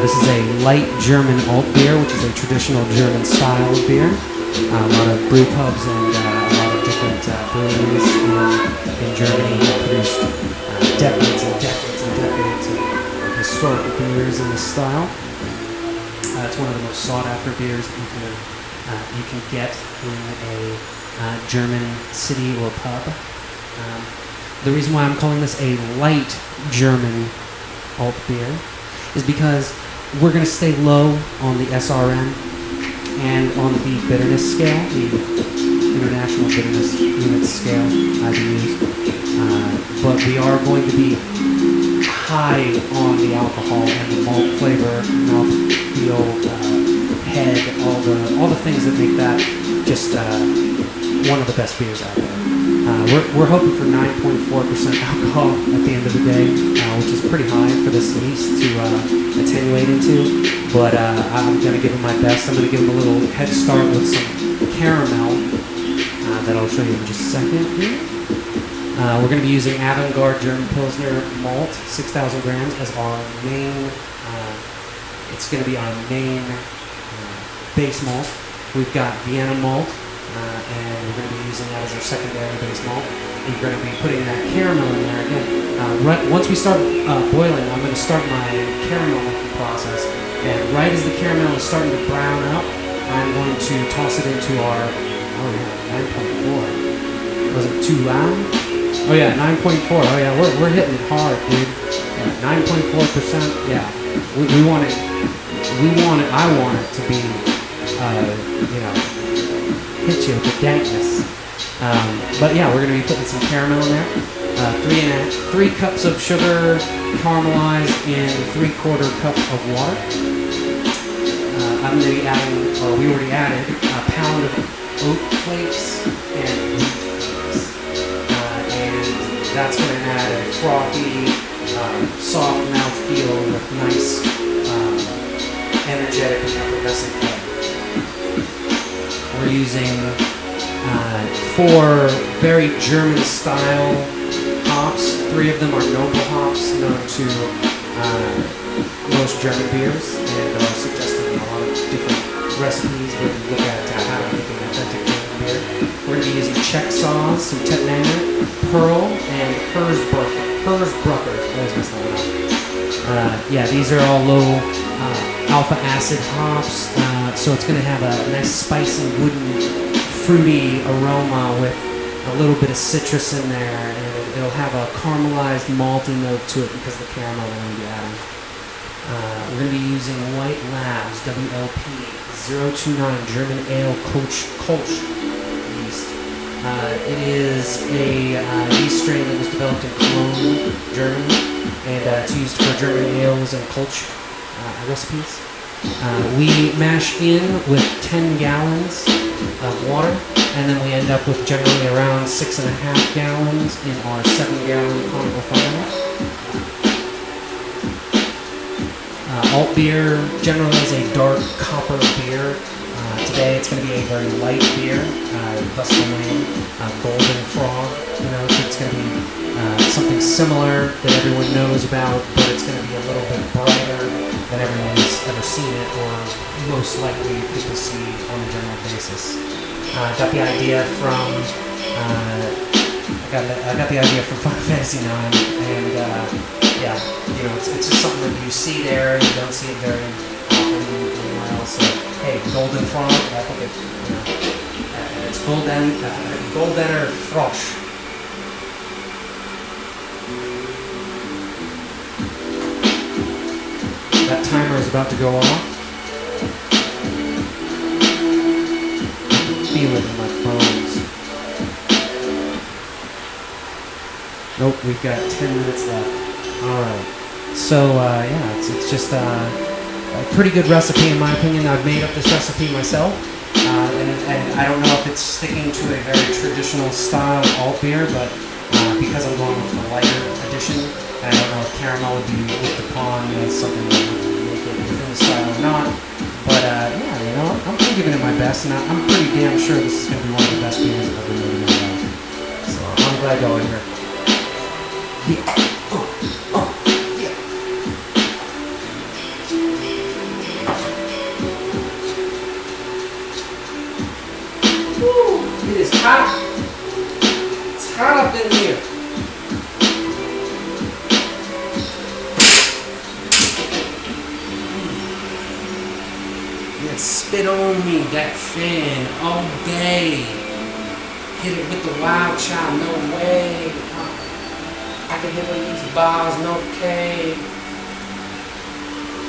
This is a light German alt beer, which is a traditional German style of beer. A lot of brew pubs and a lot of different breweries in Germany have produced decades and decades and decades of historical beers in this style. It's one of the most sought after beers that you can get in a German city or pub. The reason why I'm calling this a light German alt beer is because we're going to stay low on the SRM and on the bitterness scale, the International Bitterness Unit scale IBUs. But we are going to be high on the alcohol and the malt flavor, mouthfeel, head, all the things that make that just one of the best beers out there. We're hoping for 9.4% alcohol at the end of the day, which is pretty high for this yeast to attenuate into. But I'm going to give it my best. I'm going to give it a little head start with some caramel that I'll show you in just a second here. We're going to be using Avant-Garde German Pilsner malt, 6,000 grams, as our main. It's going to be our main base malt. We've got Vienna malt, and we're going to be using that as our secondary base malt. We're going to be putting that caramel in there again. Right once we start boiling, I'm going to start my caramel making process. And right as the caramel is starting to brown up, I'm going to toss it into our 9.4. Was it too loud? Oh yeah, 9.4. Oh yeah, we're hitting it hard, dude. 9.4%. Yeah, we want it. I want it to be, hit you with the dankness. But yeah, we're gonna be putting some caramel in there. 3 cups of sugar caramelized in 3/4 cup of water. I'm gonna be adding, or we already added, a pound of oat flakes and wheat flakes. And that's going to add a frothy, soft mouthfeel with nice, energetic and effervescent flavor. using 4 very German-style hops. 3 of them are noble hops, known to most German beers, and are suggested in a lot of different recipes when you look at how to make an authentic German beer. We're going to be using Czech sauce, some Tettnanger, Pearl, and Hersbrucker. Yeah, these are all low alpha acid hops, so it's going to have a nice spicy, wooden, fruity aroma with a little bit of citrus in there, and it'll have a caramelized malty note to it because of the caramel we're going to be adding. We're going to be using White Labs WLP 029 German Ale Kolsch yeast. It is a yeast strain that was developed in Cologne, Germany, and it's used for German ales and Kolsch recipes. We mash in with 10 gallons of water, and then we end up with generally around 6.5 gallons in our 7-gallon conical funnel. Alt beer generally is a dark copper beer. Today it's going to be a very light beer, thus the name, Golden Frog. You know, it's going to be something similar that everyone knows about, but it's going to be a little bit brighter than everyone's ever seen it, or most likely people see on a general basis. I got the idea from Final Fantasy IX, and yeah, you know, it's just something that you see there. You don't see it very often anywhere else. So, hey, Golden Frog. I think it's Goldener Frosch. That timer is about to go off. Feel it in my bones. Nope, we've got 10 minutes left. Alright. So, yeah, it's just a pretty good recipe in my opinion. I've made up this recipe myself. And I don't know if it's sticking to a very traditional style alt beer, but because I'm going with the lighter edition, and I don't know if caramel would be looked upon as something that would make it within the style or not. But yeah, you know, I'm giving it my best, and I'm pretty damn sure this is going to be one of the best beers I've ever made in my life. So I'm glad y'all are here. Yeah. Yeah. Woo, it is hot. It's hot up in here. Yeah, spit on me, that fan, all day. Hit it with the wild child, no way. I can hit with these bars, no K.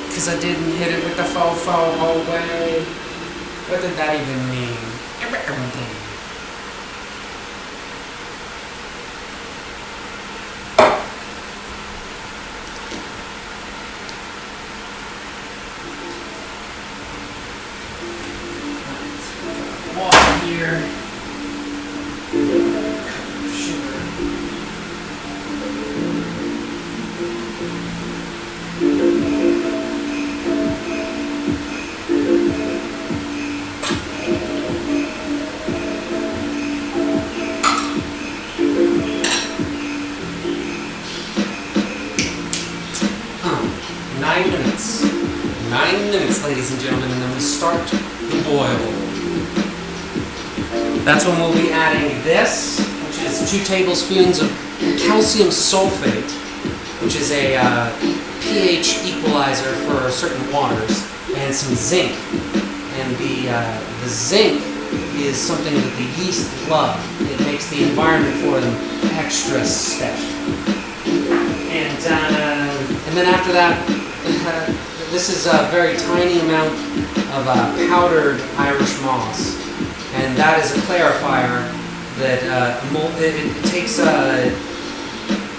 Cause I didn't hit it with the fofo whole way. What did that even mean? Water here. Sugar. 9 minutes. 9 minutes, ladies and gentlemen, and then we start the boil. That's when we'll be adding this, which is 2 tablespoons of calcium sulfate, which is a pH equalizer for certain waters, and some zinc. And the zinc is something that the yeast love. It makes the environment for them extra special. And then after that, this is a very tiny amount of powdered Irish moss, and that is a clarifier that it takes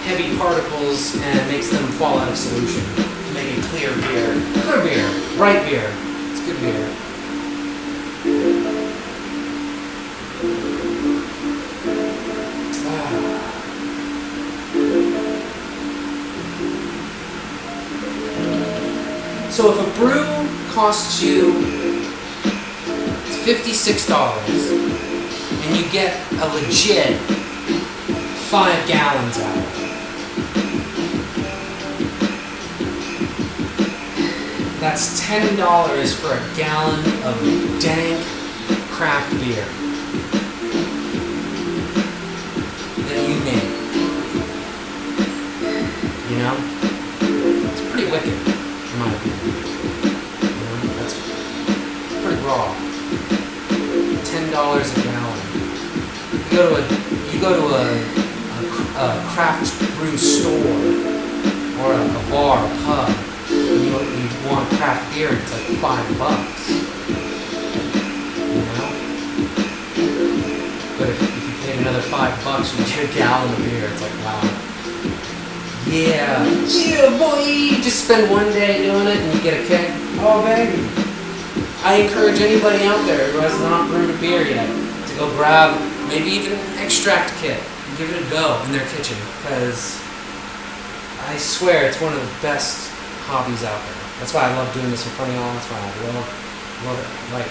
heavy particles and makes them fall out of solution to make a clear beer. Clear beer, bright beer. It's good beer. So if a brew costs you $15 $56, and you get a legit 5 gallons out of it. That's $10 for a gallon of dank craft beer that you made. You know? It's pretty wicked, in my opinion. You know? That's pretty raw. $10 a gallon. You go to a craft brew store or a bar, a pub, and you want craft beer, and it's like $5. You know? But if you paid another $5, you get a gallon of beer. It's like, wow. Yeah, boy! You just spend one day doing it and you get a kick. Oh, baby. I encourage anybody out there who has not brewed a beer yet to go grab maybe even an extract kit and give it a go in their kitchen, because I swear it's one of the best hobbies out there. That's why I love doing this in front of y'all. That's why I love it. Like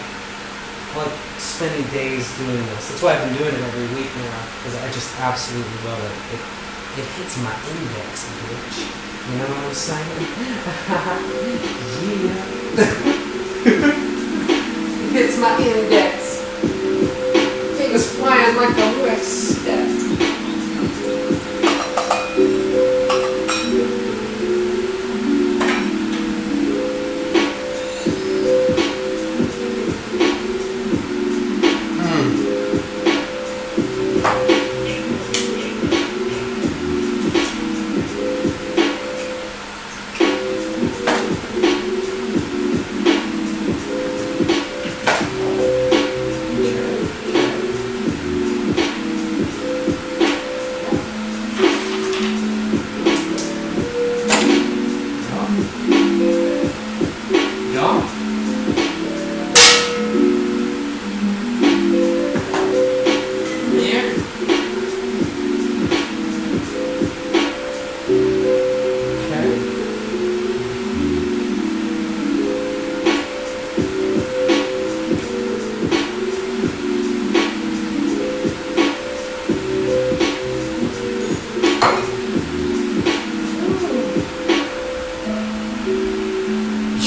spending days doing this. That's why I've been doing it every week now, because I just absolutely love it. It hits my index, bitch. You know what I'm saying? Yeah. It hits my index. Fingers flying like a wrist step.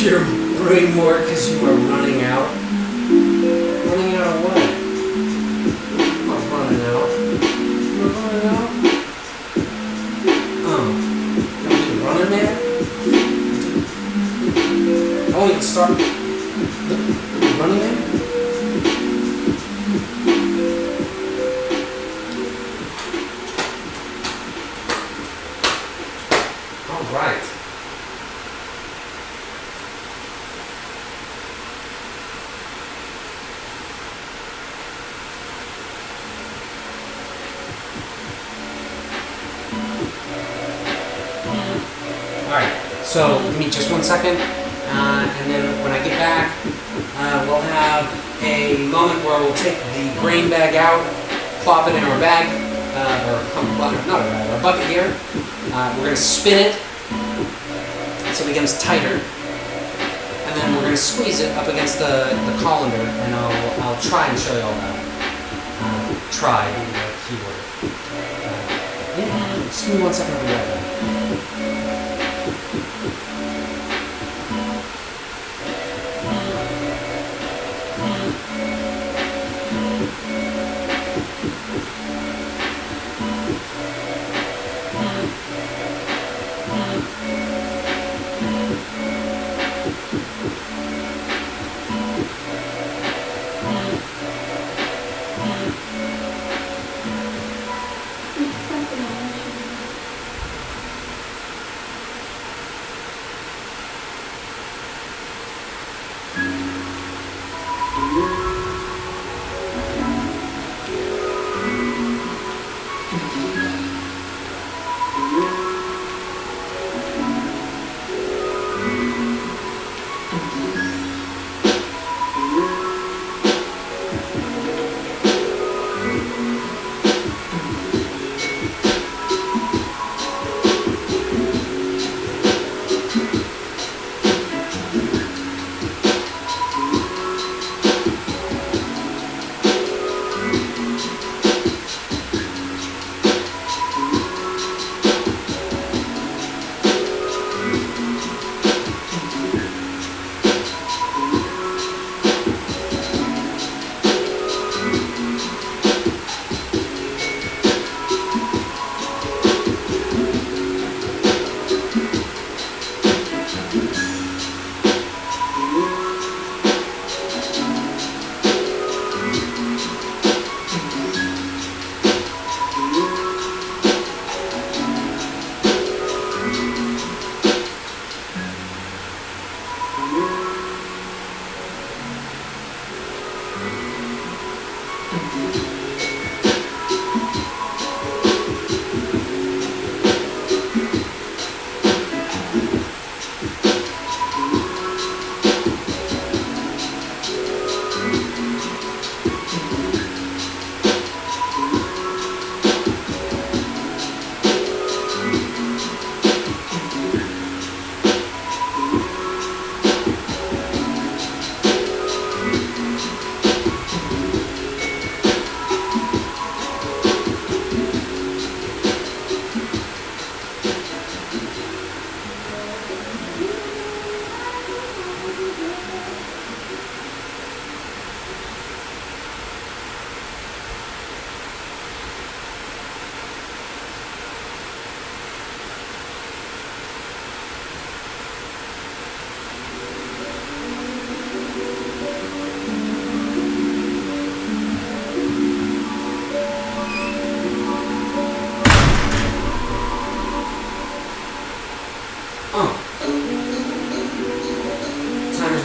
You're brewing more because you are running out. Running out of what? I'm not running out. You're running out? You want to be running man? I want you to start running man? All right. Alright, so give me just 1 second, and then when I get back, we'll have a moment where we'll take the grain bag out, plop it in our bag, not a bag, our bucket here. We're going to spin it so it becomes tighter, and then we're going to squeeze it up against the colander, and I'll try and show you all that. Try being the keyword. Just give me 1 second, I'll be right back.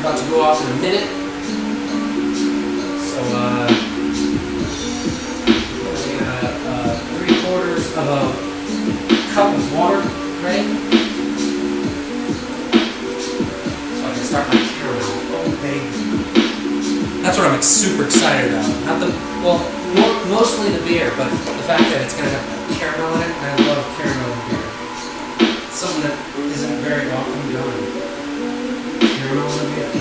about to go off in a minute. So, we got 3/4 of a cup of water ready. So I can start my caramel. Oh, baby. That's what I'm super excited about. Not the, well, mostly the beer, but the fact that it's going to have caramel in it. I love caramel in beer. It's something that isn't very often done. Caramel in a beer.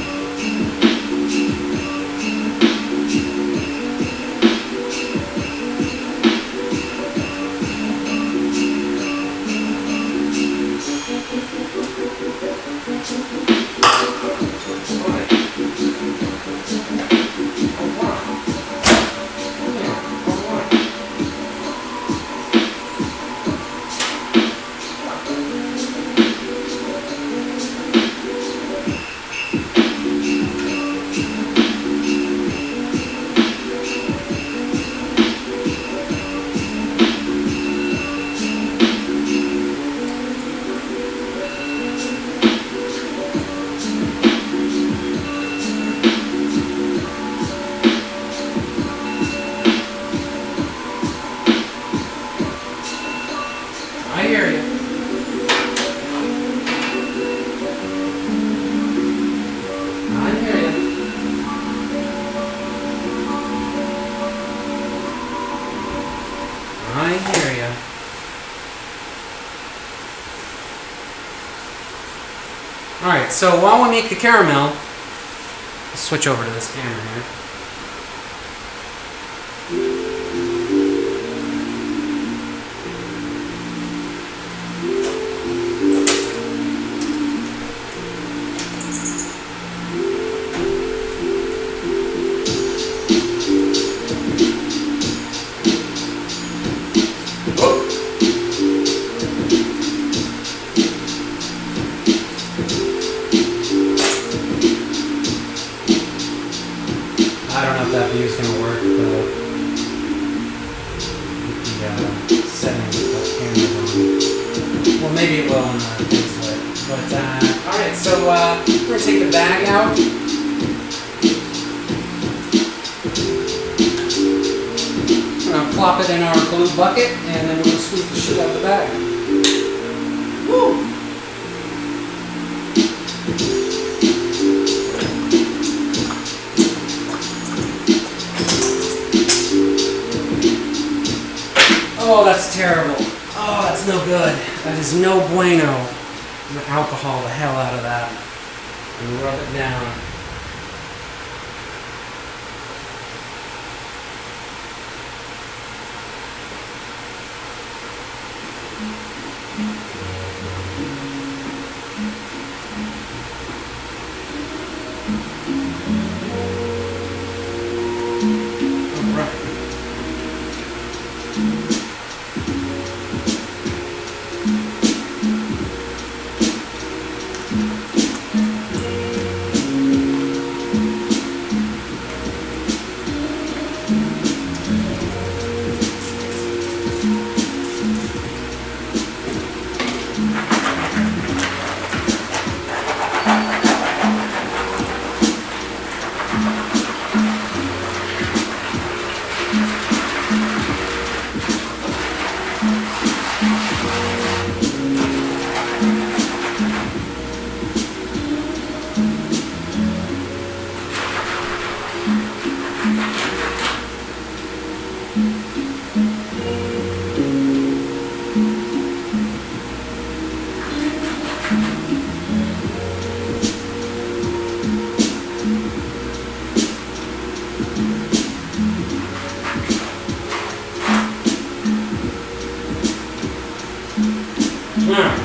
I hear you. I hear you. I hear you. Alright, so while we make the caramel, let's switch over to this camera here. I don't know if that view is going to work with the settings with the camera on. Well, maybe it will in the display. But, alright, so we're going to take the bag out. We're going to plop it in our glue bucket, and then we're going to squeeze the shit out of the bag. Woo! Oh, that's terrible. Oh, that's no good. That is no bueno. I'm gonna alcohol the hell out of that and rub it down. All right. Now,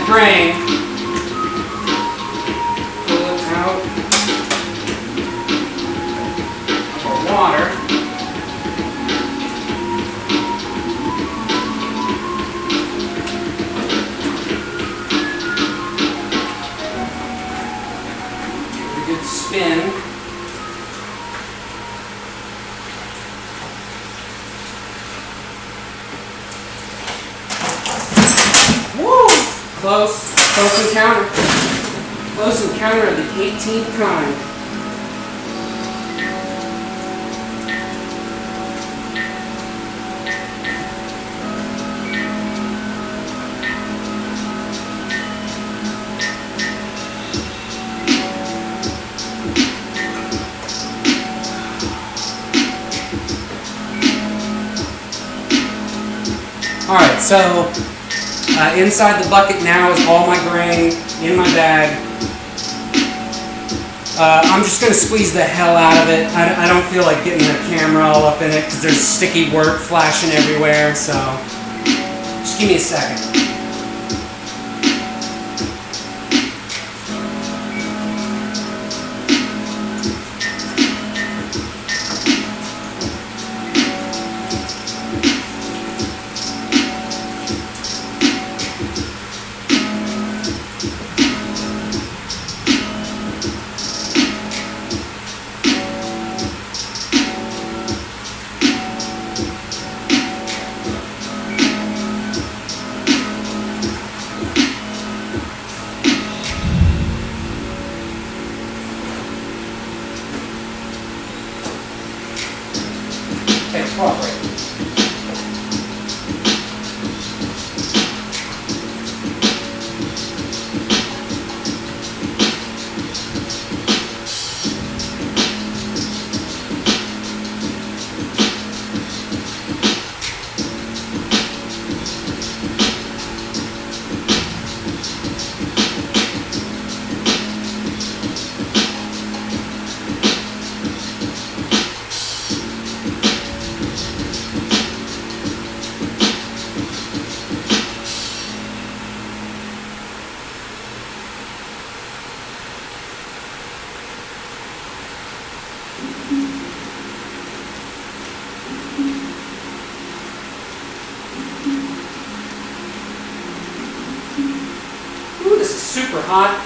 grain. Pull it out of our water. Give it a good spin. Close encounter. Close encounter of the 18th kind. All right, so inside the bucket now is all my grain in my bag. I'm just going to squeeze the hell out of it. I don't feel like getting the camera all up in it because there's sticky work flashing everywhere, so just give me a second. Cooperate. This is super hot.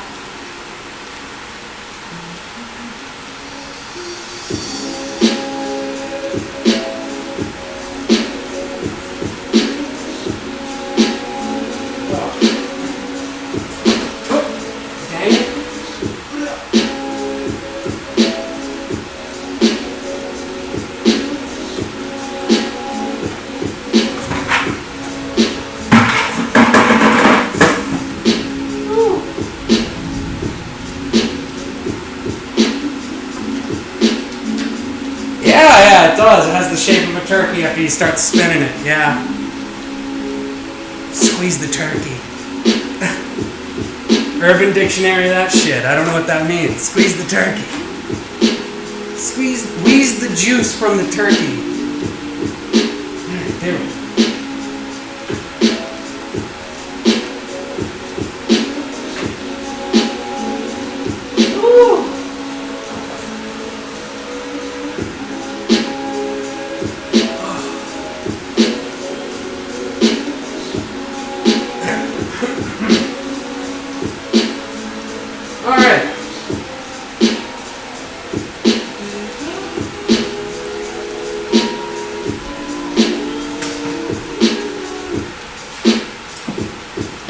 Yeah, it does. It has the shape of a turkey after you start spinning it. Yeah. Squeeze the turkey. Urban Dictionary, that shit. I don't know what that means. Squeeze the turkey. Squeeze the juice from the turkey. Alright, there we go. Alright.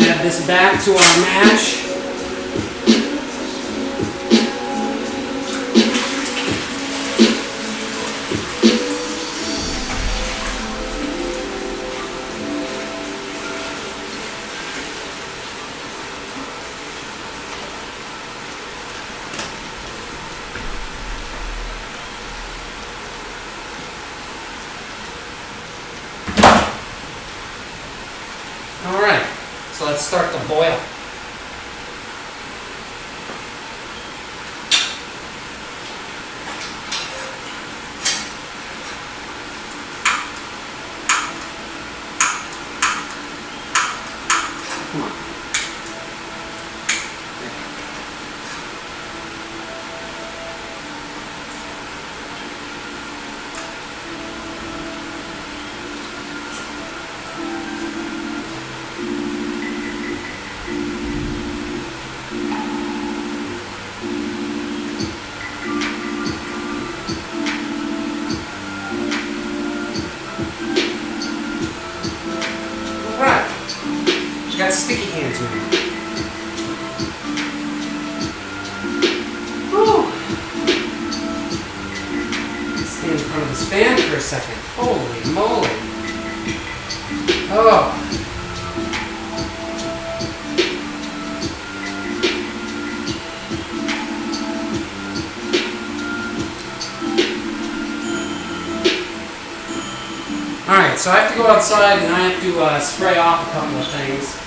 Add this back to our mash. Alright, so let's start to boil. Come on. second. Holy moly. Oh. Alright, so I have to go outside and I have to spray off a couple of things.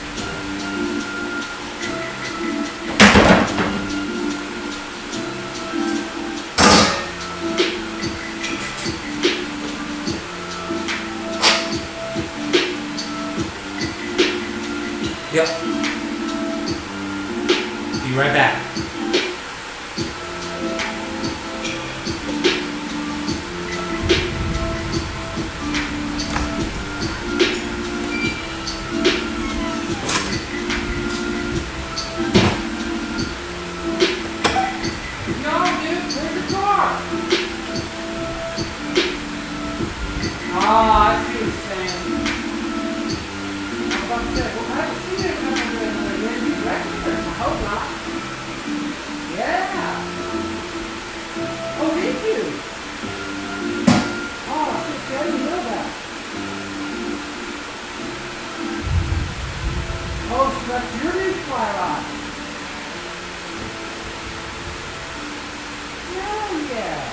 Yep. Be right back. I see what you're saying. I was about to say, well, I haven't seen it in a new record. I hope not. Yeah. Oh, did you? Oh, shit, I didn't know that. Oh, so that's your new fly rod. Hell yeah.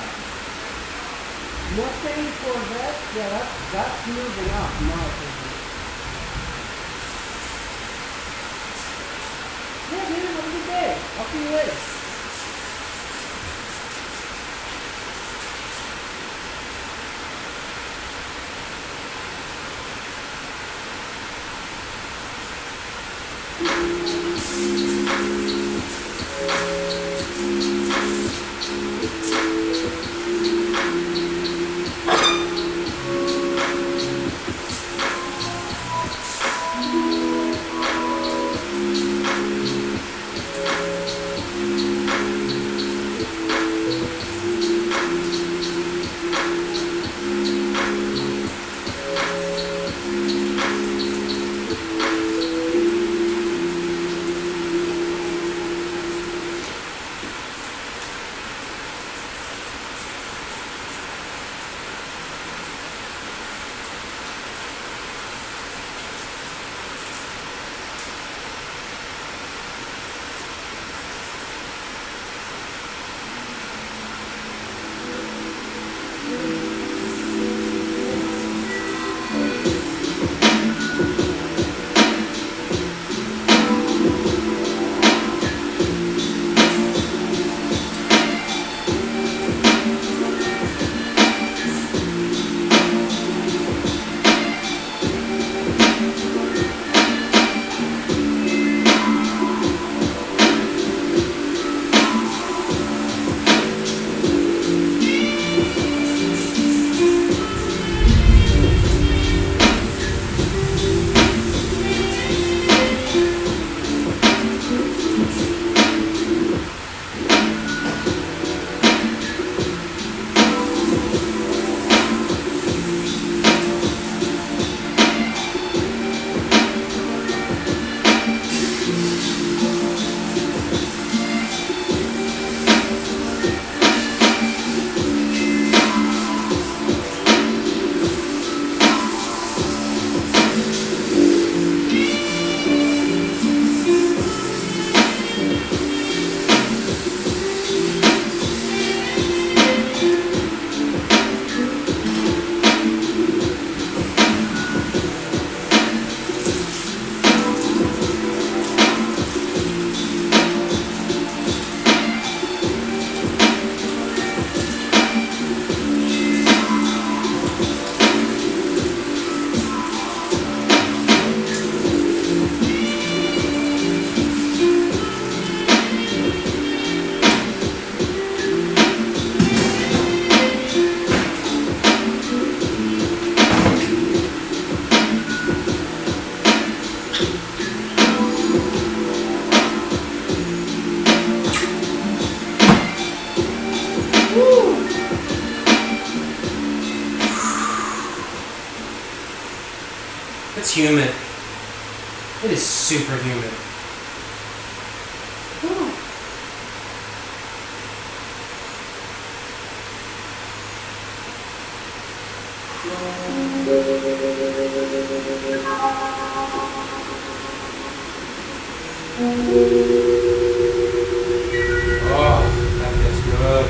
Mustang Corvette, yeah, that's moving up, in my opinion. Yeah, dude, have a good day. I'll see you later. It's humid. It is super humid. Whew. Oh, that feels good.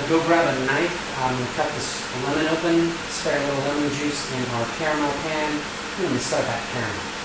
Go grab a knife. I'm going to cut this lemon open, spray a little lemon juice in our caramel pan. I'm going to start that caramel.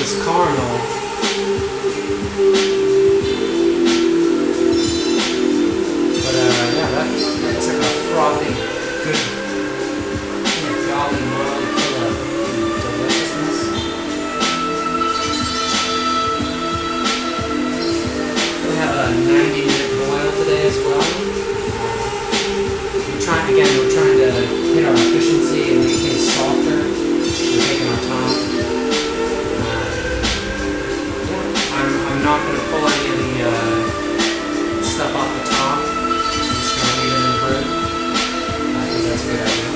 this caramel. But yeah, that's like a frothy, good, golly molly full of deliciousness. We have a 90-minute boil today as well. We're trying to hit our efficiency and make things softer. We're taking our time. I'm not going to pull any of the stuff off the top. I'm just going to leave it in the bread. I think that's a good idea.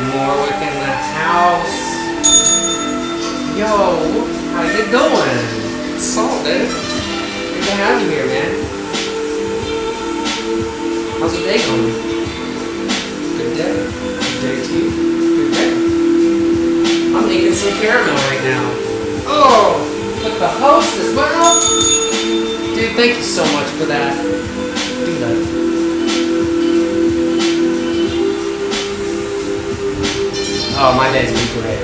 Morwick in the house. Yo, how you doing? Salt, dude. Good to have you here, man. How's your day going? Good day. Good day to you. Good day. I'm making some caramel right now. Oh, with the host as well? Dude, thank you so much for that. Do that. Oh, my day's been great.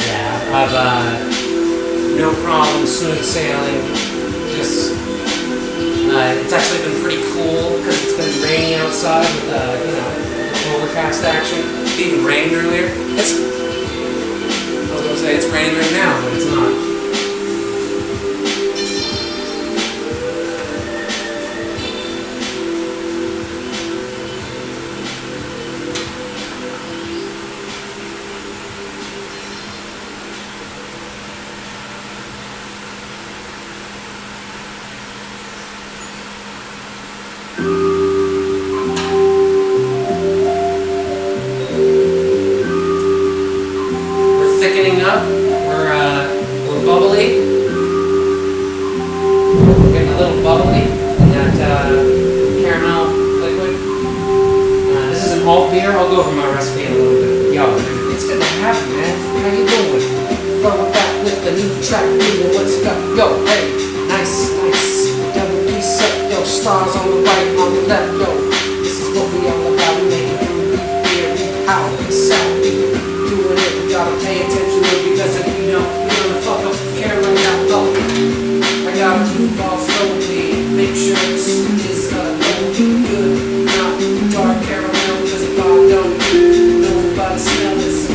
Yeah, I've no problem smooth sailing. Just, it's actually been pretty cool because it's been raining outside with, overcast action. It even rained earlier. I was gonna say it's raining right now, but it's not. Thickening up. We're bubbly. We're getting a little bubbly in that caramel liquid. This is an alt beer. I'll go over my recipe in a little bit. Yo, it's good to have you, man. How you doing? Throw it back with the new track. What's up? Yo, hey, nice. Double piece up. Yo, stars on the right, on the left. Yo, this is what we all about. We make it through beer, how we sound. Doing it, we gotta pay attention because if you don't, you're gonna fuck up caramel down low. I gotta move all slowly, make sure this is good, not dark caramel, because if I don't, nobody smell this.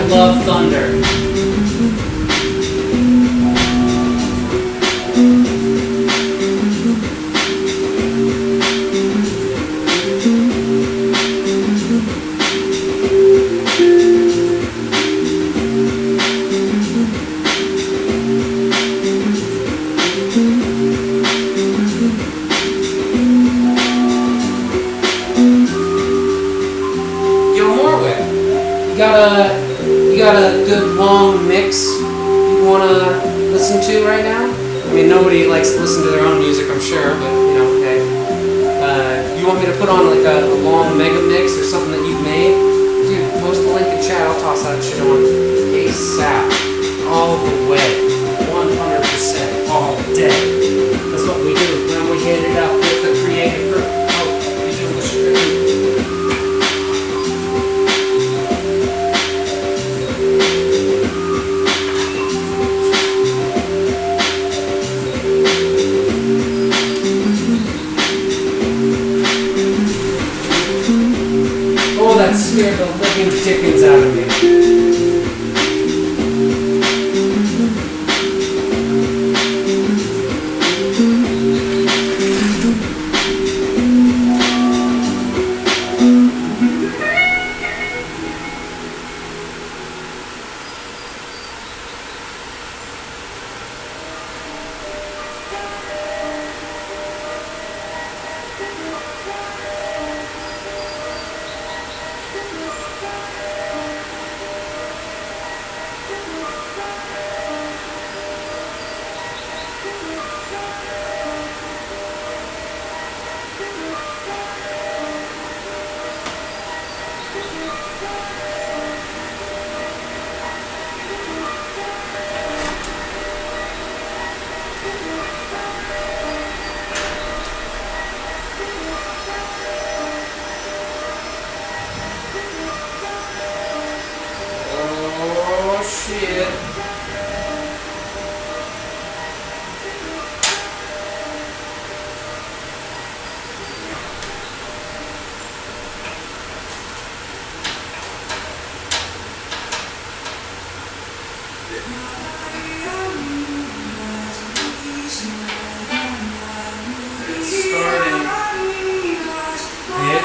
love thunder. You got a good long mix you want to listen to right now? I mean, nobody likes to listen to their own music, I'm sure, but you know, hey. You want me to put on like a long mega mix or something that you've made? Dude, post a link in chat. I'll toss that shit on ASAP. All the way. 100% all day. That's what we do when we hit it up with the creative group. Oh, you do the shit. That scared the living dickens out of me.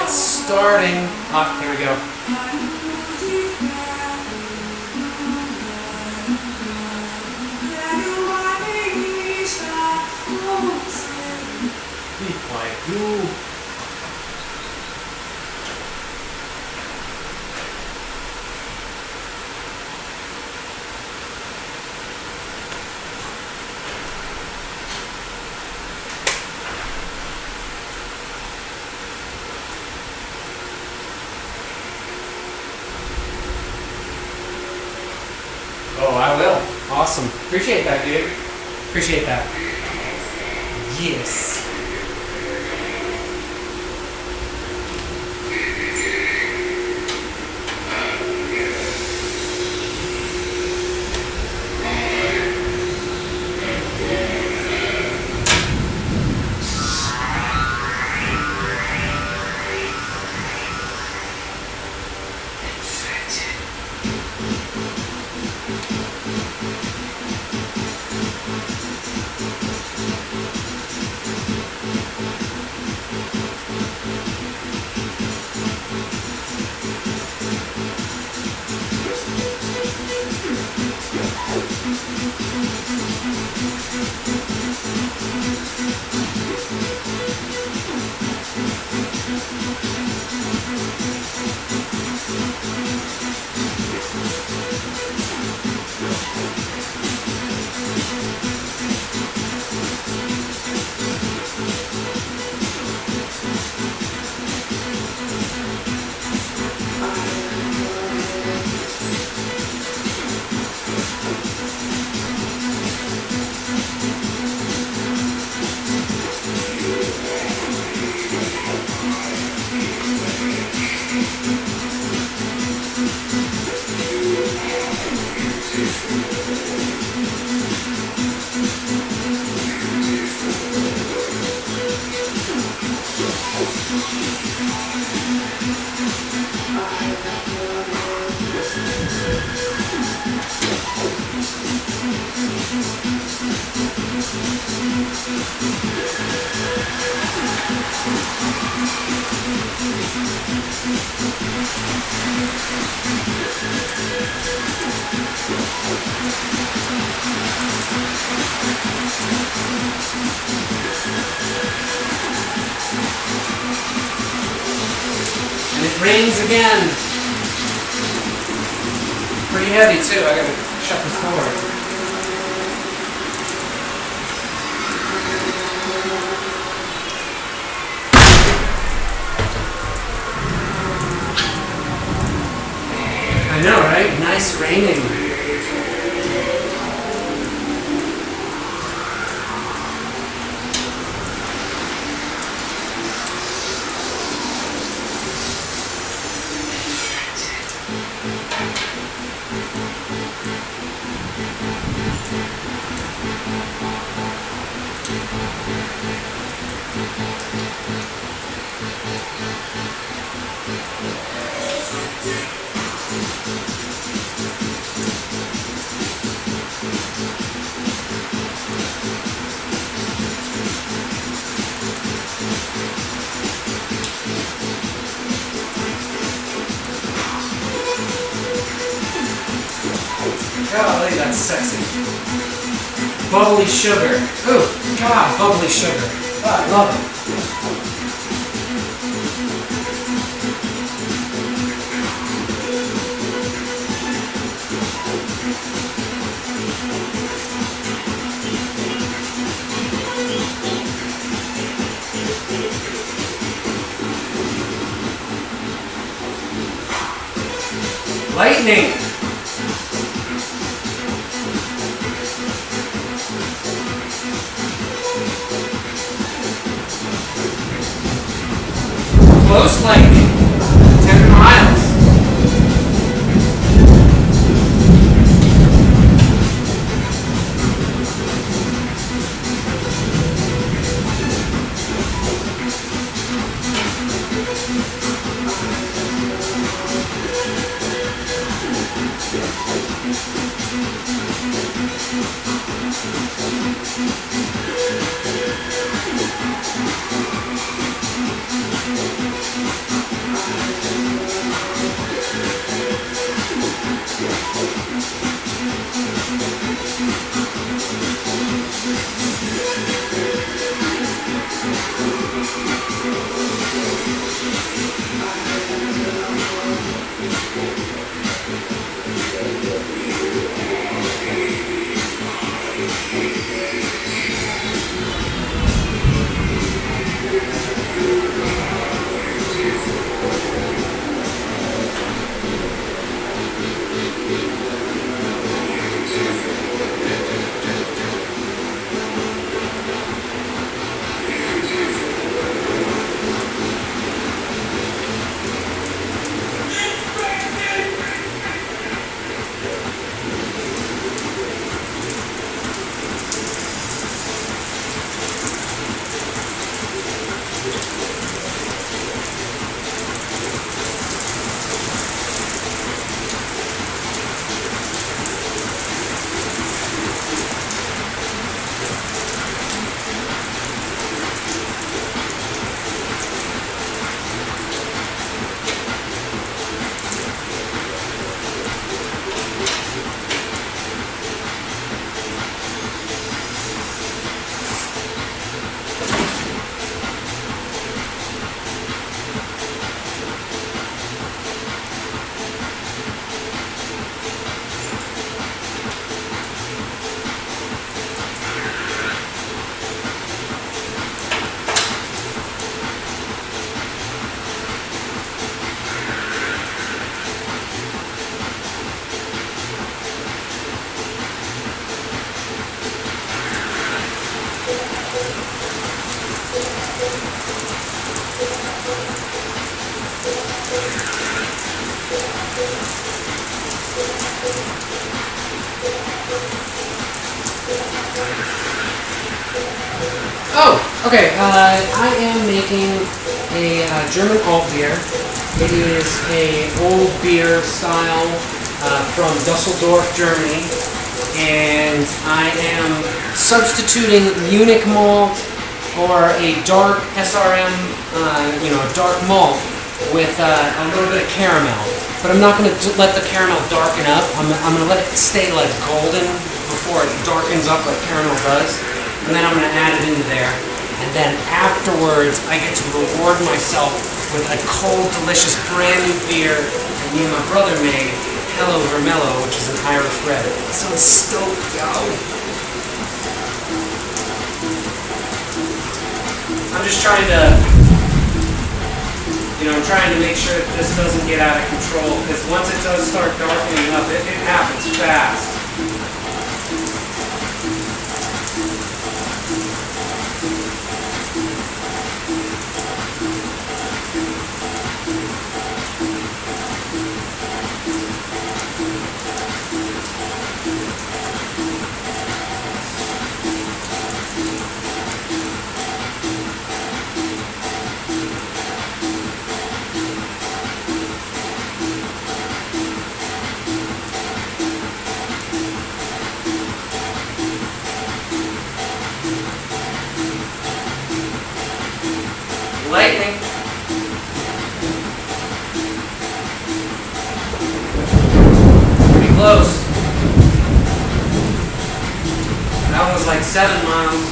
Starting. Ah, here we go. Be quiet, you. Oh, I will. Awesome. Appreciate that, dude. Appreciate that. Yes. rains again. Pretty heavy too. I gotta shut the door. I know, right? Nice raining. Golly, that's sexy. Bubbly sugar. Ooh, God, bubbly sugar. Oh, I love it. Lightning. Close lightning. 10 miles. Oh, okay. I am making a German alt beer. It is a old beer style from Dusseldorf, Germany, and I am substituting Munich malt or a dark SRM, dark malt with a little bit of caramel. But I'm not going to let the caramel darken up. I'm going to let it stay like golden before it darkens up like caramel does. And then I'm going to add it into there. And then afterwards, I get to reward myself with a cold, delicious, brand new beer that me and my brother made, Hello Vermelho, which is an Irish red. So stoked, yo. I'm just trying to, trying to make sure that this doesn't get out of control, because once it does start darkening up, it happens fast. Lightning. Pretty close. That one was like 7 miles.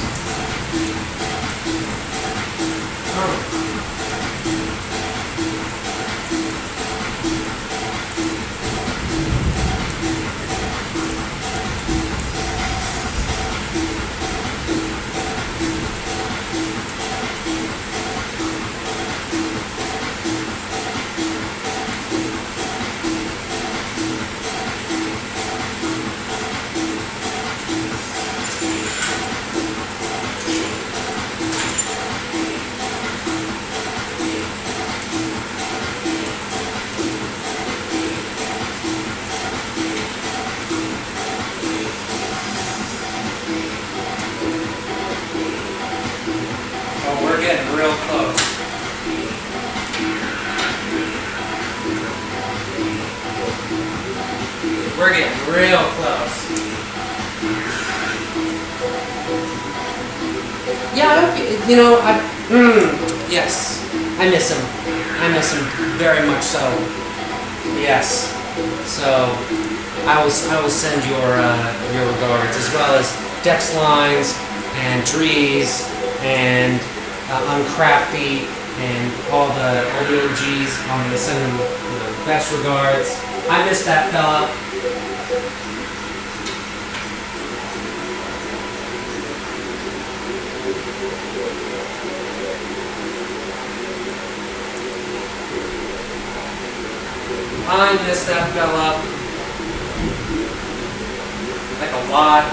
Oh. We're getting real close. We're getting real close. Yeah, yes, I miss him. I miss him very much so. Yes. So I will send your regards, as well as Dex Lines and Trees and Uncrafty and all the OGs. I'm gonna send them the best regards. I miss that fella. I miss that fella. Like a lot.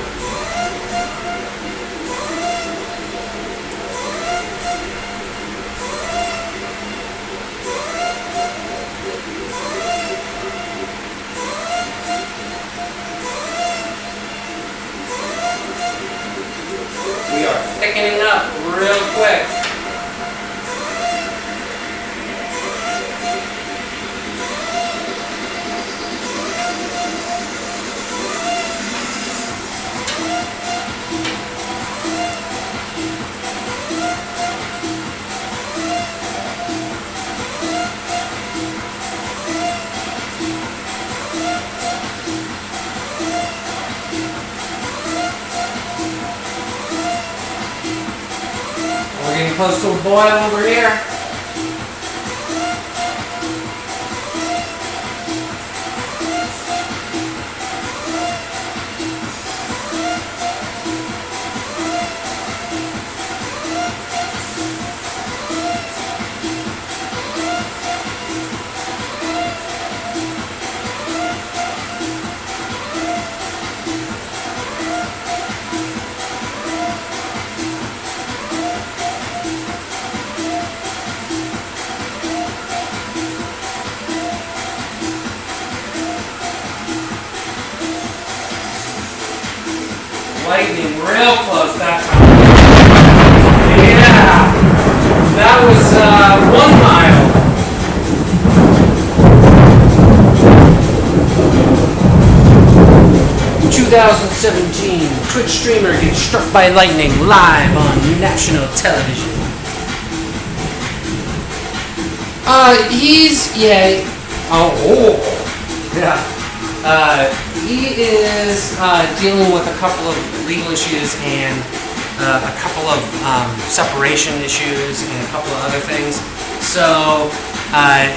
We are thickening up real quick. We're getting close to a boil over here. Lightning real close that time. Yeah, that was 1 mile. "2017 Twitch streamer gets struck by lightning live on national television." He is dealing with a couple of legal issues and a couple of separation issues and a couple of other things. So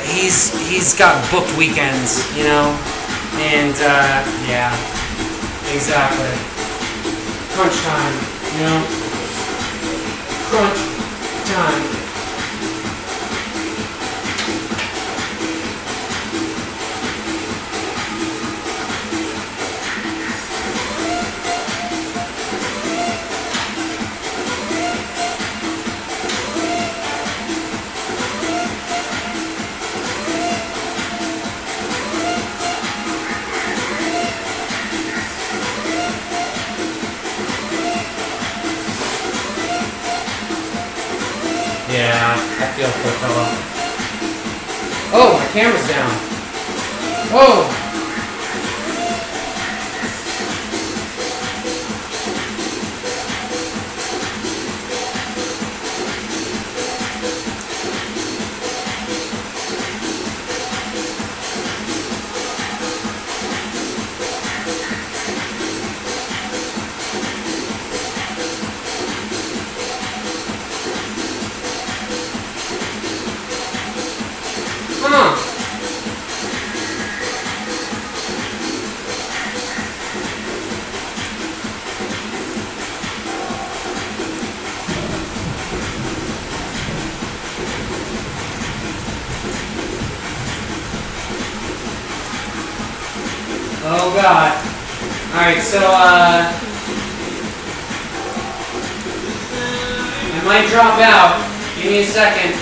he's got booked weekends, you know, and yeah, exactly. Crunch time, you know, crunch time. Yeah, I feel for the fella. Oh, my camera's down. Oh! Huh. Oh God. Alright, so I might drop out. Give me a second.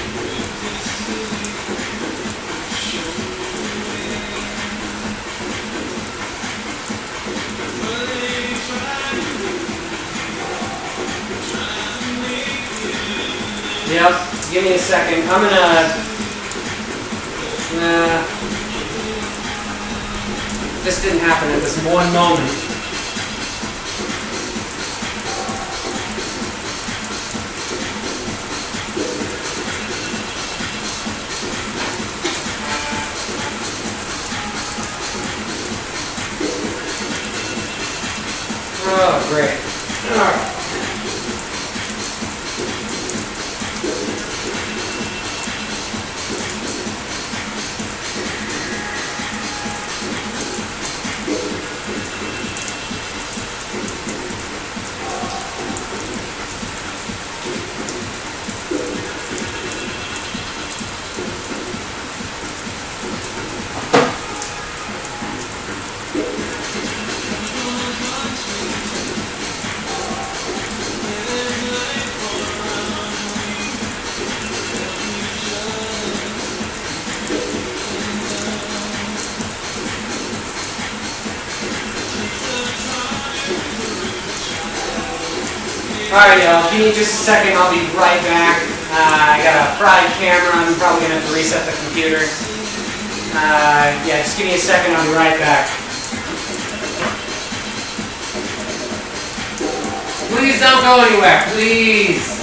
Yep, give me a second. I'm gonna... this didn't happen at this one moment. Oh, great. All right. Alright, y'all, give me just a second, I'll be right back. I got a fried camera, I'm probably going to have to reset the computer. Yeah, just give me a second, I'll be right back. Please don't go anywhere, please.